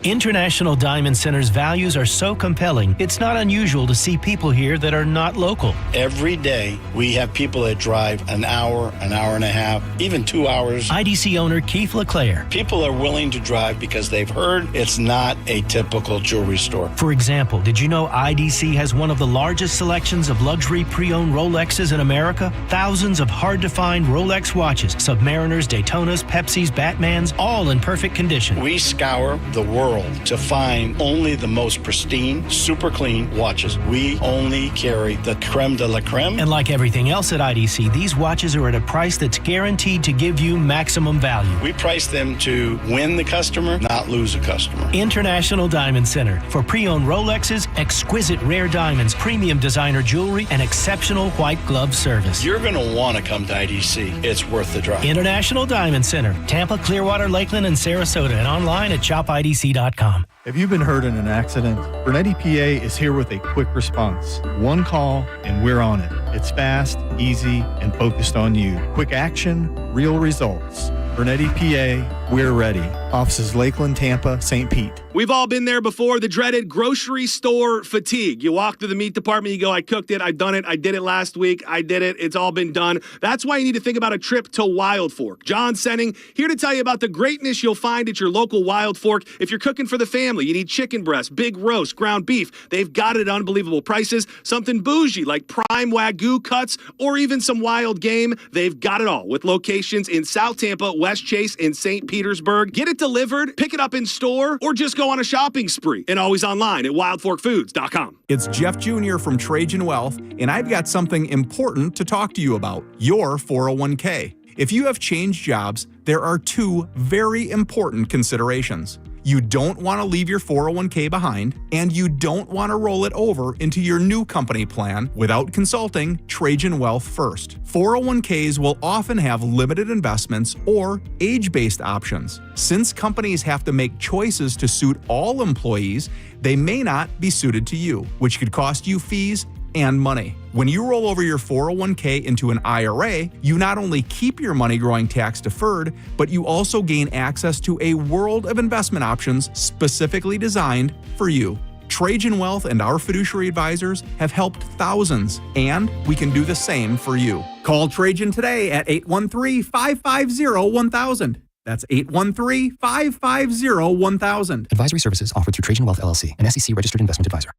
International Diamond Center's values are so compelling, it's not unusual to see people here that are not local. Every day, we have people that drive an hour and a half, even 2 hours. IDC owner Keith LeClaire. People are willing to drive because they've heard it's not a typical jewelry store. For example, did you know IDC has one of the largest selections of luxury pre-owned Rolexes in America? Thousands of hard-to-find Rolex watches, Submariners, Daytonas, Pepsis, Batmans, all in perfect condition. We scour the world to find only the most pristine, super clean watches. We only carry the creme de la creme. And like everything else at IDC, these watches are at a price that's guaranteed to give you maximum value. We price them to win the customer, not lose a customer. International Diamond Center for pre-owned Rolexes, exquisite rare diamonds, premium designer jewelry, and exceptional white glove service. You're going to want to come to IDC. It's worth the drive. International Diamond Center, Tampa, Clearwater, Lakeland, and Sarasota, and online at shopidc.com. Have you been hurt in an accident? Bernetti PA is here with a quick response. One call and we're on it. It's fast, easy, and focused on you. Quick action, real results. Bernetti PA, we're ready. Offices Lakeland, Tampa, St. Pete. We've all been there before, the dreaded grocery store fatigue. You walk to the meat department, you go, I cooked it, I've done it, I did it last week, I did it, it's all been done. That's why you need to think about a trip to Wild Fork. John Senning, here to tell you about the greatness you'll find at your local Wild Fork. If you're cooking for the family, you need chicken breast, big roast, ground beef. They've got it at unbelievable prices. Something bougie like prime Wagyu cuts or even some wild game. They've got it all with locations in South Tampa, West Chase, and St. Petersburg. Get it delivered, pick it up in store, or just go on a shopping spree, and always online at wildforkfoods.com. It's Jeff Jr. from Trajan Wealth, and I've got something important to talk to you about, your 401k. If you have changed jobs, there are two very important considerations. You don't want to leave your 401k behind, and you don't want to roll it over into your new company plan without consulting Trajan Wealth first. 401ks will often have limited investments or age-based options. Since companies have to make choices to suit all employees, they may not be suited to you, which could cost you fees and money. When you roll over your 401k into an IRA, you not only keep your money growing tax deferred, but you also gain access to a world of investment options specifically designed for you. Trajan Wealth and our fiduciary advisors have helped thousands, and we can do the same for you. Call Trajan today at 813-550-1000. That's 813-550-1000. Advisory services offered through Trajan Wealth LLC, an SEC registered investment advisor.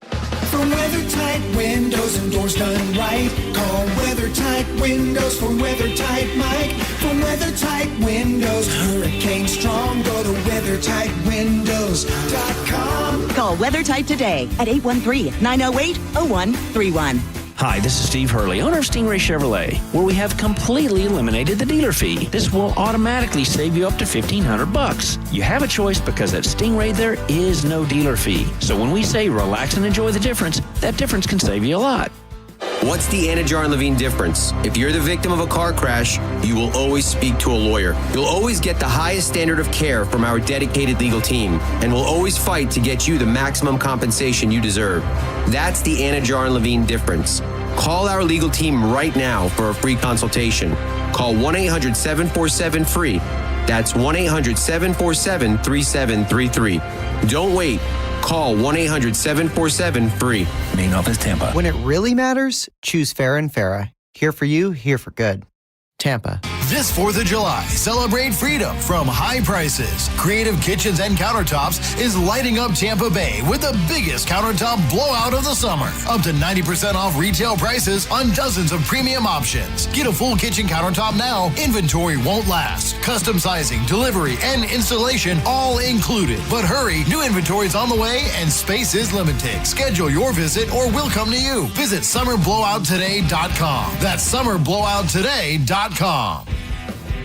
For weather-tight windows and doors done right, call WeatherTight Windows for WeatherTight Mike. For weather-tight windows, hurricane strong, go to WeatherTightWindows.com. Call WeatherTight today at 813-908-0131. Hi, this is Steve Hurley, owner of Stingray Chevrolet, where we have completely eliminated the dealer fee. This will automatically save you up to $1,500. You have a choice because at Stingray there is no dealer fee. So when we say relax and enjoy the difference, that difference can save you a lot. What's the Anna Jar and Levine difference? If you're the victim of a car crash, you will always speak to a lawyer. You'll always get the highest standard of care from our dedicated legal team, and we'll always fight to get you the maximum compensation you deserve. That's the Anna Jar and Levine difference. Call our legal team right now for a free consultation. Call 1-800-747-FREE. That's 1-800-747-3733. Don't wait. Call 1-800-747-FREE. Main office, Tampa. When it really matters, choose Farrah and Farrah. Here for you, here for good. Tampa. This 4th of July, celebrate freedom from high prices. Creative Kitchens and Countertops is lighting up Tampa Bay with the biggest countertop blowout of the summer. Up to 90% off retail prices on dozens of premium options. Get a full kitchen countertop now. Inventory won't last. Custom sizing, delivery, and installation all included. But hurry, new inventory is on the way and space is limited. Schedule your visit or we'll come to you. Visit summerblowouttoday.com. That's summerblowouttoday.com.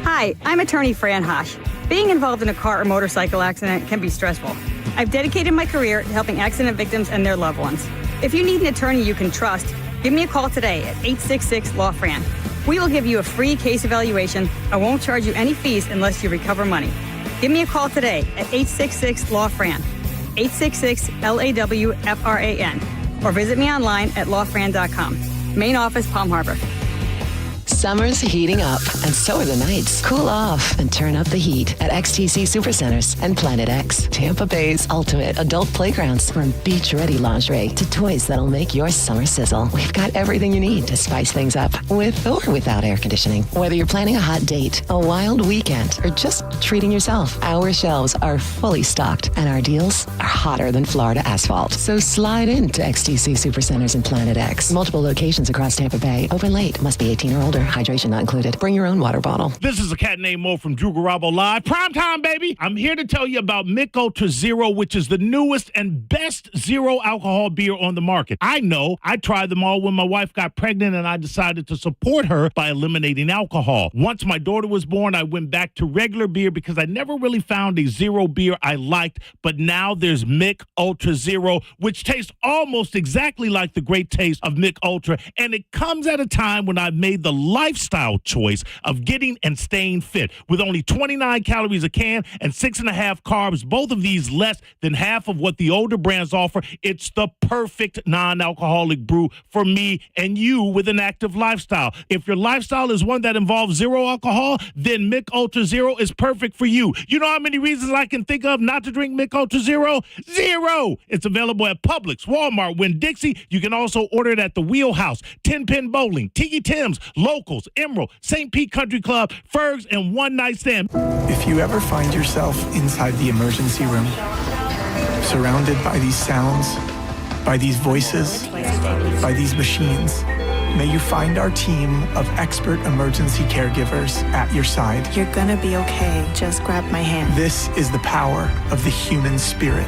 Hi, I'm attorney Fran Hosh. Being involved in a car or motorcycle accident can be stressful. I've dedicated my career to helping accident victims and their loved ones. If you need an attorney you can trust, give me a call today at 866-LAW-FRAN. We will give you a free case evaluation and won't charge you any fees unless you recover money. Give me a call today at 866-LAW-FRAN, 866-LAW-FRAN, or visit me online at lawfran.com. Main office, Palm Harbor. Summer's heating up, and so are the nights. Cool off and turn up the heat at XTC Supercenters and Planet X, Tampa Bay's ultimate adult playgrounds. From beach-ready lingerie to toys that'll make your summer sizzle. We've got everything you need to spice things up, with or without air conditioning. Whether you're planning a hot date, a wild weekend, or just treating yourself, our shelves are fully stocked, and our deals are hotter than Florida asphalt. So slide into XTC Supercenters and Planet X. Multiple locations across Tampa Bay. Open late. Must be 18 or older. Hydration not included. Bring your own water bottle. This is a cat named Mo from Drew Garabo Live. Prime time, baby. I'm here to tell you about Mick Ultra Zero, which is the newest and best zero alcohol beer on the market. I know. I tried them all when my wife got pregnant, and I decided to support her by eliminating alcohol. Once my daughter was born, I went back to regular beer because I never really found a zero beer I liked. But now there's Mick Ultra Zero, which tastes almost exactly like the great taste of Mick Ultra. And it comes at a time when I've made the lifestyle choice of getting and staying fit. With only 29 calories a can and 6.5 carbs, both of these less than half of what the older brands offer, it's the perfect non-alcoholic brew for me and you with an active lifestyle. If your lifestyle is one that involves zero alcohol, then Mick Ultra Zero is perfect for you. You know how many reasons I can think of not to drink Mick Ultra Zero? Zero! It's available at Publix, Walmart, Winn-Dixie. You can also order it at the Wheelhouse, 10 Pin Bowling, Tiki Tim's, Locals, Emerald, St. Pete Country Club, Ferg's, and One Night Stand. If you ever find yourself inside the emergency room, surrounded by these sounds, by these voices, by these machines, may you find our team of expert emergency caregivers at your side. You're gonna be okay. Just grab my hand. This is the power of the human spirit.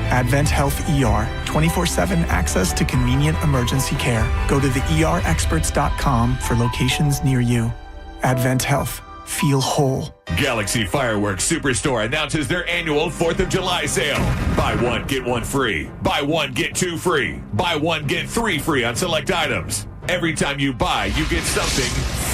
Advent Health ER, 24/7 access to convenient emergency care. Go to theerexperts.com for locations near you. Advent Health. Feel whole. Galaxy Fireworks Superstore announces their annual 4th of July sale. Buy one, get one free. Buy one, get two free. Buy one, get three free on select items. Every time you buy, you get something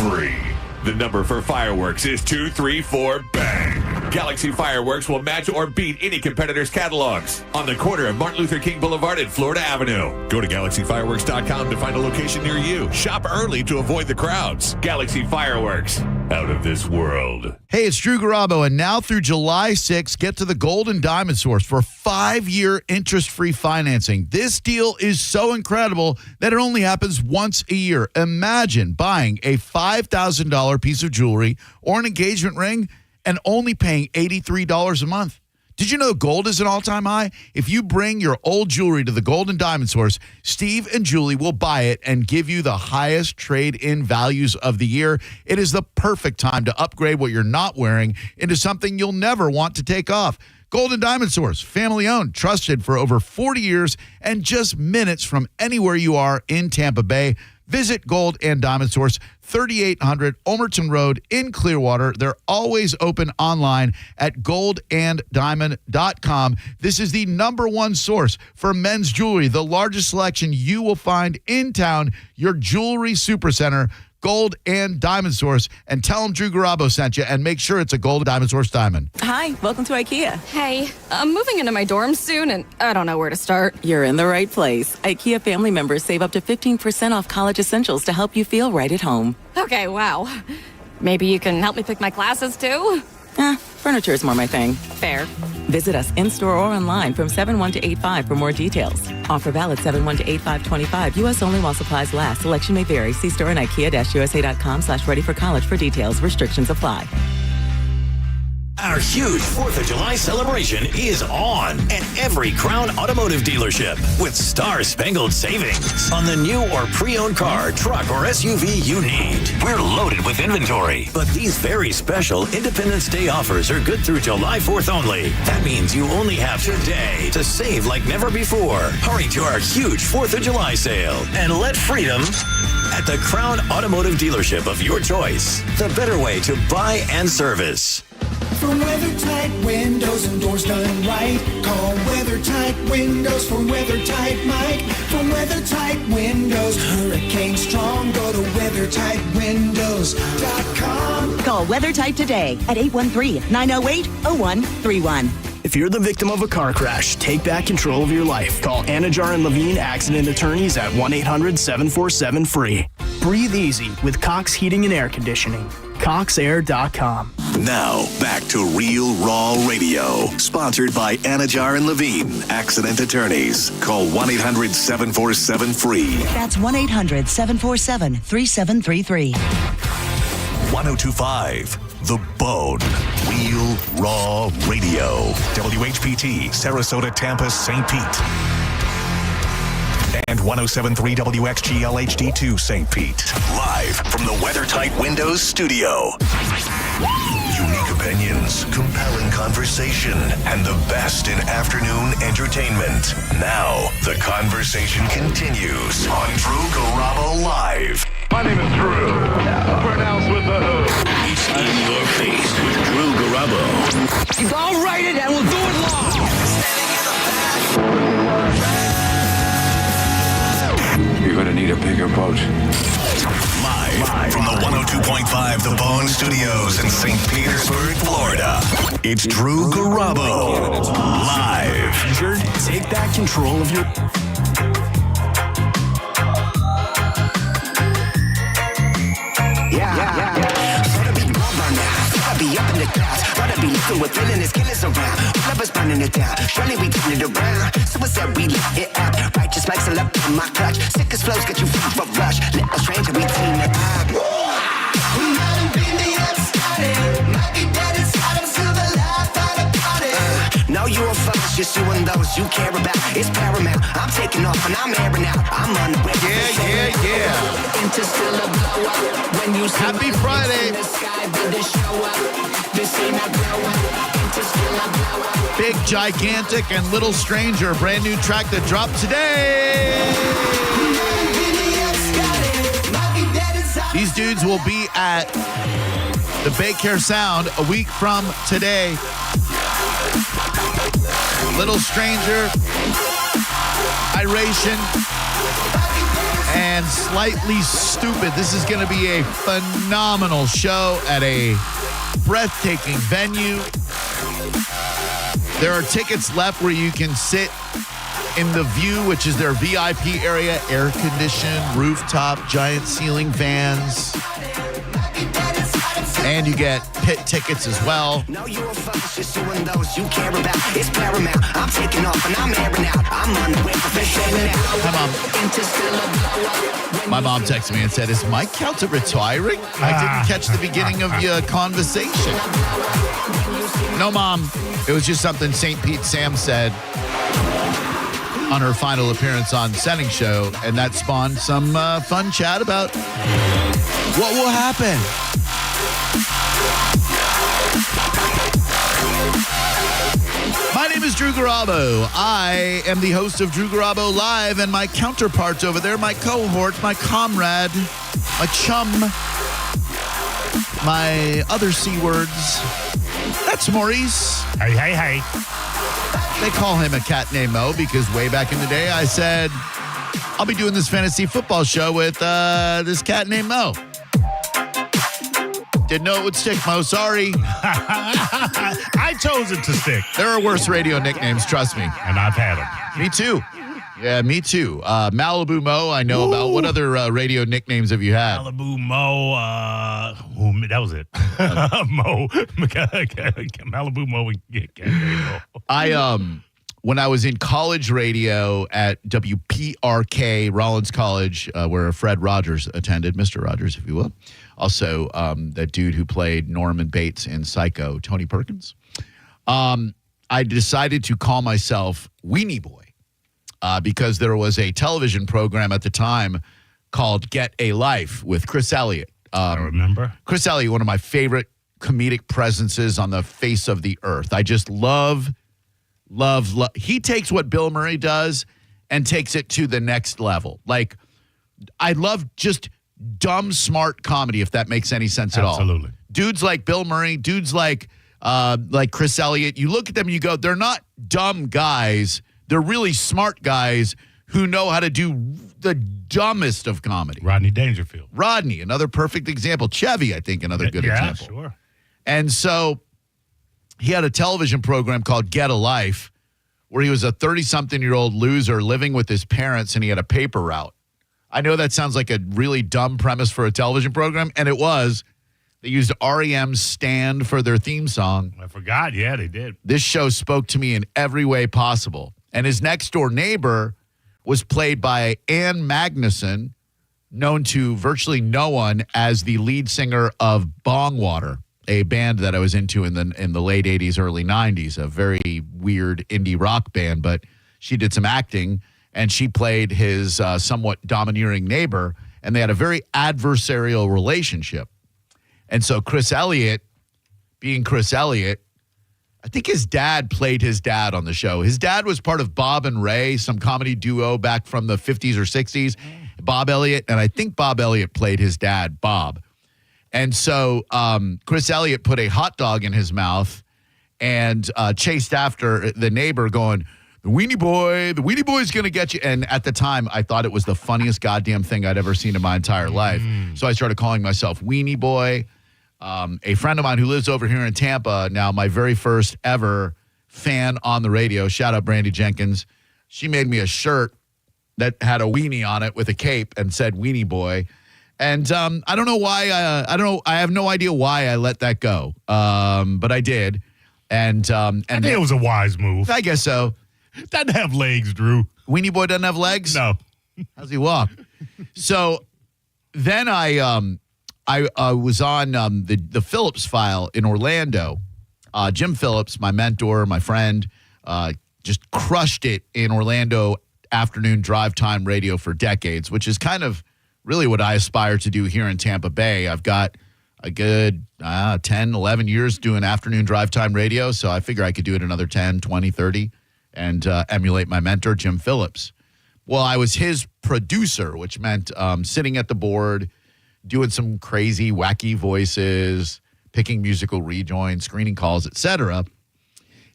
free. The number for fireworks is 234 BANG. Galaxy Fireworks will match or beat any competitor's catalogs on the corner of Martin Luther King Boulevard and Florida Avenue. Go to GalaxyFireworks.com to find a location near you. Shop early to avoid the crowds. Galaxy Fireworks, out of this world. Hey, it's Drew Garabo, and now through July 6th, get to the Gold and Diamond Source for 5-year interest-free financing. This deal is so incredible that it only happens once a year. Imagine buying a $5,000 piece of jewelry or an engagement ring and only paying $83 a month. Did you know gold is an all-time high? If you bring your old jewelry to the Gold and Diamond Source, Steve and Julie will buy it and give you the highest trade-in values of the year. It is the perfect time to upgrade what you're not wearing into something you'll never want to take off. Gold and Diamond Source, family-owned, trusted for over 40 years, and just minutes from anywhere you are in Tampa Bay. Visit Gold and Diamond Source, 3800 Omerton Road in Clearwater. They're always open online at goldanddiamond.com. This is the number one source for men's jewelry, the largest selection you will find in town, your jewelry supercenter, Gold and Diamond Source. And tell them Drew Garabo sent you, and make sure it's a Gold and Diamond Source diamond. Hi, welcome to IKEA. Hey, I'm moving into my dorm soon, and I don't know where to start. You're in the right place. IKEA family members save up to 15% off college essentials to help you feel right at home. Okay, wow. Maybe you can help me pick my classes, too? Furniture is more my thing. Fair. Visit us in-store or online from 7/1 to 8/5 for more details. Offer valid 7/1 to 8/5/25. U.S. only while supplies last. Selection may vary. See store and IKEA-USA.com/ready-for-college for details. Restrictions apply. Our huge 4th of July celebration is on at every Crown Automotive dealership with star-spangled savings on the new or pre-owned car, truck, or SUV you need. We're loaded with inventory, but these very special Independence Day offers are good through July 4th only. That means you only have today to save like never before. Hurry to our huge 4th of July sale and let freedom at the Crown Automotive dealership of your choice. The better way to buy and service. For weather-tight windows and doors done right, call WeatherTight Windows for WeatherTight Mike. For weather-tight windows, hurricane strong, go to WeatherTightWindows.com. Call WeatherTight today at 813-908-0131. If you're the victim of a car crash, take back control of your life. Call Anajar and Levine Accident Attorneys at 1-800-747-FREE. Breathe easy with Cox Heating and Air Conditioning. CoxAir.com. Now, back to Real Raw Radio. Sponsored by Anajar and Levine Accident Attorneys. Call 1-800-747-FREE. That's 1-800-747-3733. 1025 The Bone. Real Raw Radio. WHPT, Sarasota, Tampa, St. Pete. And 107.3 WXGL HD2 St. Pete. Live from the WeatherTight Windows studio. Unique opinions, compelling conversation, and the best in afternoon entertainment. Now, the conversation continues on Drew Garabo Live. My name is Drew. Pronounced with the who. It's in your face with Drew Garabo. I'll write it and we'll do it live. You're going to need a bigger boat. Live from the 102.5 The Bone Studios in St. Petersburg, Florida. It's Drew Garabo. Live. Take back control of your... Be up in the clouds, gotta be lifting with feeling his killers around. All of us burning it down, surely we turn it around. So what's that we lift it up? Righteous mics all up in my clutch. Sickest flows get you free for rush. Little stranger, we team it up. We might have been the started. Might be dead inside of silver life at a party. No, you a fuck, just you and those you care about. It's paramount. I'm taking off and I'm airing out. I'm on the way. Yeah. Happy Friday. Big, Gigantic, and Little Stranger, brand new track that dropped today. These dudes will be at the Baycare Sound a week from today. Little Stranger, Iration, and Slightly Stupid. This is going to be a phenomenal show at a breathtaking venue. There are tickets left where you can sit in the View, which is their VIP area, air conditioned, rooftop, giant ceiling fans. And you get pit tickets as well. No, you a fuck, just you and those you care about. It's paramount. I'm taking off and I'm airing out. I'm on the way for My mom texted me and said, "Is Mike Calta retiring? I didn't catch the beginning of your conversation." No, Mom. It was just something St. Pete Sam said on her final appearance on Setting Show, and that spawned some fun chat about what will happen. My name is Drew Garabo. I am the host of Drew Garabo Live, and my counterpart over there, my cohort, my comrade, my chum, my other C words. That's Maurice. Hey. They call him a cat named Mo because way back in the day I said, I'll be doing this fantasy football show with this cat named Mo. Didn't know it would stick, Mo. Sorry. I chose it to stick. There are worse radio nicknames, trust me. And I've had them. Me too. Yeah, me too. Malibu Mo, I know about. What other radio nicknames have you had? Malibu Mo. That was it. Mo. Malibu Mo. When I was in college radio at WPRK, Rollins College, where Fred Rogers attended, Mr. Rogers, if you will. Also, that dude who played Norman Bates in Psycho, Tony Perkins. I decided to call myself Weenie Boy because there was a television program at the time called Get a Life with Chris Elliott. I remember. Chris Elliott, one of my favorite comedic presences on the face of the earth. I just love. He takes what Bill Murray does and takes it to the next level. Like, I love just dumb, smart comedy, if that makes any sense at all. Absolutely. Dudes like Bill Murray, dudes like Chris Elliott, you look at them and you go, they're not dumb guys. They're really smart guys who know how to do the dumbest of comedy. Rodney Dangerfield. Rodney, another perfect example. Chevy, I think, another good example. Yeah, sure. And so he had a television program called Get a Life where he was a 30-something-year-old loser living with his parents and he had a paper route. I know that sounds like a really dumb premise for a television program, and it was. They used REM's Stand for their theme song. I forgot. Yeah, they did. This show spoke to me in every way possible. And his next-door neighbor was played by Ann Magnuson, known to virtually no one as the lead singer of Bongwater, a band that I was into in the late 80s, early 90s, a very weird indie rock band. But she did some acting, and she played his somewhat domineering neighbor, and they had a very adversarial relationship. And so Chris Elliott, being Chris Elliott, I think his dad played his dad on the show. His dad was part of Bob and Ray, some comedy duo back from the 50s or 60s, Bob Elliott, and I think Bob Elliott played his dad, Bob. And so Chris Elliott put a hot dog in his mouth and chased after the neighbor going, the Weenie Boy's going to get you. And at the time, I thought it was the funniest goddamn thing I'd ever seen in my entire life. So I started calling myself Weenie Boy. A friend of mine who lives over here in Tampa now, my very first ever fan on the radio, shout out Brandy Jenkins, she made me a shirt that had a weenie on it with a cape and said Weenie Boy. And I don't know why. I have no idea why I let that go. But I did. And I think it was a wise move. I guess so. Doesn't have legs, Drew. Weenie Boy doesn't have legs? No. How's he walk? So then I was on the Phillips File in Orlando. Jim Phillips, my mentor, my friend, just crushed it in Orlando afternoon drive time radio for decades, which is kind of really what I aspire to do here in Tampa Bay. I've got a good 10, 11 years doing afternoon drive time radio, so I figure I could do it another 10, 20, 30 and emulate my mentor, Jim Phillips. Well, I was his producer, which meant sitting at the board, doing some crazy, wacky voices, picking musical rejoins, screening calls, etc.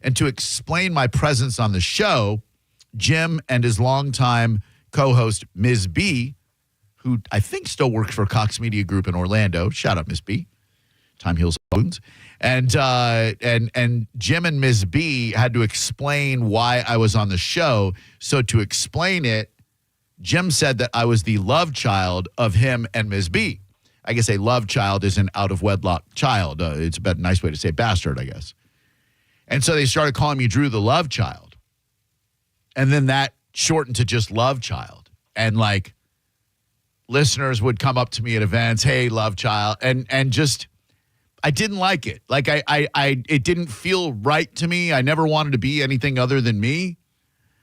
And to explain my presence on the show, Jim and his longtime co-host, Ms. B, who I think still works for Cox Media Group in Orlando. Shout out, Ms. B. Time heals wounds. And Jim and Ms. B had to explain why I was on the show. So to explain it, Jim said that I was the love child of him and Ms. B. I guess a love child is an out-of-wedlock child. It's a nice way to say bastard, I guess. And so they started calling me Drew the love child. And then that shortened to just love child. And like listeners would come up to me at events, hey, love child. And just, I didn't like it. Like it didn't feel right to me. I never wanted to be anything other than me.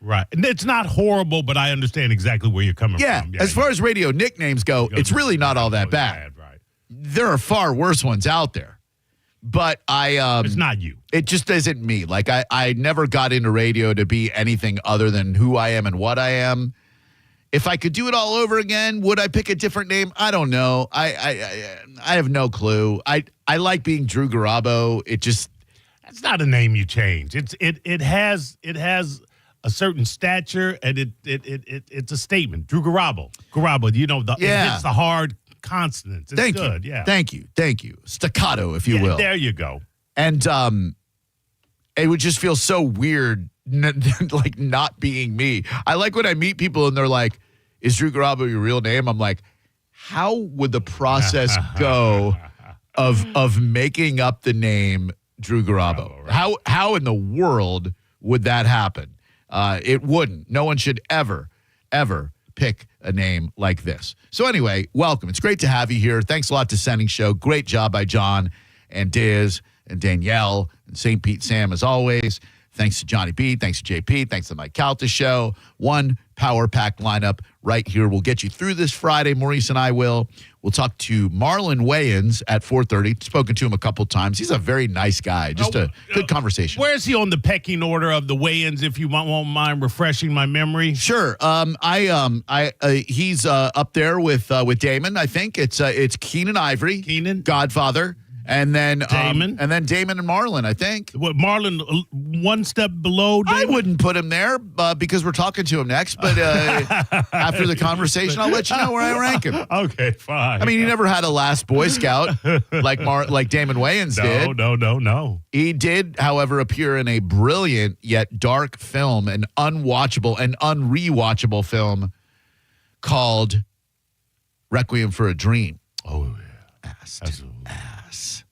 Right. And it's not horrible, but I understand exactly where you're coming from. Yeah, as far as radio nicknames go, it's really not all that bad. Right. There are far worse ones out there. But it's not you. It just isn't me. Like I never got into radio to be anything other than who I am and what I am. If I could do it all over again, would I pick a different name? I don't know. I have no clue. I like being Drew Garabo. That's not a name you change. It has a certain stature, and it's a statement. Drew Garabo. It hits the hard consonants. It's Thank good. you. Yeah. Thank you. Staccato, if you will. There you go. And it would just feel so weird, like not being me. I like when I meet people and they're like, "Is Drew Garabo your real name?" I'm like, how would the process go of making up the name Drew Garabo? Right. How in the world would that happen? It wouldn't. No one should ever pick a name like this. So anyway, welcome. It's great to have you here. Thanks a lot to Sending Show. Great job by John and Diz and Danielle and St. Pete Sam as always. Thanks to Johnny B. Thanks to JP. Thanks to Mike Calta Show. One power-packed lineup right here. We'll get you through this Friday. Maurice and I will. We'll talk to Marlon Wayans at 4:30. Spoken to him a couple times. He's a very nice guy. Just a good conversation. Where is he on the pecking order of the Wayans, if you won't mind refreshing my memory? Sure. He's up there with Damon. I think it's Keenan Ivory, Godfather. And then Damon. Damon and Marlon, I think. What, Marlon one step below Damon? I wouldn't put him there because we're talking to him next. But after the conversation, I'll let you know where I rank him. Okay, fine. I mean, he never had a last Boy Scout like Damon Wayans did. No. He did, however, appear in a brilliant yet dark film, an unwatchable and unrewatchable film called Requiem for a Dream. Oh, yeah. Ass.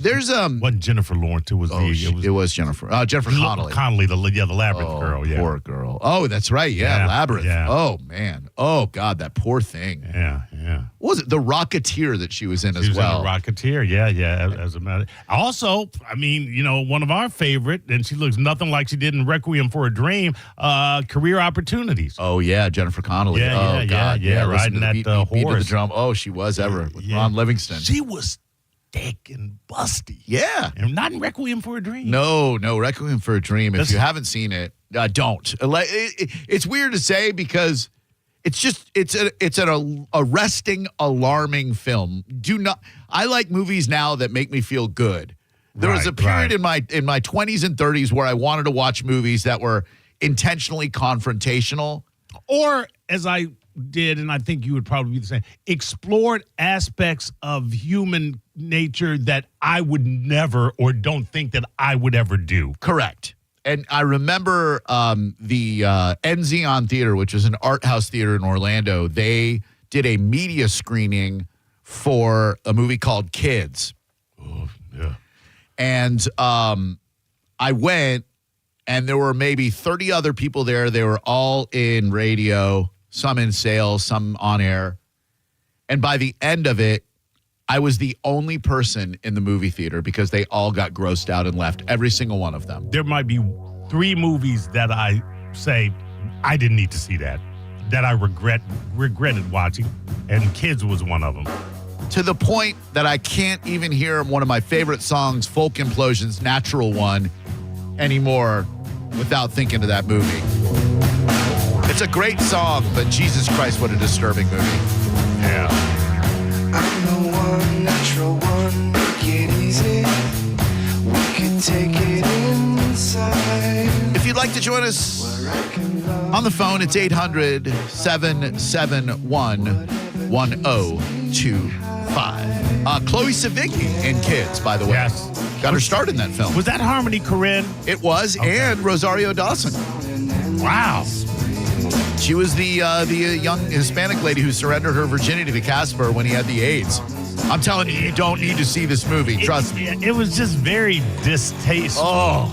There's wasn't Jennifer Lawrence. It was Jennifer. Jennifer Connelly. The Labyrinth girl. Yeah, poor girl. Oh, that's right. Yeah, Labyrinth. Yeah. Oh man. Oh God, that poor thing. Yeah. What was it The Rocketeer that she was in as well? In The Rocketeer. Yeah. As a matter. Also, I mean, one of our favorite, and she looks nothing like she did in Requiem for a Dream. Career Opportunities. Oh yeah, Jennifer Connelly. Yeah. Riding that beat of the horse. drum. Oh, she was ever with Ron Livingston. She was thick and busty. Yeah. And not in Requiem for a Dream. No, Requiem for a Dream. If you haven't seen it, don't. It's weird to say because it's an arresting, alarming film. I like movies now that make me feel good. There was a period in my 20s and 30s where I wanted to watch movies that were intentionally confrontational. Or, as I did, and I think you would probably be the same, explored aspects of human nature that I would never or don't think that I would ever do. Correct. And I remember the Enzion Theater, which is an art house theater in Orlando. They did a media screening for a movie called Kids. Oh, yeah. And I went, and there were maybe 30 other people there. They were all in radio, some in sales, some on air. And by the end of it, I was the only person in the movie theater because they all got grossed out and left, every single one of them. There might be 3 movies that I say, I didn't need to see that I regretted watching, and Kids was one of them. To the point that I can't even hear one of my favorite songs, Folk Implosion's Natural One, anymore without thinking of that movie. It's a great song, but Jesus Christ, what a disturbing movie. Yeah. I'm the one, natural one, make it easy. We can take it inside. If you'd like to join us on the phone, it's 800-771-1025. Chloe Sevigny in Kids, by the way. Yes. Got her start in that film. Was that Harmony Korine? It was, okay. And Rosario Dawson. Wow. She was the young Hispanic lady who surrendered her virginity to Casper when he had the AIDS. I'm telling you, you don't need to see this movie. Trust me. It was just very distasteful.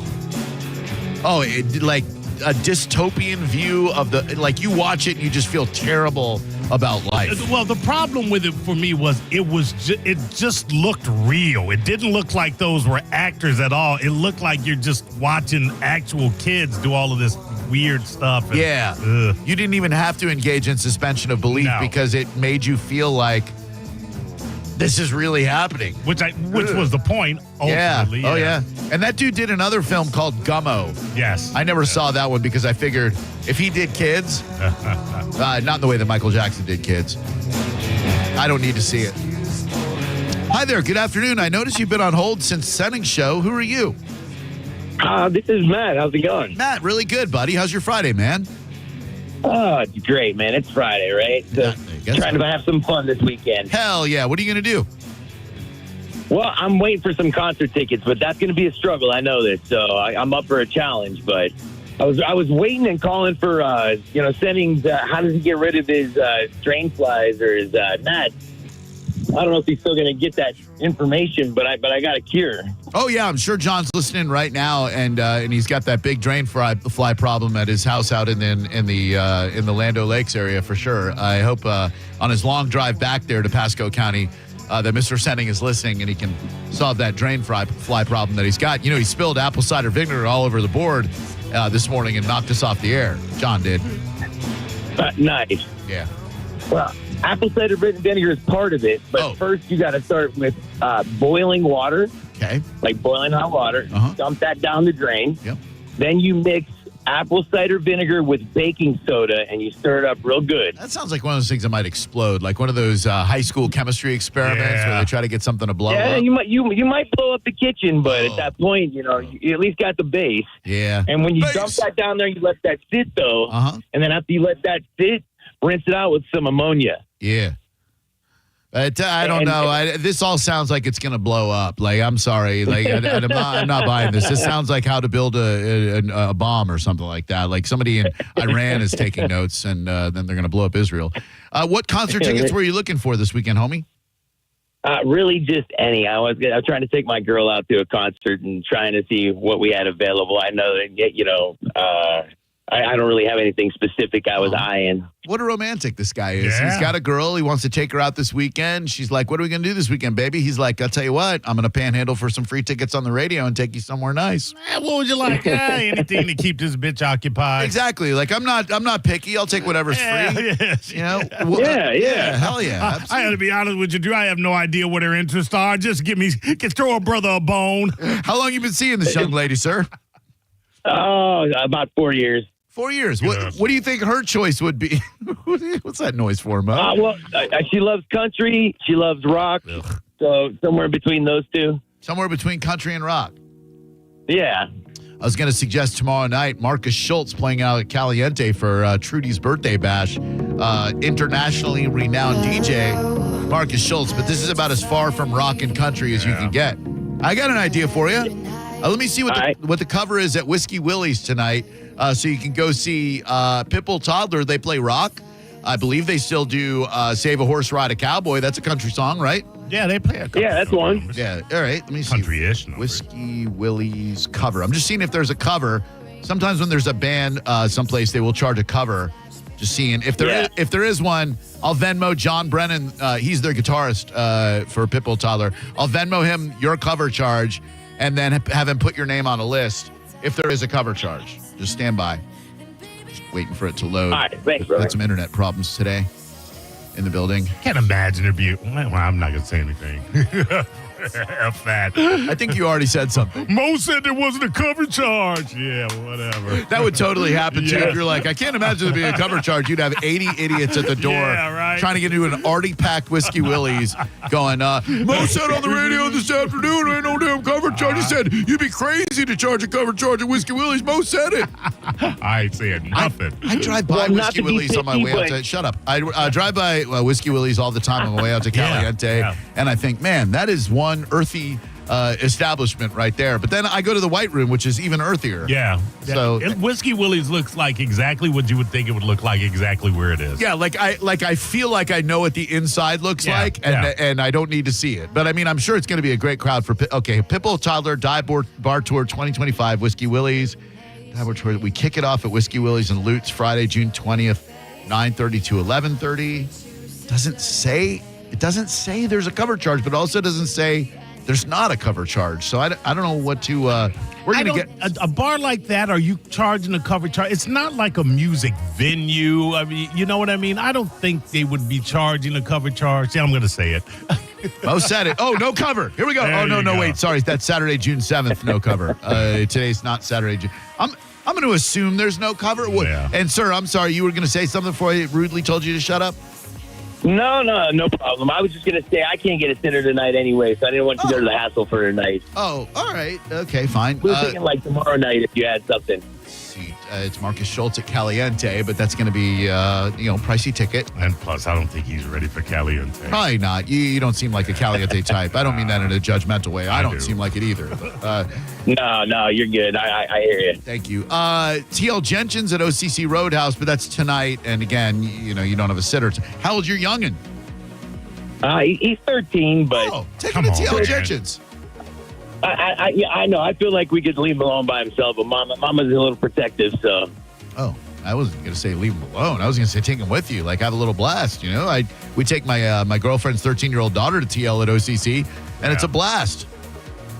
It like a dystopian view of like you watch it and you just feel terrible about life. Well, the problem with it for me was it just looked real. It didn't look like those were actors at all. It looked like you're just watching actual kids do all of this weird stuff. And, you didn't even have to engage in suspension of belief because it made you feel like this is really happening. Which was the point, ultimately. Yeah. Oh, yeah. And that dude did another film called Gummo. Yes. I never saw that one because I figured if he did Kids, not in the way that Michael Jackson did Kids, I don't need to see it. Hi there. Good afternoon. I noticed you've been on hold since Senning's show. Who are you? This is Matt. How's it going? Matt, really good, buddy. How's your Friday, man? Oh, it's great, man. It's Friday, right? So trying to have some fun this weekend. Hell yeah. What are you going to do? Well, I'm waiting for some concert tickets, but that's going to be a struggle. I know this, so I'm up for a challenge. But I was waiting and calling for Senning's. How does he get rid of his drain flies or his gnats? I don't know if he's still going to get that information, but I got a cure. Oh yeah, I'm sure John's listening right now, and he's got that big drain fly problem at his house out in the Lando Lakes area for sure. I hope on his long drive back there to Pasco County that Mr. Senning is listening and he can solve that drain fly problem that he's got. You know, he spilled apple cider vinegar all over the board this morning and knocked us off the air. John did. Nice. Yeah. Well, apple cider vinegar is part of it, but first you got to start with boiling water. Okay. Like boiling hot water. Dump that down the drain. Yep. Then you mix apple cider vinegar with baking soda, and you stir it up real good. That sounds like one of those things that might explode, like one of those high school chemistry experiments where they try to get something to blow up. Yeah, you might blow up the kitchen, but at that point, you at least got the base. Yeah. And when you dump that down there, you let that sit, though. And then after you let that sit, rinse it out with some ammonia. Yeah. I don't know. This all sounds like it's going to blow up. Like, I'm sorry. Like, I'm not buying this. This sounds like how to build a bomb or something like that. Like somebody in Iran is taking notes, and then they're going to blow up Israel. What concert tickets were you looking for this weekend, homie? Really just any. I was trying to take my girl out to a concert and trying to see what we had available. I know that, I don't really have anything specific I was eyeing. What a romantic this guy is. Yeah. He's got a girl. He wants to take her out this weekend. She's like, what are we going to do this weekend, baby? He's like, I'll tell you what, I'm going to panhandle for some free tickets on the radio and take you somewhere nice. What would you like? Anything to keep this bitch occupied. Exactly. Like, I'm not picky. I'll take whatever's free. Yes. You know? Yeah. Hell yeah. I got to be honest with you, Drew. I have no idea what her interests are. Just throw a brother a bone. How long you been seeing this young lady, sir? Oh, about 4 years. 4 years. What do you think her choice would be? What's that noise for, Mo? She loves country. She loves rock. Ugh. So somewhere between those two. Somewhere between country and rock. Yeah. I was going to suggest tomorrow night, Marcus Schultz playing out at Caliente for Trudy's birthday bash. Internationally renowned DJ, Marcus Schultz. But this is about as far from rock and country as you can get. I got an idea for you. Let me see what the cover is at Whiskey Willie's tonight. So you can go see Pitbull Toddler. They play rock. I believe they still do Save a Horse, Ride a Cowboy. That's a country song, right? Yeah, they play a country. Yeah, that's one. Yeah, all right. Let me see. Country-ish. Whiskey Willie's cover. I'm just seeing if there's a cover. Sometimes when there's a band someplace, they will charge a cover. Just seeing. If there is one, I'll Venmo John Brennan. He's their guitarist for Pitbull Toddler. I'll Venmo him your cover charge and then have him put your name on a list if there is a cover charge. Just stand by. Just waiting for it to load. All right, thanks, brother. Had some internet problems today in the building. Can't imagine there'd be. Well, I'm not going to say anything. F that. I think you already said something. Mo said there wasn't a cover charge. Yeah, whatever. That would totally happen, too. Yeah. If you're like, I can't imagine there being a cover charge. You'd have 80 idiots at the door trying to get into an already packed Whiskey Willie's going, Mo said on the radio this afternoon, ain't no damn cover charge. He said, you'd be crazy to charge a cover charge at Whiskey Willie's. Mo said it. I ain't saying nothing. I drive by Whiskey Willie's on my way out to... Shut up. I drive by Whiskey Willie's all the time on my way out to Caliente, and I think, man, that is one earthy establishment right there. But then I go to the White Room, which is even earthier. Yeah. So Whiskey Willie's looks like exactly what you would think it would look like, exactly where it is. Yeah, I feel like I know what the inside looks like, and I don't need to see it. But I mean, I'm sure it's going to be a great crowd for Pitbull Toddler Dive Bar Tour 2025, Whiskey Willie's. We kick it off at Whiskey Willie's in Lutz Friday, June 20th, 9:30 to 11:30. It doesn't say there's a cover charge, but also doesn't say there's not a cover charge. So I don't know what to. We're going to get a bar like that. Are you charging a cover charge? It's not like a music venue. I mean, you know what I mean? I don't think they would be charging a cover charge. Yeah, I'm going to say it. Mo said it. Oh, no cover. Here we go. There no, go. wait. Sorry, that's Saturday, June 7th. No cover. Today's not Saturday. June. I'm going to assume there's no cover. Yeah. And sir, I'm sorry. You were going to say something before I rudely told you to shut up. No problem. I was just going to say I can't get a sitter tonight anyway, so I didn't want you to go to the hassle for tonight. Oh, all right. Okay, fine. We were thinking like tomorrow night if you had something. It's Marcus Schultz at Caliente, but that's going to be, pricey ticket. And plus, I don't think he's ready for Caliente. Probably not. You don't seem like a Caliente type. I don't mean that in a judgmental way. I don't seem like it either. No, you're good. I hear you. Thank you. TL Gentian's at OCC Roadhouse, but that's tonight. And again, you don't have a sitter. How old's your youngin'? He's 13, but... take him to TL Gentian's. I know. I feel like we could leave him alone by himself, but Mama's a little protective, so... Oh, I wasn't going to say leave him alone. I was going to say take him with you, like have a little blast, We take my girlfriend's 13-year-old daughter to TL at OCC, and it's a blast.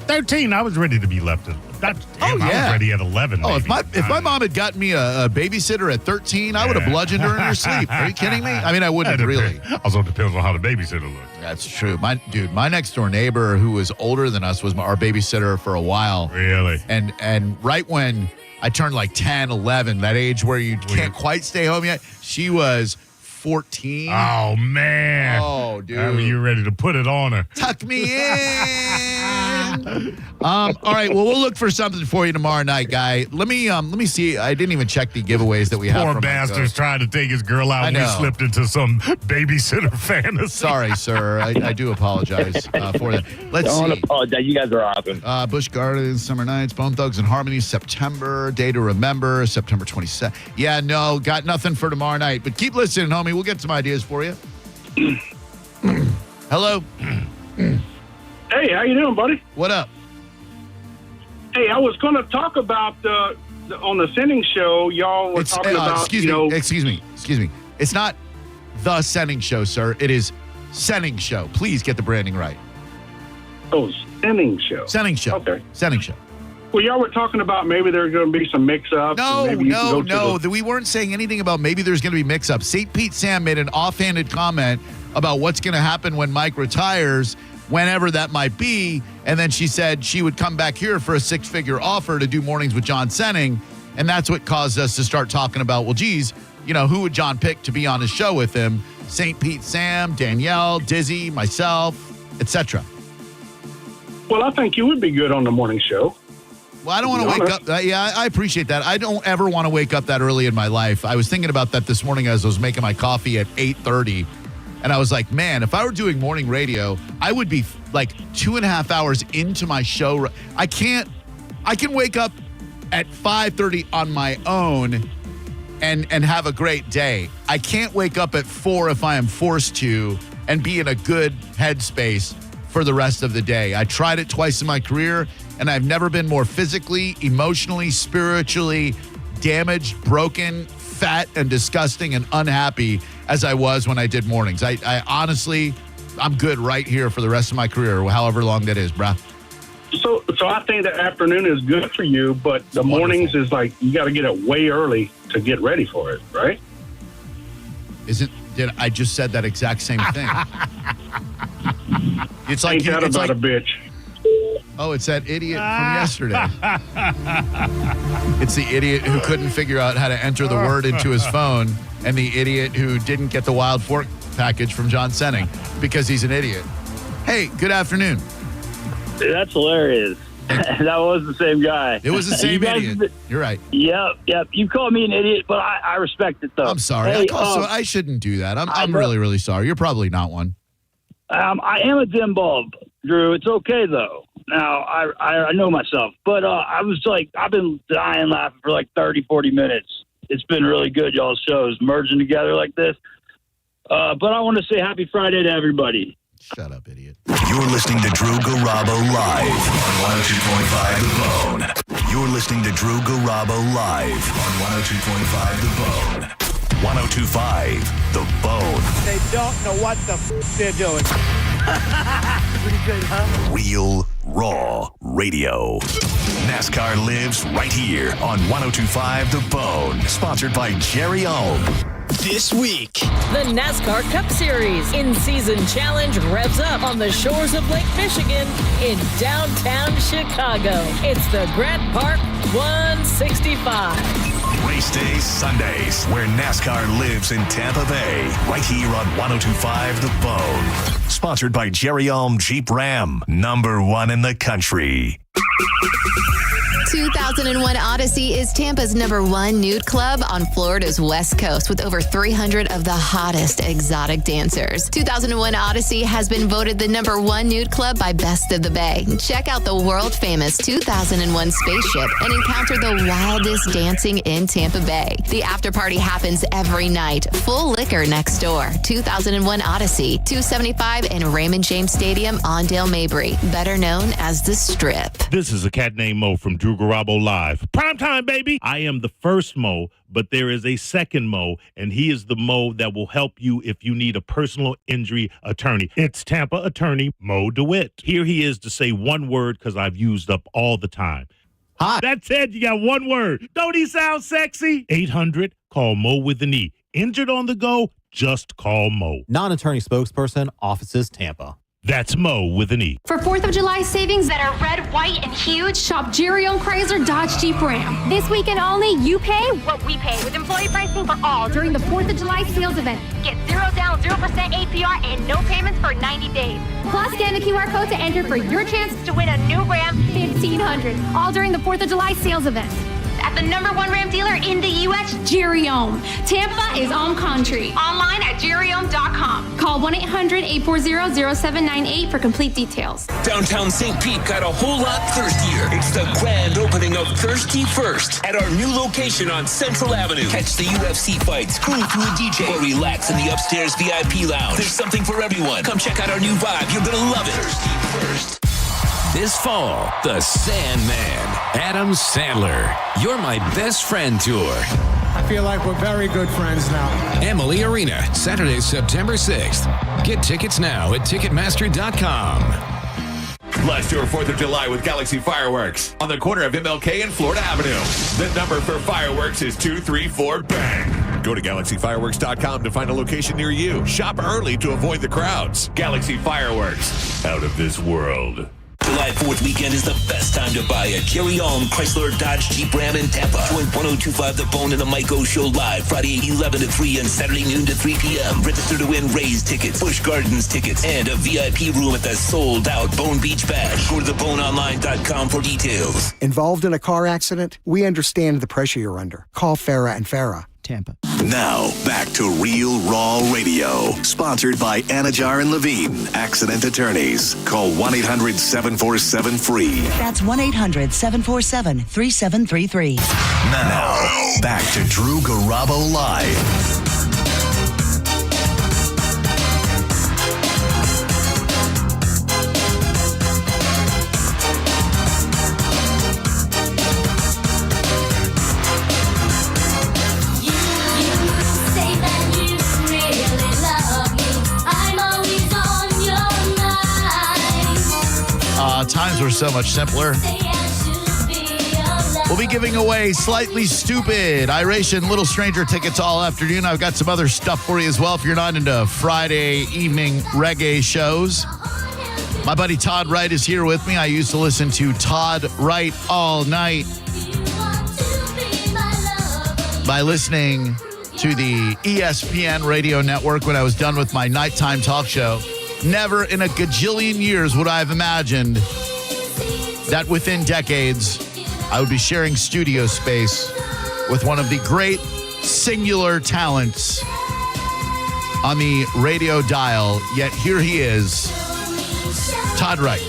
13, I was ready to be left. I was ready at 11. Oh, maybe. if my mom had gotten me a babysitter at 13, I would have bludgeoned her in her sleep. Are you kidding me? I mean, I wouldn't really. Also depends on how the babysitter looks. That's true. My next door neighbor, who was older than us, was our babysitter for a while. Really? And right when I turned like 10, 11, that age where you can't quite stay home yet, she was 14. Oh, man. Oh, dude. You ready to put it on her? Tuck me in. All right. Well, we'll look for something for you tomorrow night, guy. Let me see. I didn't even check the giveaways that we have. Poor bastard's trying to take his girl out. And we slipped into some babysitter fantasy. Sorry, sir. I do apologize for that. Let's see. Don't apologize. You guys are awesome. Busch Gardens, Summer Nights, Bone Thugs and Harmony, September, Day to Remember, September 27th. Yeah, no, got nothing for tomorrow night. But keep listening, homie. We'll get some ideas for you. Hello. Hey, how you doing, buddy? What up? Hey, I was going to talk about on the Sending Show, y'all were talking about, Excuse me. It's not the Sending Show, sir. It is Sending Show. Please get the branding right. Oh, Sending Show. Sending Show. Okay. Sending Show. Well, y'all were talking about maybe there's going to be some mix-ups. No. We weren't saying anything about maybe there's going to be mix-ups. St. Pete Sam made an offhanded comment about what's going to happen when Mike retires, whenever that might be. And then she said she would come back here for a six-figure offer to do mornings with John Senning. And that's what caused us to start talking about, well, geez, who would John pick to be on his show with him? St. Pete Sam, Danielle, Dizzy, myself, etc. Well, I think you would be good on the morning show. Well, I don't want to wake up. I appreciate that. I don't ever want to wake up that early in my life. I was thinking about that this morning as I was making my coffee at 8:30. And I was like, man, if I were doing morning radio, I would be like 2.5 hours into my show. I can wake up at 5:30 on my own and have a great day. I can't wake up at 4 if I am forced to and be in a good headspace for the rest of the day. I tried it twice in my career, and I've never been more physically, emotionally, spiritually damaged, broken, fat, and disgusting and unhappy as I was when I did mornings. I honestly, I'm good right here for the rest of my career, however long that is, bruh. So I think the afternoon is good for you, but the mornings is like you got to get it way early to get ready for it, right? Did I just said that exact same thing? It's like Ain't that it's about like a bitch. Oh, it's that idiot from yesterday. It's the idiot who couldn't figure out how to enter the word into his phone, and the idiot who didn't get the Wild Fork package from John Senning because he's an idiot. Hey, good afternoon. That's hilarious. That was the same guy. It was the same idiot. You're right. Yep. You called me an idiot, but I respect it, though. I'm sorry. Hey, I shouldn't do that. I'm really, really sorry. You're probably not one. I am a dim bulb, Drew. It's okay, though. Now, I know myself. But I was like, I've been dying laughing for like 30, 40 minutes. It's been really good, y'all's shows, merging together like this. But I want to say happy Friday to everybody. Shut up, idiot. You're listening to Drew Garabo live on 102.5 The Bone. You're listening to Drew Garabo live on 102.5 The Bone. 102.5 The Bone. They don't know what the they're doing. Pretty good, huh? Real, raw radio. NASCAR lives right here on 102.5 The Bone. Sponsored by Jerry Ohm. This week, the NASCAR Cup Series in-season challenge revs up on the shores of Lake Michigan in downtown Chicago. It's the Grant Park 165. Race Day Sundays, where NASCAR lives in Tampa Bay, right here on 102.5 The Bone. Sponsored by Jerry Ulm Jeep Ram, #1 in the country. 2001 Odyssey is Tampa's #1 nude club on Florida's West Coast with over 300 of the hottest exotic dancers. 2001 Odyssey has been voted the #1 nude club by Best of the Bay. Check out the world-famous 2001 spaceship and encounter the wildest dancing in Tampa Bay. The after party happens every night. Full liquor next door. 2001 Odyssey, 275 in Raymond James Stadium on Dale Mabry, better known as the Strip. This is a cat named Mo from Drew Garabo Live. Prime time, baby. I am the first Mo, but there is a second Mo, and he is the Mo that will help you if you need a personal injury attorney. It's Tampa attorney Mo DeWitt. Here he is to say one word because I've used up all the time. Hot. That's it. You got one word. Don't he sound sexy? 800, call Mo with an E. Injured on the go, just call Mo. Non-attorney spokesperson, offices Tampa. That's Mo with an E. For 4th of July savings that are red, white, and huge, shop Jerry Owned Chrysler Dodge Jeep Ram. This weekend only, you pay what we pay with employee pricing for all during the 4th of July sales event. Get 0 down, 0% APR, and no payments for 90 days. Plus, scan the QR code to enter for your chance to win a new Ram 1500, all during the 4th of July sales event. At the #1 Ram dealer in the U.S., Jerry Ohm. Tampa is Ohm Country. Online at jerryohm.com. Call 1-800-840-0798 for complete details. Downtown St. Pete got a whole lot thirstier. It's the grand opening of Thirsty First at our new location on Central Avenue. Catch the UFC fights, cruise to a DJ, or relax in the upstairs VIP lounge. There's something for everyone. Come check out our new vibe. You're going to love it. Thirsty First. This fall, the Sandman, Adam Sandler, You're My Best Friend Tour. I feel like we're very good friends now. Emily Arena, Saturday, September 6th. Get tickets now at Ticketmaster.com. Let's do our 4th of July with Galaxy Fireworks on the corner of MLK and Florida Avenue. The number for fireworks is 234 BANG. Go to GalaxyFireworks.com to find a location near you. Shop early to avoid the crowds. Galaxy Fireworks, out of this world. July 4th weekend is the best time to buy a Jerry Ulm Chrysler Dodge Jeep Ram in Tampa. Join 1025 The Bone and the Mike O Show live Friday 11 to 3 and Saturday noon to 3 p.m. Register to win Rays tickets, Busch Gardens tickets, and a VIP room at the sold-out Bone Beach Bash. Go to theboneonline.com for details. Involved in a car accident? We understand the pressure you're under. Call Farah and Farah. Tampa. Now, back to Real Raw Radio. Sponsored by Anajar and Levine, accident attorneys. Call 1-800-747-FREE. That's 1-800-747-3733. Now, back to Drew Garabo Live. Times were so much simpler. We'll be giving away Slightly Stupid, Iration, Little Stranger tickets all afternoon. I've got some other stuff for you as well if you're not into Friday evening reggae shows. My buddy Todd Wright is here with me. I used to listen to Todd Wright all night by listening to the ESPN radio network when I was done with my nighttime talk show. Never in a gajillion years would I have imagined that within decades I would be sharing studio space with one of the great singular talents on the radio dial. Yet here he is, Todd Wright.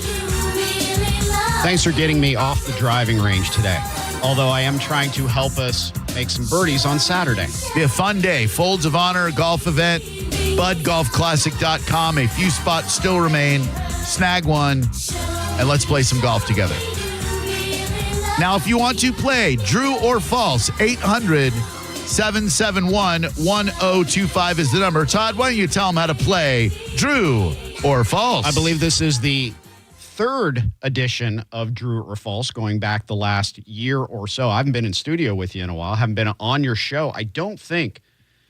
Thanks for getting me off the driving range today. Although I am trying to help us make some birdies on Saturday. Be a fun day. Folds of Honor golf event. BudGolfClassic.com. A few spots still remain. Snag one, and let's play some golf together. Now, if you want to play Drew or False, 800-771-1025 is the number. Todd, why don't you tell them how to play Drew or False? I believe this is the third edition of Drew or False, going back the last year or so. I haven't been in studio with you in a while. I haven't been on your show, I don't think,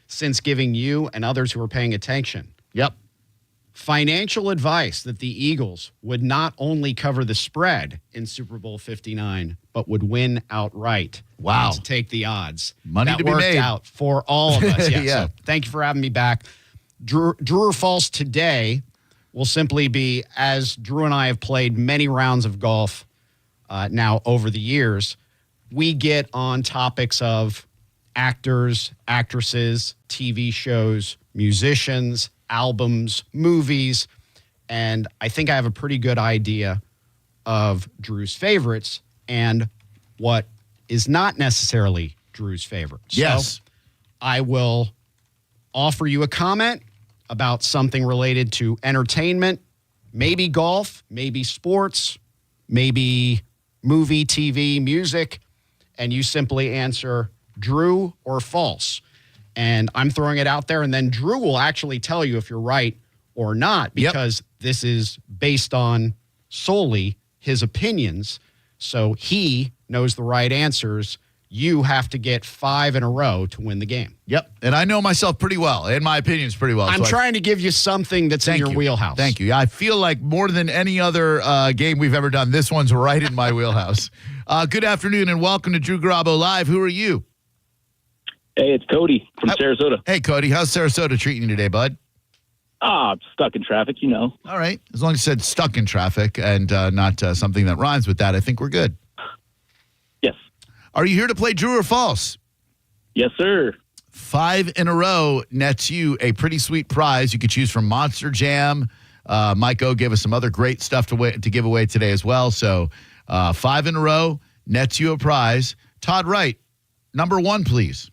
since giving you and others who are paying attention. Yep. financial advice that the Eagles would not only cover the spread in Super Bowl 59, but would win outright. Wow. To take the odds. Money that to be worked made. out for all of us. Yeah. Yeah. So thank you for having me back. Drew or false today will simply be, as Drew and I have played many rounds of golf now over the years, we get on topics of actors, actresses, TV shows, musicians, albums, movies, and I think I have a pretty good idea of Drew's favorites and what is not necessarily Drew's favorite. Yes. So I will offer you a comment about something related to entertainment, maybe golf, maybe sports, maybe movie, TV, music, and you simply answer Drew or false. And I'm throwing it out there, and then Drew will actually tell you if you're right or not, because this is based on solely his opinions. So he knows the right answers. You have to get 5 in a row to win the game. Yep. And I know myself pretty well, and my opinions pretty well. I'm trying to give you something that's in your wheelhouse. Thank you. I feel like more than any other game we've ever done, this one's right in my wheelhouse. Good afternoon, and welcome to Drew Garabo Live. Who are you? Hey, it's Cody from Sarasota. Hey, Cody. How's Sarasota treating you today, bud? Stuck in traffic, you know. All right. As long as you said stuck in traffic and not something that rhymes with that, I think we're good. Yes. Are you here to play Drew or false? Yes, sir. 5 in a row nets you a pretty sweet prize. You could choose from Monster Jam. Mike O gave us some other great stuff to give away today as well. So 5 in a row nets you a prize. Todd Wright, number 1, please.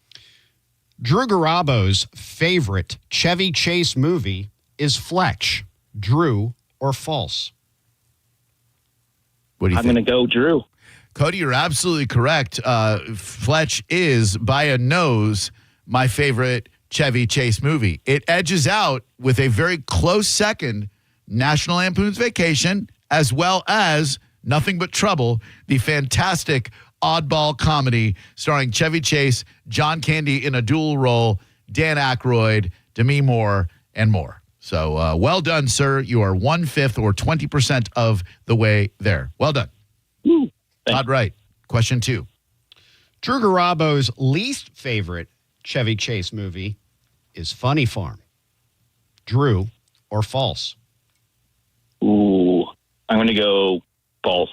Drew Garabo's favorite Chevy Chase movie is Fletch. Drew or false? What do you I'm think? going to go Drew. Cody, you're absolutely correct. Fletch is, by a nose, my favorite Chevy Chase movie. It edges out with a very close second, National Lampoon's Vacation, as well as Nothing But Trouble, the fantastic oddball comedy starring Chevy Chase, John Candy in a dual role, Dan Aykroyd, Demi Moore, and more. So well done, sir. You are 1/5 or 20% of the way there. Well done. Todd Wright, question 2. Drew Garabo's least favorite Chevy Chase movie is Funny Farm. Drew or false? Ooh, I'm going to go false.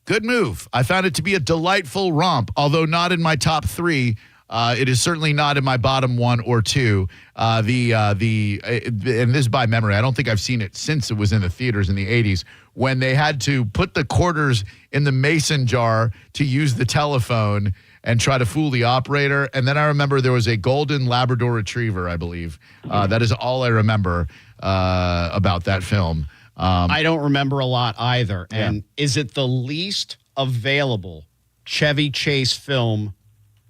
Good move. I found it to be a delightful romp, although not in my top 3. It is certainly not in my bottom 1 or 2. And this is by memory. I don't think I've seen it since it was in the theaters in the 80s when they had to put the quarters in the mason jar to use the telephone and try to fool the operator. And then I remember there was a golden Labrador Retriever, I believe. That is all I remember about that film. I don't remember a lot either. Yeah. And is it the least available Chevy Chase film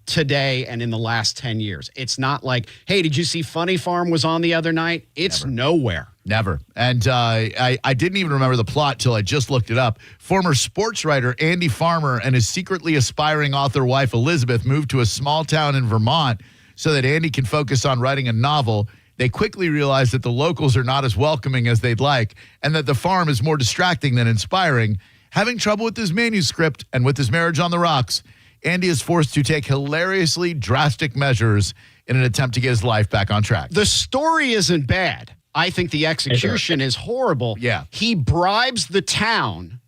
today and in the last 10 years? It's not like, hey, did you see Funny Farm was on the other night? It's nowhere. Never. And I didn't even remember the plot till I just looked it up. Former sports writer Andy Farmer and his secretly aspiring author wife Elizabeth moved to a small town in Vermont so that Andy can focus on writing a novel. They quickly realize that the locals are not as welcoming as they'd like and that the farm is more distracting than inspiring. Having trouble with his manuscript and with his marriage on the rocks, Andy is forced to take hilariously drastic measures in an attempt to get his life back on track. The story isn't bad. I think the execution is horrible. Yeah. He bribes the town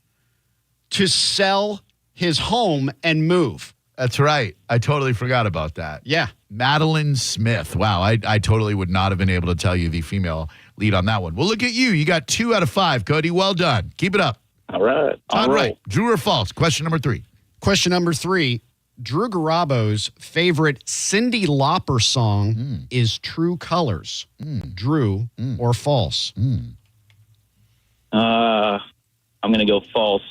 to sell his home and move. That's right. I totally forgot about that. Yeah. Madeline Smith. Wow, I totally would not have been able to tell you the female lead on that one. Well, look at you. You got 2 out of 5, Cody. Well done. Keep it up. All right. Todd Wright, Drew or false? Question number 3. Question number 3. Drew Garabo's favorite Cyndi Lauper song is True Colors. Drew or false? I'm going to go false.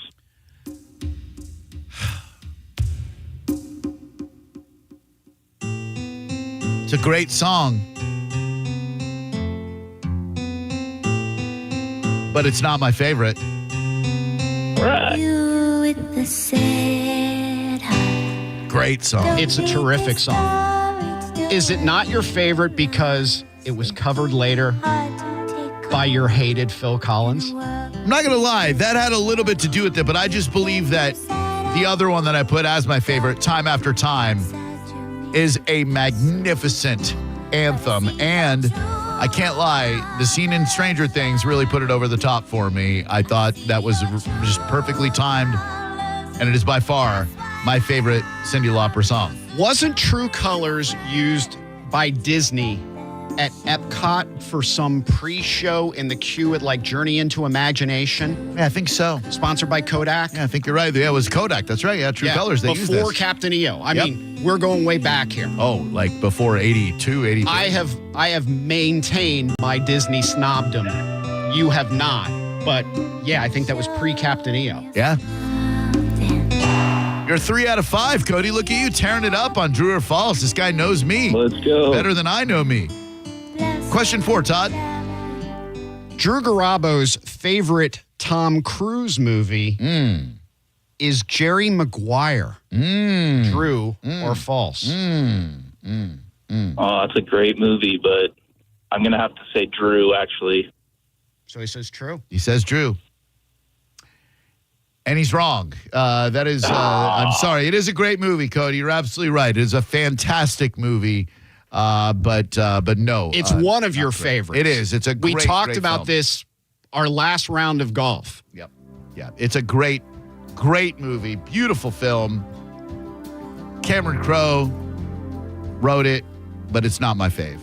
It's a great song, but it's not my favorite. Right. You with the sad heart. Great song. It's a terrific song. Is it not your favorite because it was covered later? by your hated Phil Collins? I'm not going to lie. That had a little bit to do with it, but I just believe that the other one that I put as my favorite, Time After Time, is a magnificent anthem. And I can't lie, the scene in Stranger Things really put it over the top for me. I thought that was just perfectly timed, and it is by far my favorite Cyndi Lauper song. Wasn't True Colors used by Disney at Epcot for some pre-show in the queue at like Journey into Imagination? Yeah, I think so. Sponsored by Kodak? Yeah, I think you're right. Yeah, it was Kodak. That's right. Yeah, True Colors. They used before this. Captain EO. I mean, we're going way back here. Oh, like before 82, 83. I have maintained my Disney snobdom. You have not. But yeah, I think that was pre-Captain EO. Yeah. You're 3 out of 5, Cody. Look at you tearing it up on True or False. This guy knows me. Let's go. Better than I know me. Question 4, Todd. Drew Garabo's favorite Tom Cruise movie is Jerry Maguire. True or false? Oh, that's a great movie, but I'm going to have to say Drew, actually. So he says true. He says true. And he's wrong. That is, I'm sorry. It is a great movie, Cody. You're absolutely right. It is a fantastic movie. But no. It's one of your favorites. It is. It's a great, We talked great about film. this our last round of golf. Yep. Yeah. It's a great, great movie. Beautiful film. Cameron Crowe wrote it, but it's not my fave.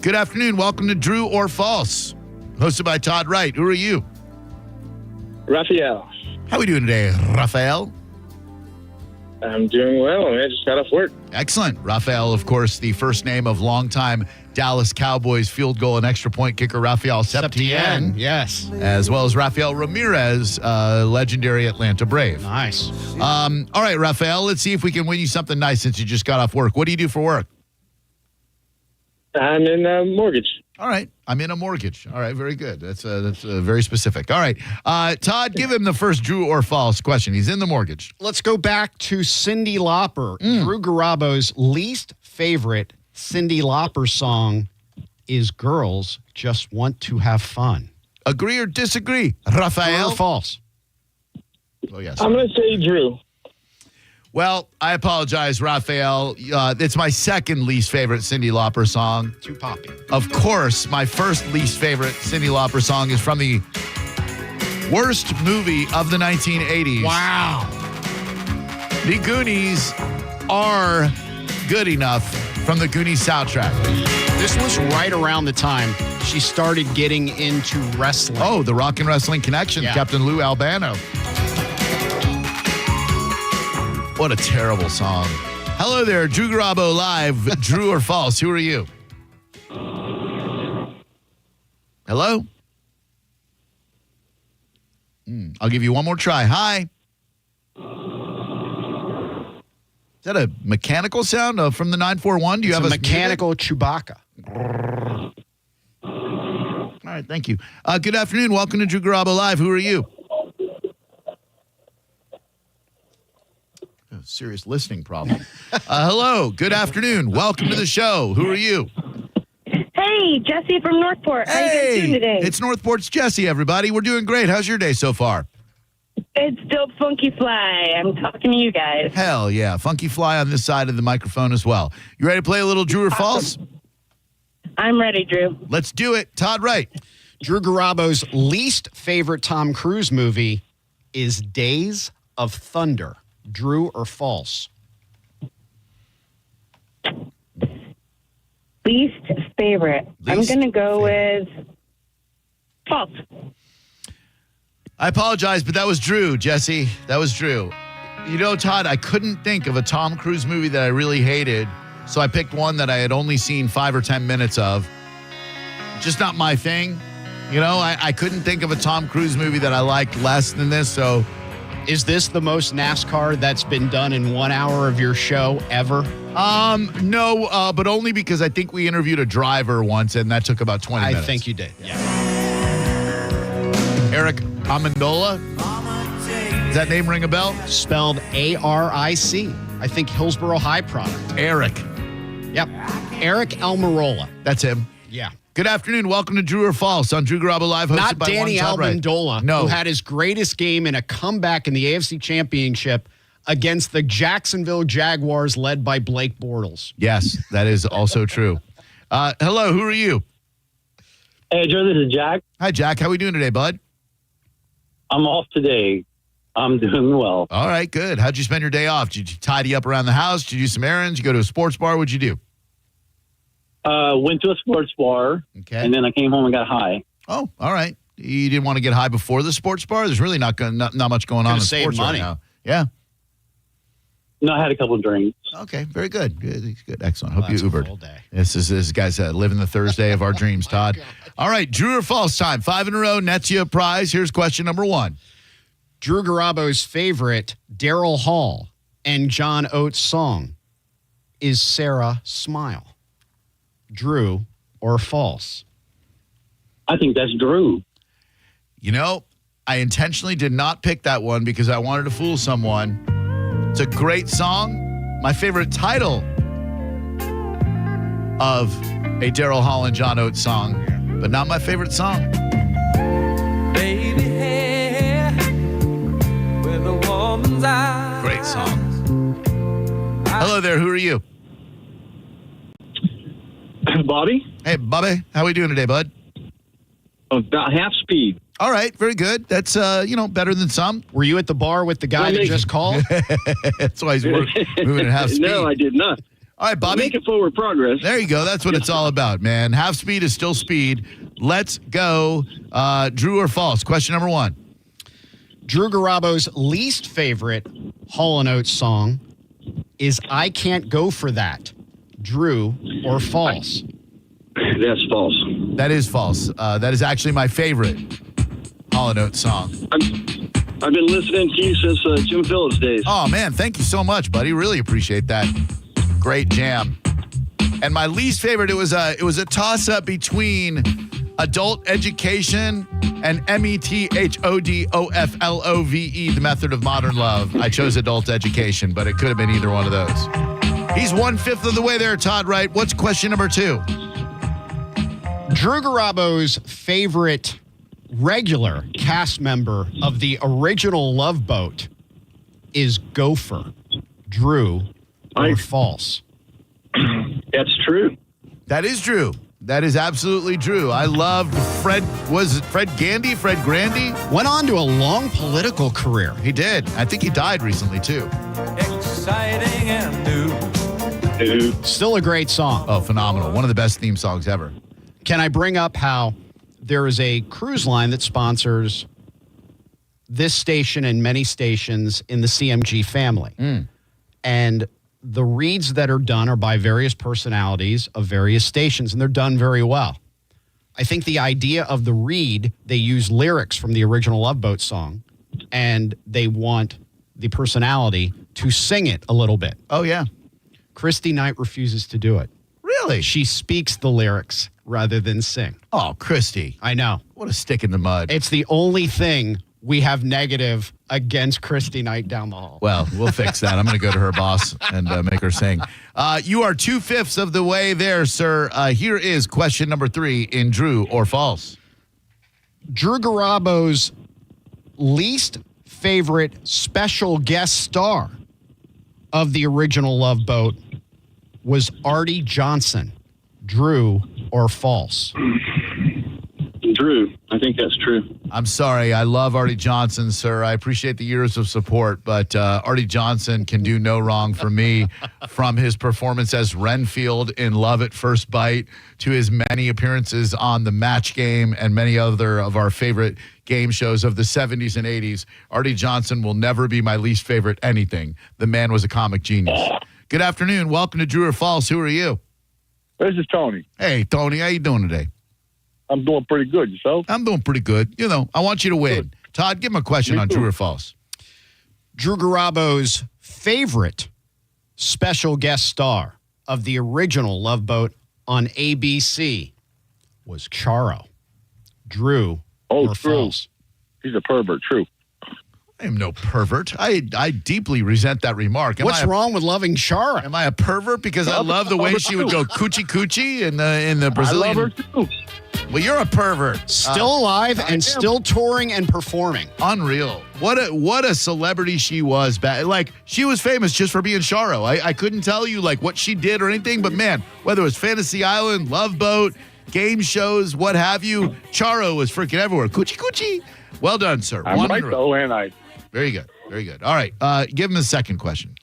Good afternoon. Welcome to Drew or False, hosted by Todd Wright. Who are you? Raphael. How we doing today, Raphael? I'm doing well. I just got off work. Excellent. Raphael, of course, the first name of longtime Dallas Cowboys field goal and extra point kicker Raphael Septien. Yes. As well as Rafael Ramirez, legendary Atlanta Brave. Nice. All right, Raphael, let's see if we can win you something nice since you just got off work. What do you do for work? I'm in a mortgage. All right. I'm in a mortgage. All right. Very good. That's very specific. All right. Todd, give him the first Drew or False question. He's in the mortgage. Let's go back to Cyndi Lauper. Drew Garabo's least favorite Cyndi Lauper song is Girls Just Want to Have Fun. Agree or disagree, Raphael? True or false? Oh, yes. I'm going to say Drew. Well, I apologize, Raphael. It's my second least favorite Cyndi Lauper song. Too poppy. Of course, my first least favorite Cyndi Lauper song is from the worst movie of the 1980s. Wow. The Goonies are good enough from the Goonies soundtrack. This was right around the time she started getting into wrestling. Oh, the Rock and Wrestling Connection, Yeah. Captain Lou Albano. What a terrible song. Hello there, Drew Garabo live. Drew or false? Who are you? Hello? I'll give you one more try. Hi. Is that a mechanical sound from the 941? Do you It's have a mechanical Chewbacca? All right, thank you. Good afternoon. Welcome to Drew Garabo Live. Who are you? A serious listening problem. Hello. Good afternoon. Welcome to the show. Who are you? Hey, Jesse from Northport. How you guys doing today? It's Northport's Jesse, everybody. We're doing great. How's your day so far? It's still Funky Fly. I'm talking to you guys. Hell yeah. Funky Fly on this side of the microphone as well. You ready to play a little Drew or False? I'm ready, Drew. Let's do it. Todd Wright. Drew Garabo's least favorite Tom Cruise movie is Days of Thunder. Drew or false? Least favorite. I'm going to go with false. I apologize, but that was Drew, Jesse. That was Drew. You know, Todd, I couldn't think of a Tom Cruise movie that I really hated, so I picked one that I had only seen 5 or 10 minutes of. Just not my thing. You know, I couldn't think of a Tom Cruise movie that I liked less than this, so... Is this the most NASCAR that's been done in 1 hour of your show ever? No, but only because I think we interviewed a driver once, and that took about 20 minutes. I think you did, yeah. Eric Amendola? Does that name ring a bell? Spelled A-R-I-C. I think Hillsborough High product. Eric. Yep. Eric Almirola. That's him. Yeah. Good afternoon. Welcome to Drew or False on Drew Garabo Live, hosted Not by Danny one Todd Wright. Amendola, No. who had his greatest game in a comeback in the AFC Championship against the Jacksonville Jaguars led by Blake Bortles. Yes, that is also true. Hello, who are you? Hey, Drew, this is Jack. Hi, Jack. How we doing today, bud? I'm off today. I'm doing well. All right, good. How'd you spend your day off? Did you tidy up around the house? Did you do some errands? Did you go to a sports bar? What'd you do? Went to a sports bar, and then I came home and got high. Oh, all right. You didn't want to get high before the sports bar? There's really not much going on in save sports money. right now. Yeah. No, I had a couple of drinks. Okay, very good. Good, excellent. Hope That's you a Ubered. full day. This guy's living the Thursday of our dreams, Todd. All right, Drew or False time. 5 in a row, nets you a prize. Here's question number 1. Drew Garabo's favorite Daryl Hall and John Oates song is Sarah Smile. Drew or false? I think that's Drew. You know, I intentionally did not pick that one because I wanted to fool someone. It's a great song. My favorite title of a Daryl Hall and John Oates song, but not my favorite song. Baby hair with a woman's eyes. Great song. Hello there. Who are you? Bobby. Hey, Bobby. How we doing today, bud? About half speed. All right, very good. That's better than some. Were you at the bar with the guy that just called? That's why he's moving at half speed. No, I did not. All right, Bobby. Making forward progress. There you go. That's what it's all about, man. Half speed is still speed. Let's go. Drew or false? Question number 1. Drew Garabo's least favorite Hall & Oates song is I Can't Go For That. Drew or false? That's false. That is false. That is actually my favorite Hall & Oates song. I've been listening to you since Jim Phillips days. Oh, man. Thank you so much, buddy. Really appreciate that. Great jam. And my least favorite, it was a toss-up between Adult Education and METHODOFLOVE, The Method of Modern Love. I chose Adult Education, but it could have been either one of those. He's 1/5 of the way there, Todd Wright. What's question number 2? Drew Garabo's favorite regular cast member of the original Love Boat is Gopher. Drew or false? That's true. That is true. That is absolutely true. I loved Fred. Was it Fred Gandy? Fred Grandy? Went on to a long political career. He did. I think he died recently, too. Exciting and new. Still a great song. Oh, phenomenal. One of the best theme songs ever. Can I bring up how there is a cruise line that sponsors this station and many stations in the CMG family? And the reads that are done are by various personalities of various stations, and they're done very well. I think the idea of the read, they use lyrics from the original Love Boat song, and they want the personality to sing it a little bit. Oh, yeah. Christy Knight refuses to do it. Really? She speaks the lyrics rather than sing. Oh, Christy. I know. What a stick in the mud. It's the only thing we have negative against Christy Knight down the hall. Well, we'll fix that. I'm going to go to her boss and make her sing. You are 2/5 of the way there, sir. Here is question number 3 in Drew or false. Drew Garabo's least favorite special guest star of the original Love Boat was Artie Johnson. Drew or false? Drew. I think that's true. I'm sorry. I love Artie Johnson, sir. I appreciate the years of support, but Artie Johnson can do no wrong for me, from his performance as Renfield in Love at First Bite to his many appearances on The Match Game and many other of our favorite game shows of the 70s and 80s. Artie Johnson will never be my least favorite anything. The man was a comic genius. Good afternoon. Welcome to Drew or False. Who are you? This is Tony. Hey, Tony. How you doing today? I'm doing pretty good. Yourself? I'm doing pretty good. You know, I want you to win. Good. Todd, give him a question Me on too. True or False. Drew Garabo's favorite special guest star of the original Love Boat on ABC was Charo. Drew or true. false? He's a pervert. True. I am no pervert. I deeply resent that remark. What's wrong with loving Shara? Am I a pervert because I love the way she would go coochie coochie in the Brazilian? I love her too. Well, you're a pervert. Still alive and still touring and performing. Unreal. What a celebrity she was. Like, she was famous just for being Charo. I couldn't tell you, like, what she did or anything, but, man, whether it was Fantasy Island, Love Boat, game shows, what have you, Charo was freaking everywhere. Coochie coochie. Well done, sir. I'm right, though, and I... Very good. Very good. All right. Give him the second question.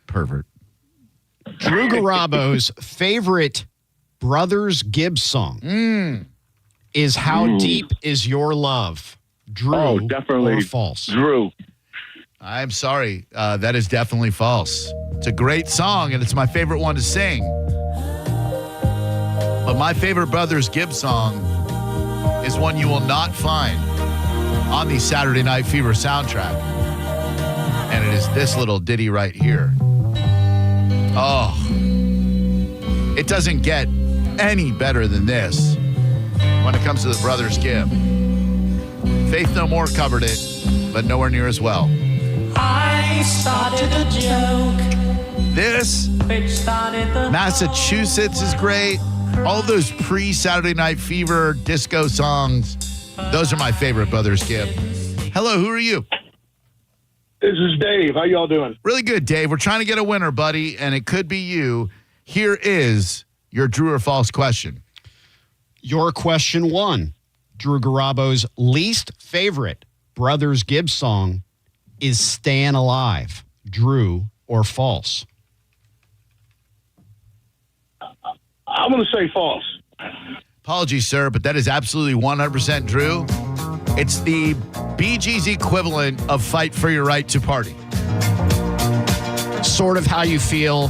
Pervert. Drew Garabo's favorite Brothers Gibbs song is How Deep Is Your Love? Drew definitely or false? Drew. I'm sorry. That is definitely false. It's a great song, and it's my favorite one to sing. But my favorite Brothers Gibbs song is one you will not find on the Saturday Night Fever soundtrack. And it is this little ditty right here. Oh. It doesn't get any better than this when it comes to the Brothers Gibb. Faith No More covered it, but nowhere near as well. I started a joke. This, Massachusetts is great. All those pre-Saturday Night Fever disco songs, those are my favorite Brothers Gibb. Hello, who are you? This is Dave. How y'all doing? Really good, Dave. We're trying to get a winner, buddy, and it could be you. Here is your true or false question. Your question 1. Drew Garabo's least favorite Brothers Gibb song is Stayin' Alive. Drew or false? I'm going to say false. Apologies, sir, but that is absolutely 100% Drew. It's the Bee Gees equivalent of Fight for Your Right to Party. Sort of how you feel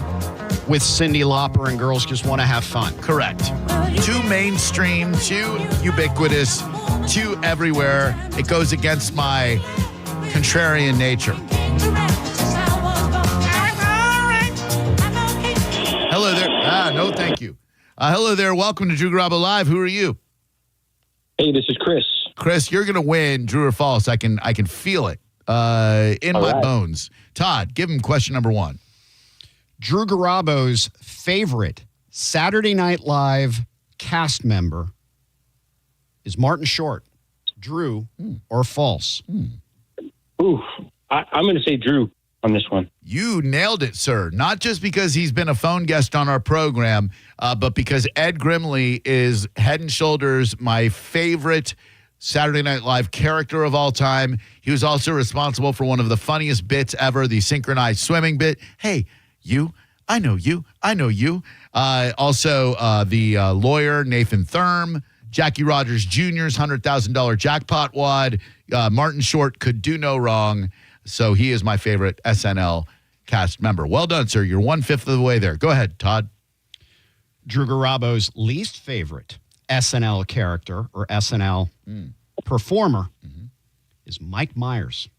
with Cyndi Lauper and Girls Just Want to Have Fun. Correct. Too mainstream, too ubiquitous, too everywhere. It goes against my contrarian nature. Hello there. No, thank you. Hello there. Welcome to Drew Garabo Live. Who are you? Hey, this is Chris. Chris, you're going to win. True or false? I can feel it in my bones. Todd, give him question number 1. Drew Garabo's favorite Saturday Night Live cast member is Martin Short. Drew or false? Ooh, I'm going to say Drew on this one. You nailed it, sir. Not just because he's been a phone guest on our program, but because Ed Grimley is head and shoulders my favorite Saturday Night Live character of all time. He was also responsible for one of the funniest bits ever, the synchronized swimming bit. Hey, you, I know you, I know you. Also, the lawyer, Nathan Thurm, Jackie Rogers Jr.'s $100,000 jackpot wad. Martin Short could do no wrong. So he is my favorite SNL cast member. Well done, sir. You're 1/5 of the way there. Go ahead, Todd. Drew Garabo's least favorite SNL character or SNL performer is Mike Myers.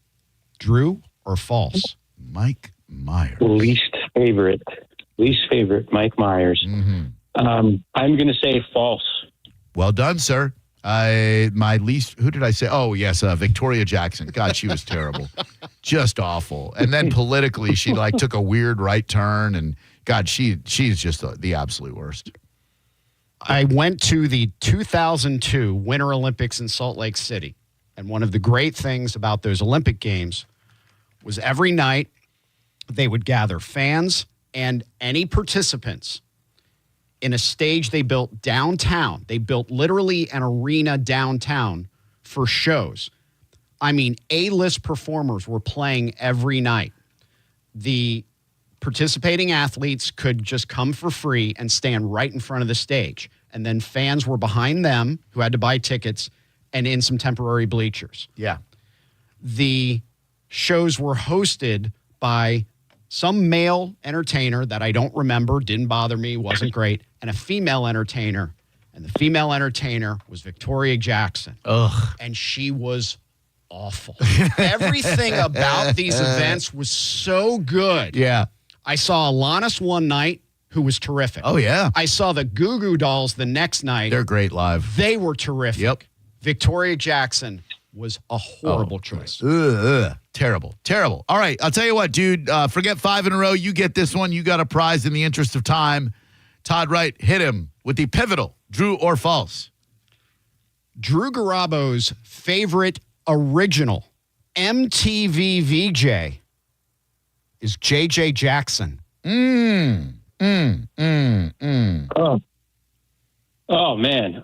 Drew or false? Mike Myers. Least favorite, Mike Myers. I'm going to say false. Well done, sir. My least, who did I say? Oh, yes, Victoria Jackson. God, she was terrible. Just awful. And then politically, she took a weird right turn. And God, she's just the absolute worst. I went to the 2002 Winter Olympics in Salt Lake City. And one of the great things about those Olympic Games was every night they would gather fans and any participants in a stage they built downtown. They built literally an arena downtown for shows. I mean, A-list performers were playing every night. The participating athletes could just come for free and stand right in front of the stage. And then fans were behind them who had to buy tickets and in some temporary bleachers. Yeah. The shows were hosted by some male entertainer that I don't remember, didn't bother me, wasn't great, and a female entertainer. And the female entertainer was Victoria Jackson. Ugh. And she was awful. Everything about these events was so good. Yeah. I saw Alanis one night, who was terrific. Oh, yeah. I saw the Goo Goo Dolls the next night. They're great live. They were terrific. Yep. Victoria Jackson, was a horrible choice. Terrible. All right, I'll tell you what, dude. Forget 5 in a row. You get this one. You got a prize in the interest of time. Todd Wright, hit him with the pivotal true or false. Drew Garabo's favorite original MTV VJ is JJ Jackson. Oh man.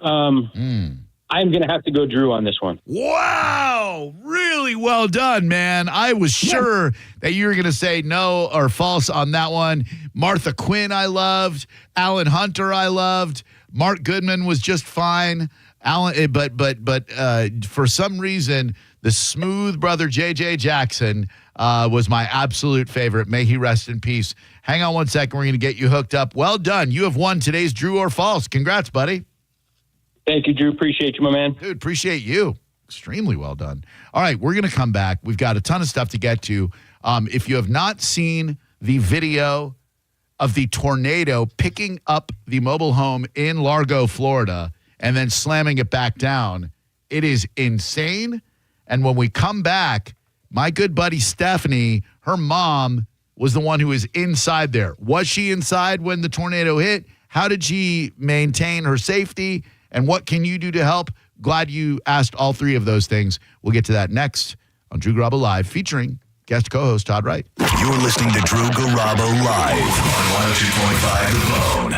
I'm going to have to go Drew on this one. Wow. Really well done, man. I was sure that you were going to say no or false on that one. Martha Quinn, I loved. Alan Hunter, I loved. Mark Goodman was just fine. But for some reason, the smooth brother JJ Jackson was my absolute favorite. May he rest in peace. Hang on 1 second. We're going to get you hooked up. Well done. You have won today's Drew or False. Congrats, buddy. Thank you, Drew. Appreciate you, my man. Dude, appreciate you. Extremely well done. All right, we're going to come back. We've got a ton of stuff to get to. If you have not seen the video of the tornado picking up the mobile home in Largo, Florida, and then slamming it back down, it is insane. And when we come back, my good buddy Stephanie, her mom was the one who was inside there. Was she inside when the tornado hit? How did she maintain her safety? And what can you do to help? Glad you asked all three of those things. We'll get to that next on Drew Garabo Live, featuring guest co-host Todd Wright. You're listening to Drew Garabo Live on 102.5 The Bone.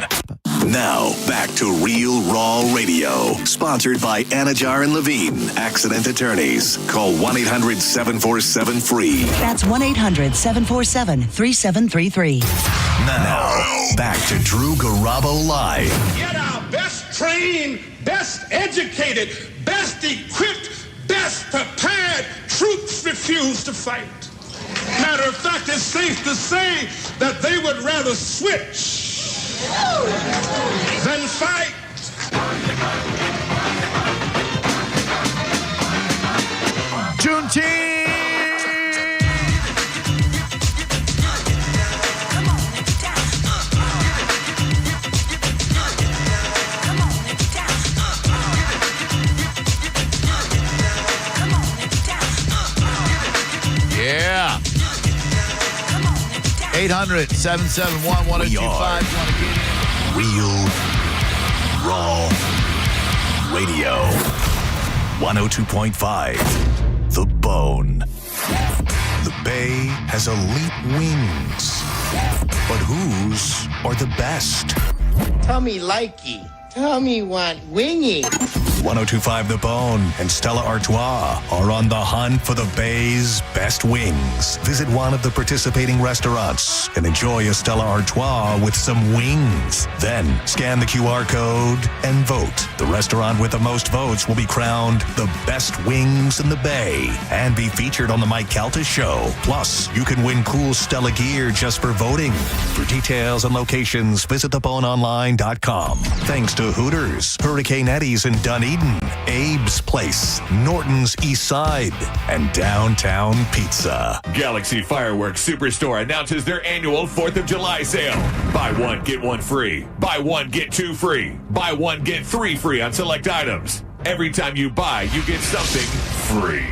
Now, back to Real Raw Radio. Sponsored by Anajar and Levine, Accident Attorneys. Call 1-800-747-FREE. That's 1-800-747-3733. Now, back to Drew Garabo Live. Get our best trained, best educated, best equipped, best prepared troops refuse to fight. Matter of fact, it's safe to say that they would rather switch than fight. Juneteenth! Yeah. 800-771-1025. Real Raw Radio. 102.5 The Bone. The Bay has elite wings. But whose are the best? Tell me likey. Tell me want wingy. 102.5 The Bone and Stella Artois are on the hunt for the Bay's best wings. Visit one of the participating restaurants and enjoy a Stella Artois with some wings. Then scan the QR code and vote. The restaurant with the most votes will be crowned the best wings in the Bay and be featured on the Mike Calta Show. Plus, you can win cool Stella gear just for voting. For details and locations, visit theboneonline.com. Thanks to Hooters, Hurricane Eddie's in Dunedin, Abe's Place, Norton's East Side, and Downtown Pizza. Galaxy Fireworks Superstore announces their annual 4th of July sale. Buy one, get one free. Buy one, get two free. Buy one, get three free on select items. Every time you buy, you get something free.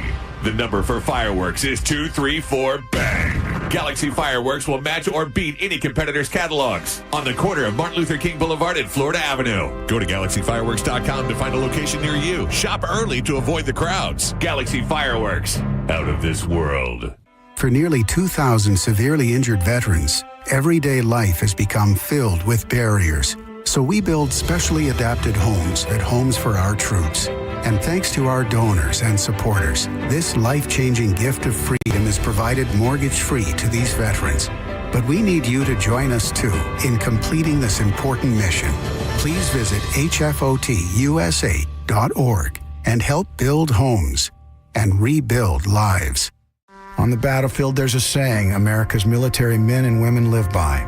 The number for fireworks is 234 BANG. Galaxy Fireworks will match or beat any competitor's catalogs on the corner of Martin Luther King Boulevard and Florida Avenue. Go to GalaxyFireworks.com to find a location near you. Shop early to avoid the crowds. Galaxy Fireworks, out of this world. For nearly 2,000 severely injured veterans, everyday life has become filled with barriers. So we build specially adapted homes at Homes for Our Troops. And thanks to our donors and supporters, this life-changing gift of freedom is provided mortgage-free to these veterans. But we need you to join us, too, in completing this important mission. Please visit hfotusa.org and help build homes and rebuild lives. On the battlefield, there's a saying America's military men and women live by.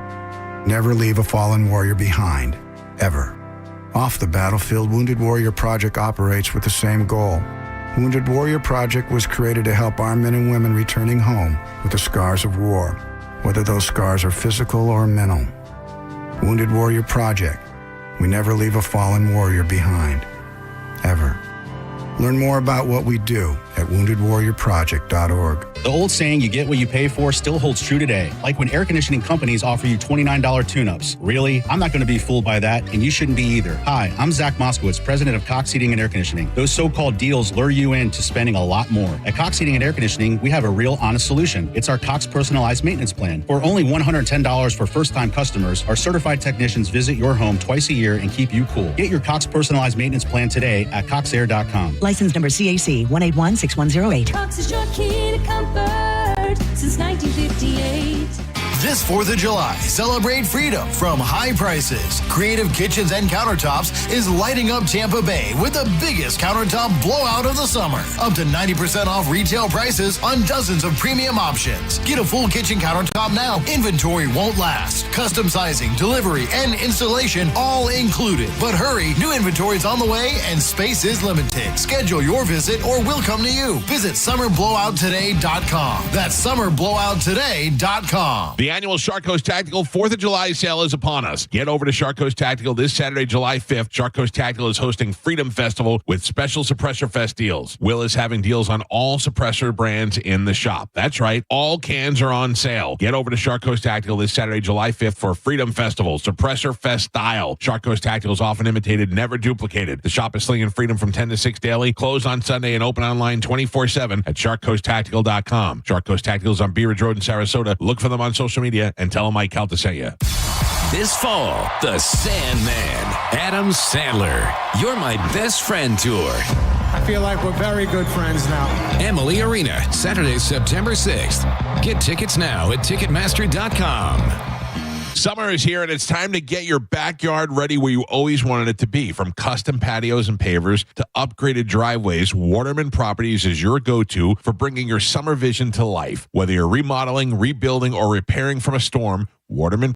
Never leave a fallen warrior behind, ever. Off the battlefield, Wounded Warrior Project operates with the same goal. Wounded Warrior Project was created to help our men and women returning home with the scars of war, whether those scars are physical or mental. Wounded Warrior Project. We never leave a fallen warrior behind, ever. Learn more about what we do at woundedwarriorproject.org. The old saying, you get what you pay for, still holds true today. Like when air conditioning companies offer you $29 tune-ups. Really? I'm not going to be fooled by that, and you shouldn't be either. Hi, I'm Zach Moskowitz, president of Cox Heating and Air Conditioning. Those so-called deals lure you into spending a lot more. At Cox Heating and Air Conditioning, we have a real honest solution. It's our Cox Personalized Maintenance Plan. For only $110 for first-time customers, our certified technicians visit your home twice a year and keep you cool. Get your Cox Personalized Maintenance Plan today at coxair.com. License number CAC 1816108. Cox is your key to comfort since 1958. This 4th of July, celebrate freedom from high prices. Creative Kitchens and Countertops is lighting up Tampa Bay with the biggest countertop blowout of the summer. Up to 90% off retail prices on dozens of premium options. Get a full kitchen countertop now. Inventory won't last. Custom sizing, delivery, and installation all included. But hurry, new inventory is on the way and space is limited. Schedule your visit or we'll come to you. Visit summerblowouttoday.com. That's summerblowouttoday.com. The annual Shark Coast Tactical 4th of July sale is upon us. Get over to Shark Coast Tactical this Saturday, July 5th. Shark Coast Tactical is hosting Freedom Festival with special Suppressor Fest deals. Will is having deals on all suppressor brands in the shop. That's right. All cans are on sale. Get over to Shark Coast Tactical this Saturday, July 5th for Freedom Festival, Suppressor Fest style. Shark Coast Tactical is often imitated, never duplicated. The shop is slinging freedom from 10 to 6 daily, closed on Sunday, and open online 24/7 at sharkcoasttactical.com. Shark Coast Tactical is on Bee Ridge Road in Sarasota. Look for them on social media and tell them Mike Calta sent you. This fall, the Sandman, Adam Sandler, You're My Best Friend Tour. I feel like we're very good friends now. Emily Arena, Saturday, September 6th. Get tickets now at Ticketmaster.com. Summer is here, and it's time to get your backyard ready where you always wanted it to be. From custom patios and pavers to upgraded driveways, Waterman Properties is your go-to for bringing your summer vision to life. Whether you're remodeling, rebuilding, or repairing from a storm, Waterman